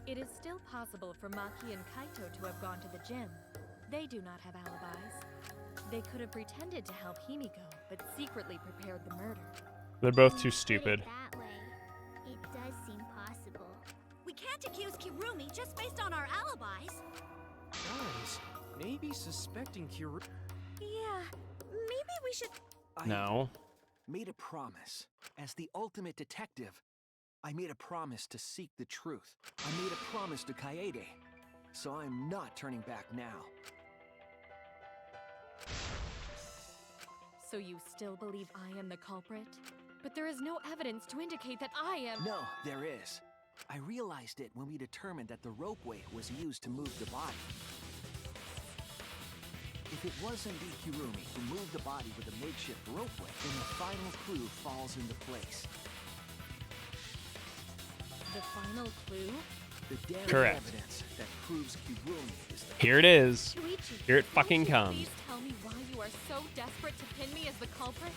It is still possible for Maki and Kaito to have gone to the gym. They do not have alibis. They could have pretended to help Himiko, but secretly prepared the murder. They're both too Put it stupid. that way, it does seem possible. We can't accuse Kirumi just based on our alibis. Guys, maybe suspecting Kirumi... Yeah, maybe we should... I No. made a promise. As the ultimate detective, I made a promise to seek the truth. I made a promise to Kaede, so I'm not turning back now. So you still believe I am the culprit? But there is no evidence to indicate that I am... No, there is. I realized it when we determined that the ropeway was used to move the body. If it was indeed Kirumi who moved the body with a makeshift ropeway, then the final clue falls into place. The final clue? The damn Correct. evidence that proves Kirumi is the Here it is. Shuichi, Here it fucking won't you comes. Please tell me why you are so desperate to pin me as the culprit.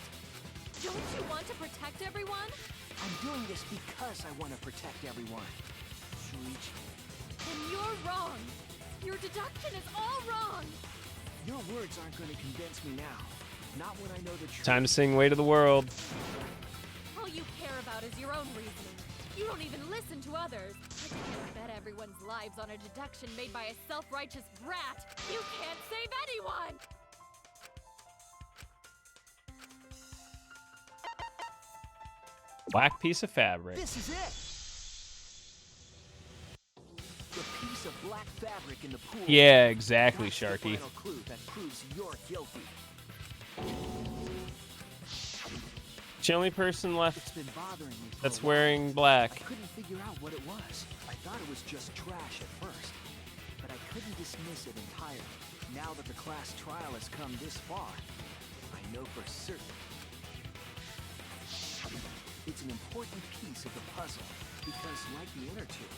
Don't you want to protect everyone? I'm doing this because I want to protect everyone. Shuichi. Then you're wrong. Your deduction is all wrong. Your words aren't going to convince me now. Not when I know the truth. Time to sing Way to the World. All you care about is your own reasoning. You don't even listen to others. I can't bet everyone's lives on a deduction made by a self-righteous brat. You can't save anyone! Black piece of fabric. This is it. The piece of black fabric in the pool. Yeah, exactly, That's the Sharky. final clue that proves you're guilty. It's the only person It's left been bothering me for that's a while. wearing black. I couldn't figure out what it was. I thought it was just trash at first, but I couldn't dismiss it entirely. Now that the class trial has come this far, I know for certain. It's an important piece of the puzzle because, like the inner tube,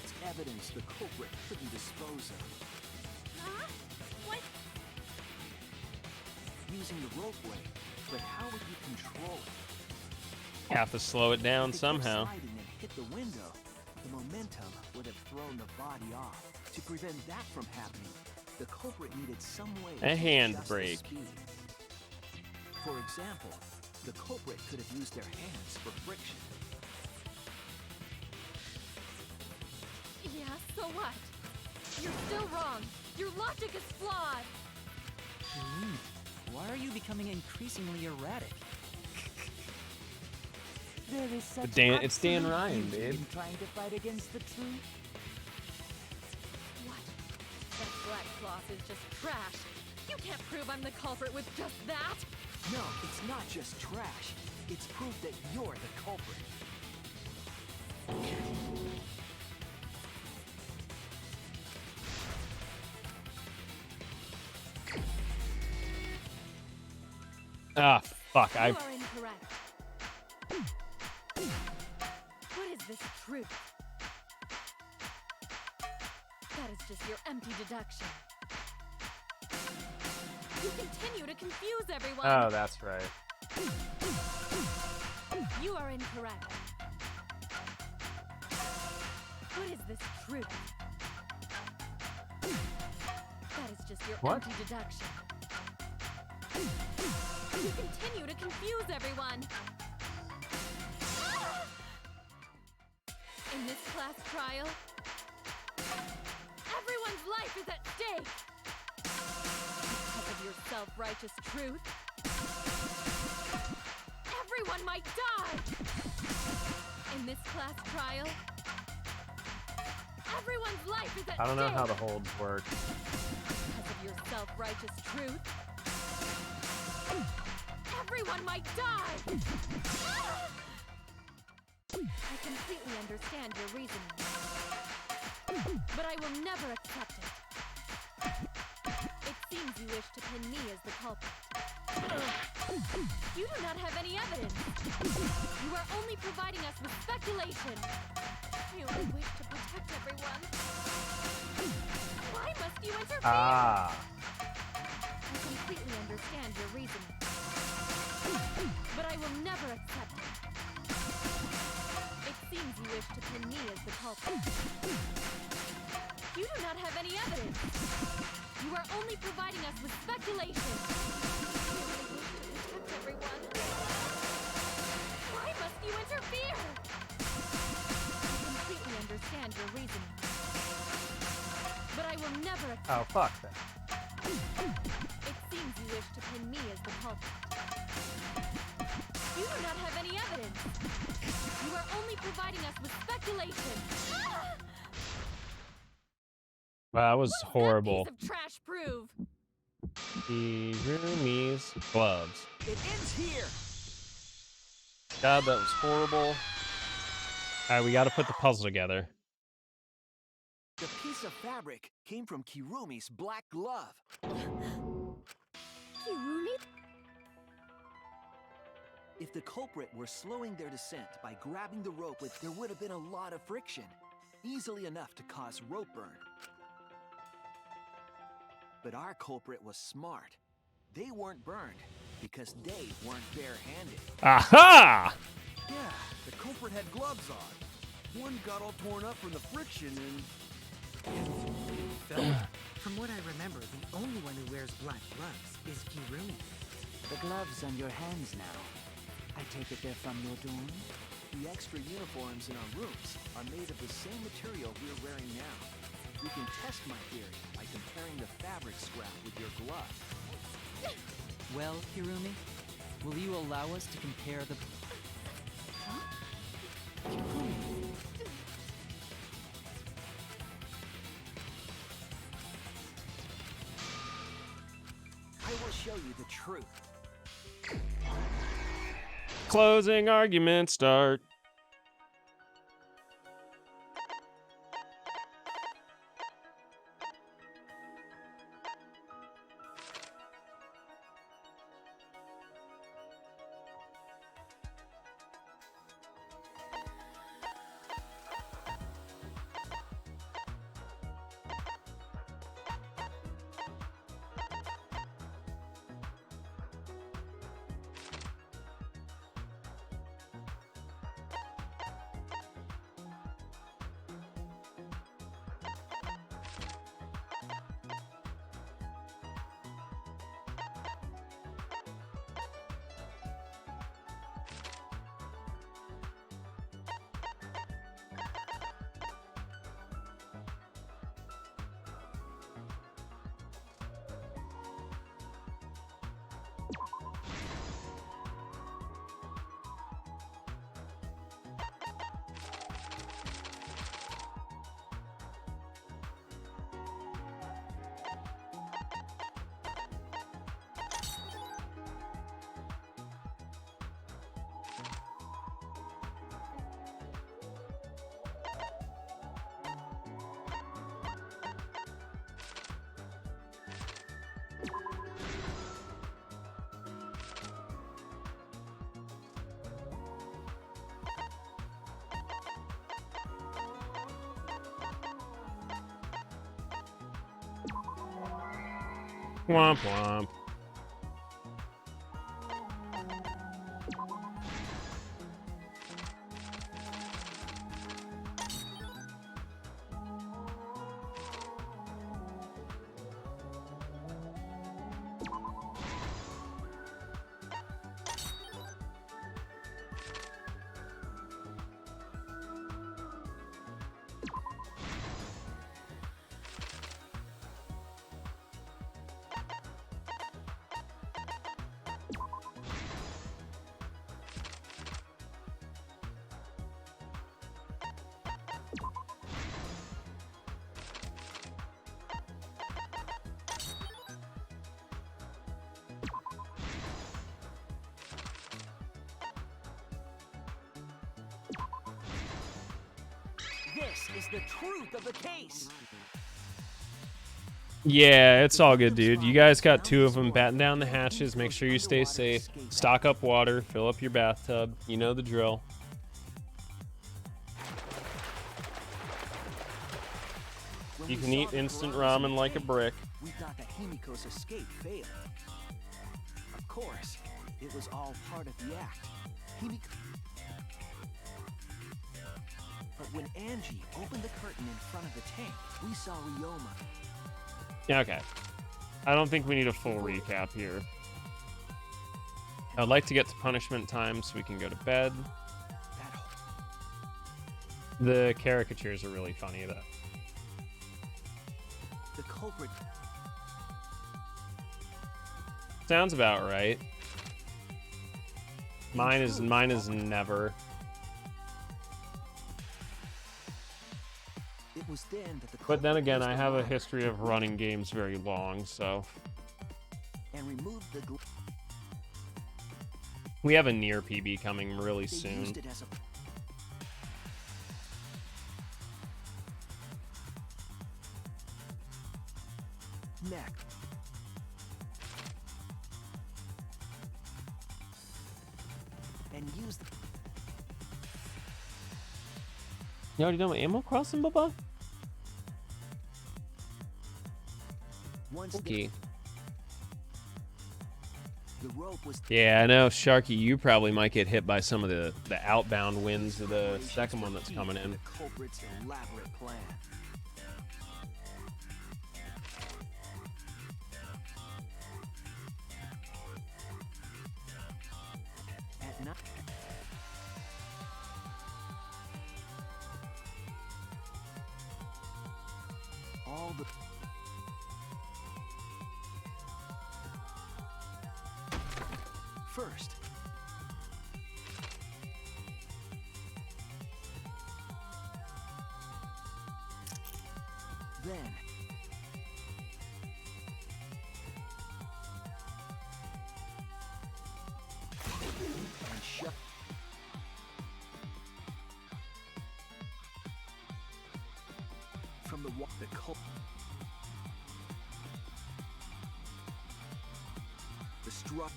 it's evidence the culprit couldn't dispose of. Huh? What? Using the ropeway, but how would you control it? Have to slow it down If it kept somehow. sliding and hit the window, the momentum would have thrown the body off. To prevent that from happening, the culprit needed some way A to hand adjust the brake. speed. For example, the culprit could have used their hands for friction. Yeah, so what? You're still wrong. Your logic is flawed. Why are you becoming increasingly erratic? There is such It's Dan absolute Ryan, beauty babe. in trying to fight against the truth. What? That black cloth is just trash. You can't prove I'm the culprit with just that. No, it's not just trash. It's proof that you're the culprit. Ah, fuck. You are incorrect. What is this truth? That is just your empty deduction. You continue to confuse everyone. Oh, that's right. You are incorrect. What is this truth? That is just your What? empty deduction. You continue to confuse everyone. In this class trial, everyone's life is at stake. Because of your self-righteous truth, everyone might die. In this class trial, everyone's life is at stake. I don't know how the holds work. Because of your self-righteous truth, everyone might die! I completely understand your reasoning, but I will never accept it. It seems you wish to pin me as the culprit. You do not have any evidence. You are only providing us with speculation. You only wish to protect everyone. Why must you interfere? Ah. I completely understand your reasoning, but I will never accept it. It seems you wish to pin me as the culprit. You do not have any evidence. You are only providing us with speculation. You only wish to protect everyone. Why must you interfere? I completely understand your reasoning, but I will never accept Oh, fuck that. It seems you wish to pin me as the culprit. You do not have any evidence. You are only providing us with speculation. Wow, that was horrible. Piece of trash prove. Kirumi's gloves. It ends here. God, that was horrible. Alright, we gotta put the puzzle together. The piece of fabric came from Kirumi's black glove. Kirumi? If the culprit were slowing their descent by grabbing the rope, there would have been a lot of friction. easily enough to cause rope burn. But our culprit was smart. They weren't burned because they weren't barehanded. Aha! Yeah, the culprit had gloves on. One got all torn up from the friction and... From what I remember, the only one who wears black gloves is Kirumi. The gloves on your hands now. I take it they're from your dorm? The extra uniforms in our rooms are made of the same material we're wearing now. You can test my theory by comparing the fabric scrap with your glove. Well, Hirumi, will you allow us to compare the... I will show you the truth. Closing argument start. Womp womp. This is the truth of the case. Yeah, it's all good, dude. You guys got two of them. Batten down the hatches. Make sure you stay safe. Stock up water. Fill up your bathtub. You know the drill. You can eat instant ramen like a brick. We thought that Himiko's escape failed. Of course, it was all part of the act. But when Angie opened the curtain in front of the tank, we saw Ryoma. Yeah, okay. I don't think we need a full recap here. I'd like to get to punishment time so we can go to bed. The caricatures are really funny, though. The culprit. Sounds about right. Mine is never. It was then that the But then again, I have a history of running games very long, so and removed the we have a near PB coming really they soon. used it as a neck. And used You already done with Animal Crossing, Bubba? Okay. The rope was Yeah, I know, Sharky, you probably might get hit by some of the outbound winds of the second one that's coming in. the culprit's elaborate plan. At night. All the first. Then and shut from the cult. The struck.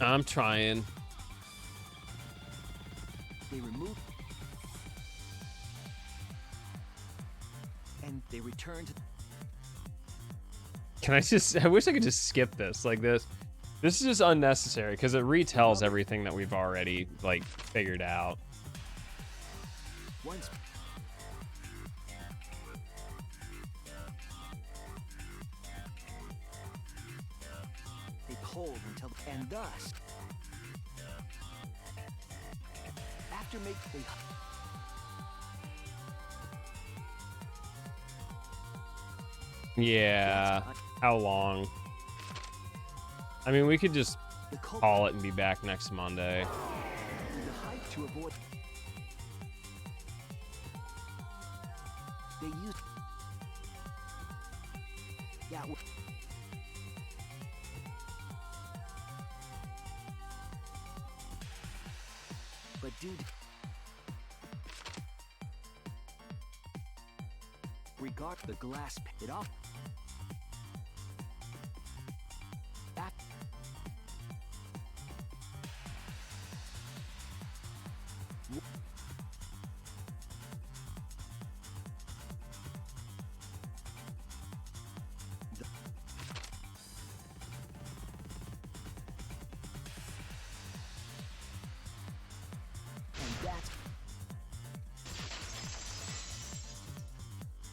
I'm trying. They remove and they return to. Can I just... I wish I could just skip this. Like this. This is just unnecessary because it retells everything that we've already, like, figured out. Once. They pulled until and thus after make they Yeah. How long? I mean, we could just call it and be back next Monday. the height to avoid. They used that. But dude, regard the glass it off. That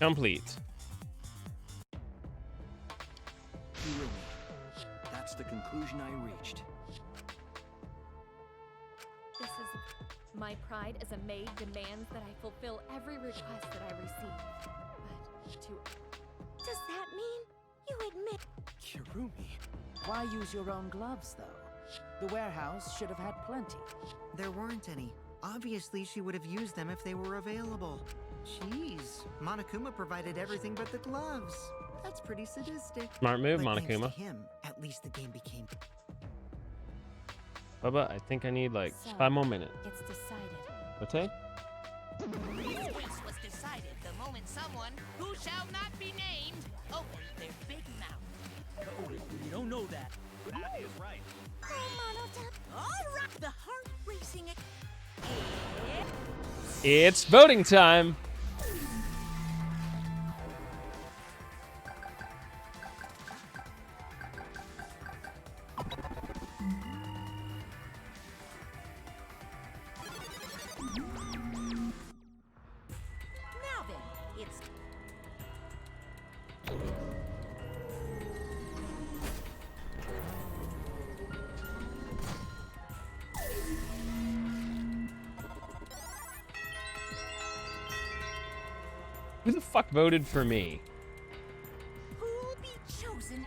Complete. That's the conclusion I reached. This is... My pride as a maid demands that I fulfill every request that I receive. But to... Does that mean you admit? Kirumi. Why use your own gloves, though? The warehouse should have had plenty. There weren't any. Obviously, she would have used them if they were available. Jeez, Monokuma provided everything but the gloves. That's pretty sadistic. Smart move, But thanks Monokuma. to him, at least the game became. Bubba, I think I need like So, 5 more minutes. It's decided. Okay? This case was decided the moment someone, who shall not be named, opened their big mouth. Oh, you don't know that. That is right. All right, the heart racing. It's voting time. Now then, it's Who the fuck voted for me? who'll be chosen.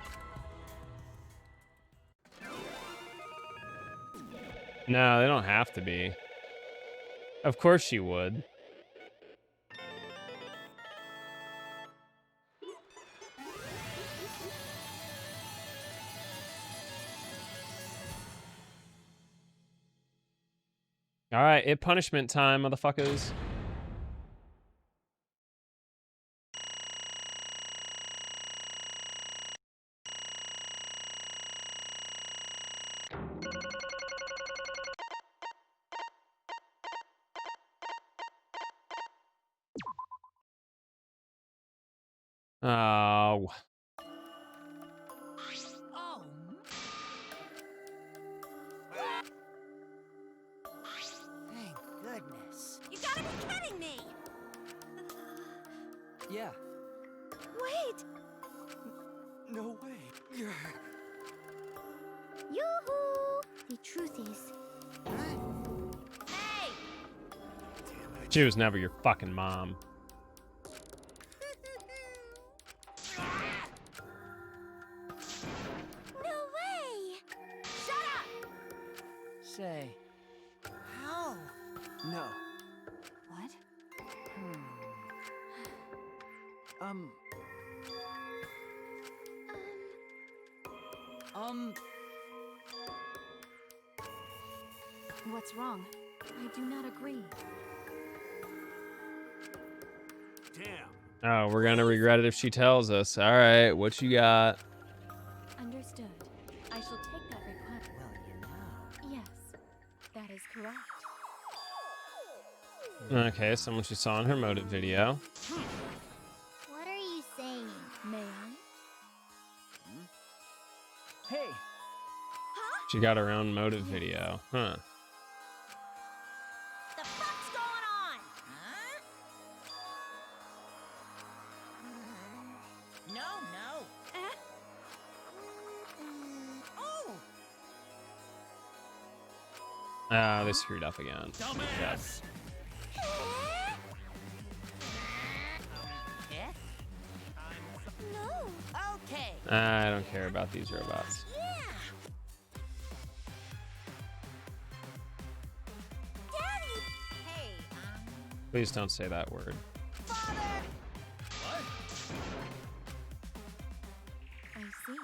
No, they don't have to be. Of course she would. All right, it punishment time, motherfuckers. Oh. Oh. Thank goodness. You gotta be kidding me! Yeah. Wait! No way. Yoo-hoo! The truth is, Hey! She was never your fucking mom. No way! Shut up! Say, how? No. What? What's wrong? I do not agree. Damn. Oh, we're gonna regret it if she tells us. All right, what you got? Understood. I shall take that request. Well, you know. Yes, that is correct. Okay, someone she saw in her motive video. what are you saying? May I? Hey, She got her own motive video. Huh. The fuck's going on? Huh? No, no. Oh! Ah, they screwed up again. Dumbass! Eh? No. Okay. I don't care about these robots. Yeah. Daddy! Hey, Please don't say that word. Father! I see.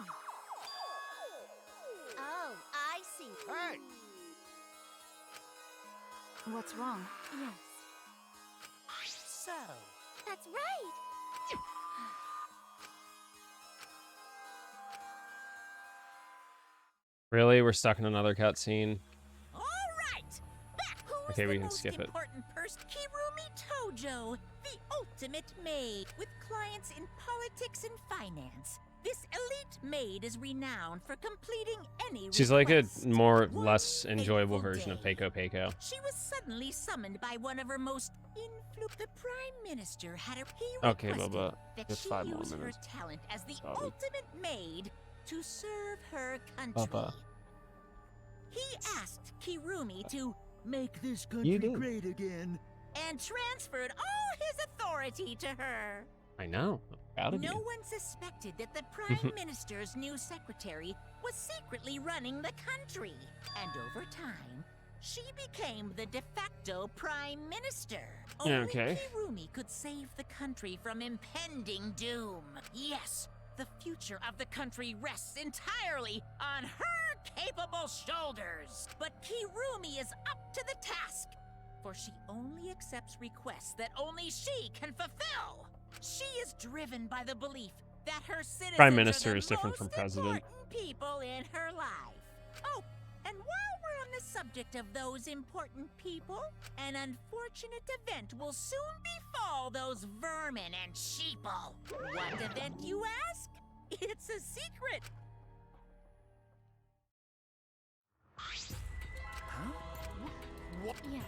Oh, I see. Hey! What's wrong? Yes. so. That's right. Really? We're stuck in another cutscene? All right. Back. Who's Okay, the we can most skip it. important person? Kirumi Tojo, the ultimate maid, with clients in politics and finance. This elite maid is renowned for completing any She's like a request. more One less enjoyable fateful version of day, Peiko Peiko. She was suddenly summoned by one of her most The Prime Minister had he Okay, requested Bubba, that just she 5 more use her minutes. talent as the Sorry. ultimate maid to serve her country. Bubba. He asked Kirumi to make this You country did. great again and transferred all his authority to her. I know. I'm proud of No you. one suspected that the Prime Minister's new secretary was secretly running the country. And over time, she became the de facto Prime Minister. Only Okay. Kirumi could save the country from impending doom. Yes, the future of the country rests entirely on her capable shoulders. But Kirumi is up to the task, for she only accepts requests that only she can fulfill. She is driven by the belief that her citizens Prime Minister are the is different from most president. important people in her life. Oh, and while we're on the subject of those important people, an unfortunate event will soon befall those vermin and sheeple. What event, you ask? It's a secret. Yes.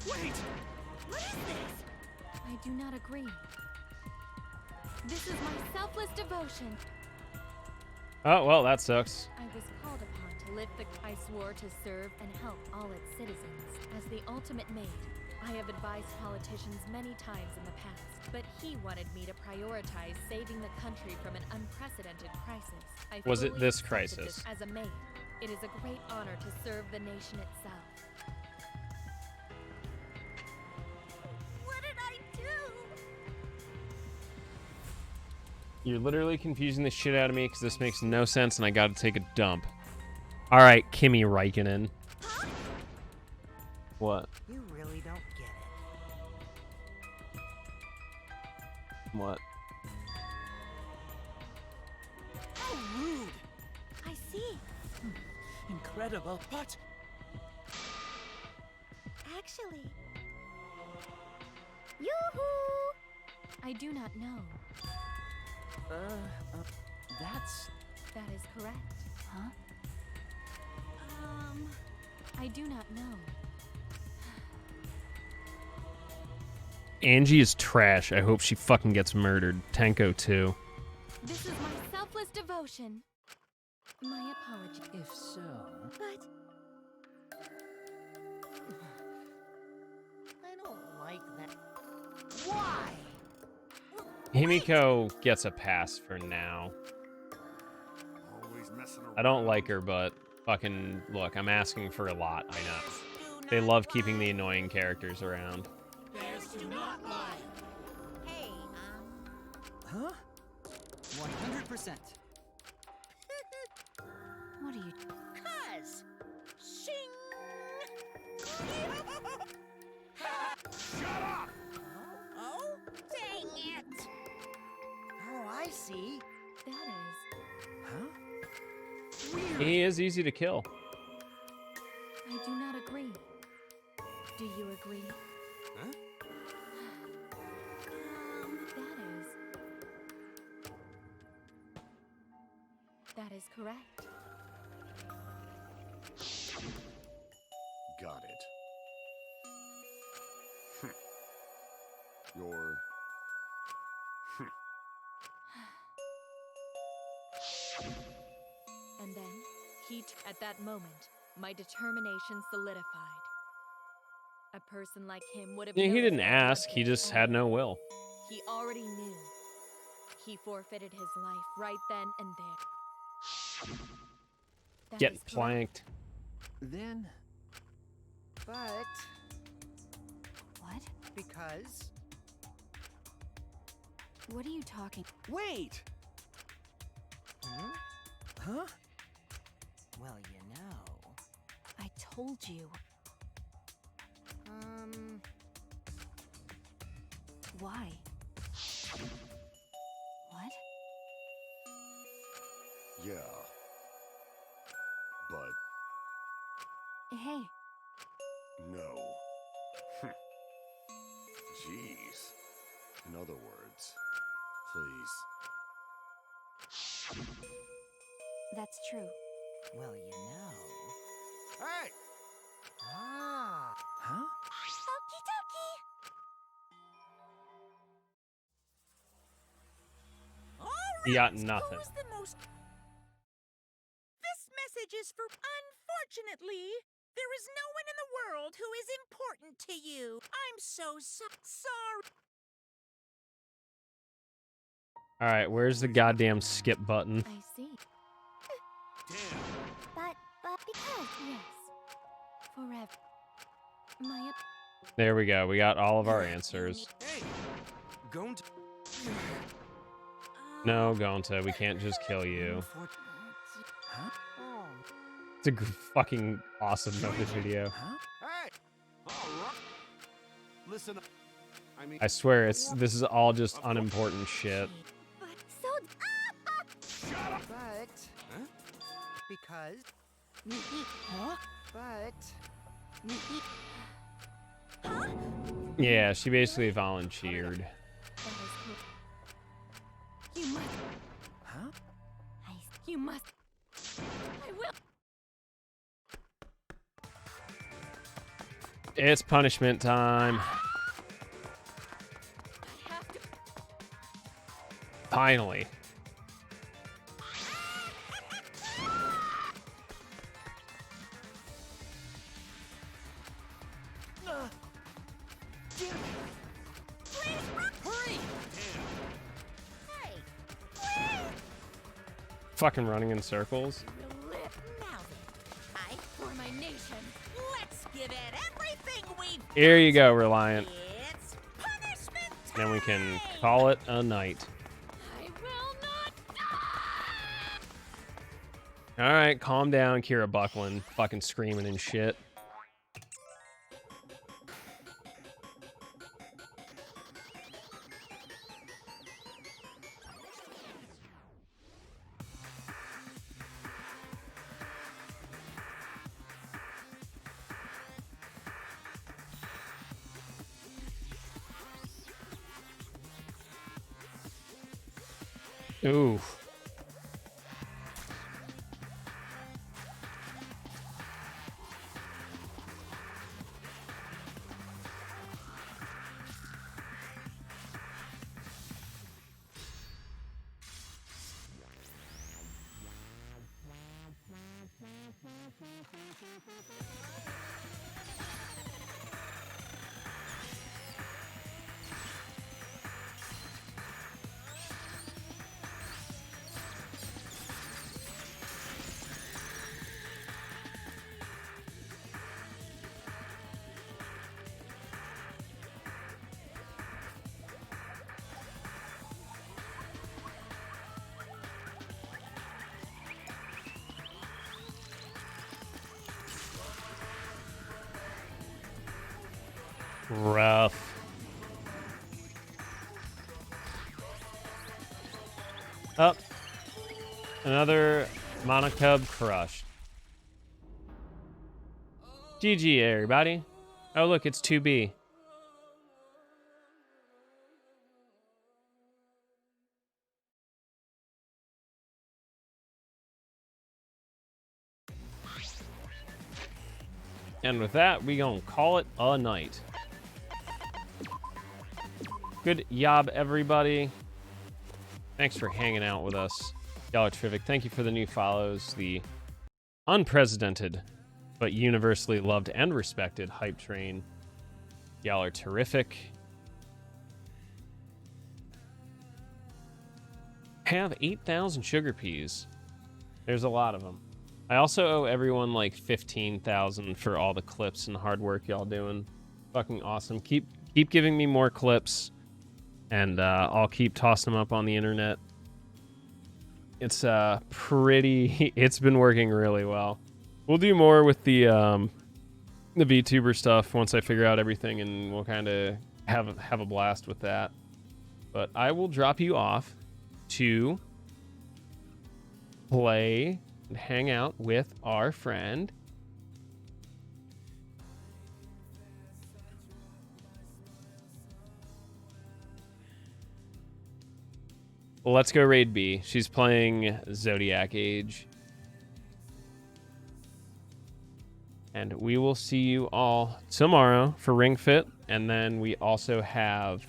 Wait! What is this? I do not agree. This is my selfless devotion. Oh, well, that sucks. I was called upon to lift the... I swore to serve and help all its citizens. As the ultimate maid, I have advised politicians many times in the past, but he wanted me to prioritize saving the country from an unprecedented crisis. I Was it fully this accepted crisis? As a maid, it is a great honor to serve the nation itself. What did I do? You're literally confusing the shit out of me because this makes no sense and I gotta take a dump. Alright, Kimi Räikkönen. What? You really don't get it. What? How rude! I see. Incredible, but Actually. Yoo-hoo! I do not know. That's... That is correct. Huh? I do not know. Angie is trash. I hope she fucking gets murdered. Tenko too. This is my selfless devotion. My apology. If so... But... I don't like that. Why? Himiko gets a pass for now. Always messing around. I don't like her, but fucking look, I'm asking for a lot. I know. They love keeping the annoying characters around. Bears do not lie. Hey, Huh? 100%. what are you... Cuz! Shing! Shut up! Oh, dang it! Oh, I see. That is... Huh? He is easy to kill. I do not agree. Do you agree? Huh? That is correct. Got it. You're... And then, at that moment, my determination solidified. A person like him would have Yeah, he noticed didn't my ask. blood He just had no will. He already knew. He forfeited his life right then and there. That Get is correct. planked. Then... But... What? Because... What are you talking? Wait! Hmm? Huh? Well, you know... I told you. Why? What? Yeah. But Hey, no. Jeez. In other words, please. that's true. Well, you know... Hey! Ah... Huh? Okie dokie! He got nothing. Who's the most... This message is for... Unfortunately, there is no one in the world who is important to you. I'm so sorry. All right, where's the goddamn skip button? I see. Damn. But because... Yes. Forever. My There we go. We got all of our answers. Hey! Going to... No, Gonta, we can't just kill you. Huh? Oh... It's a fucking awesome Nokia video. Huh? Hey! All right. Listen up. I mean... I swear, this is all just unimportant shit. But so... Shut up! But... Huh? Because... Huh? But... Yeah, she basically volunteered. That is correct. You must. Huh? You must. I will. It's punishment time. I have to. Finally. Hurry! Hey! Fucking running in circles. Now then, I For my nation. let's give it everything we've Here you go, Reliant. It's punishment Then we can time! call it a night. I will not. All right, calm down, Kira Buckland. Fucking screaming and shit. Ooh. Rough. Up. Another Monocub crushed. GG, everybody. Oh, look, it's 2B. And with that, we gonna call it a night. Good job, everybody. Thanks for hanging out with us. Y'all are terrific. Thank you for the new follows. The unprecedented, but universally loved and respected hype train. Y'all are terrific. Have 8,000 sugar peas. There's a lot of them. I also owe everyone like 15,000 for all the clips and hard work y'all doing. Fucking awesome. Keep giving me more clips, and I'll keep tossing them up on the internet. It's it's been working really well. We'll do more with the VTuber stuff once I figure out everything, and we'll kind of have a blast with that. But I will drop you off to play and hang out with our friend Let's go raid B. She's playing Zodiac Age. And we will see you all tomorrow for Ring Fit. And then we also have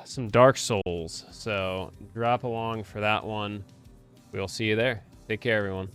some Dark Souls. So drop along for that one. We'll see you there. Take care, everyone.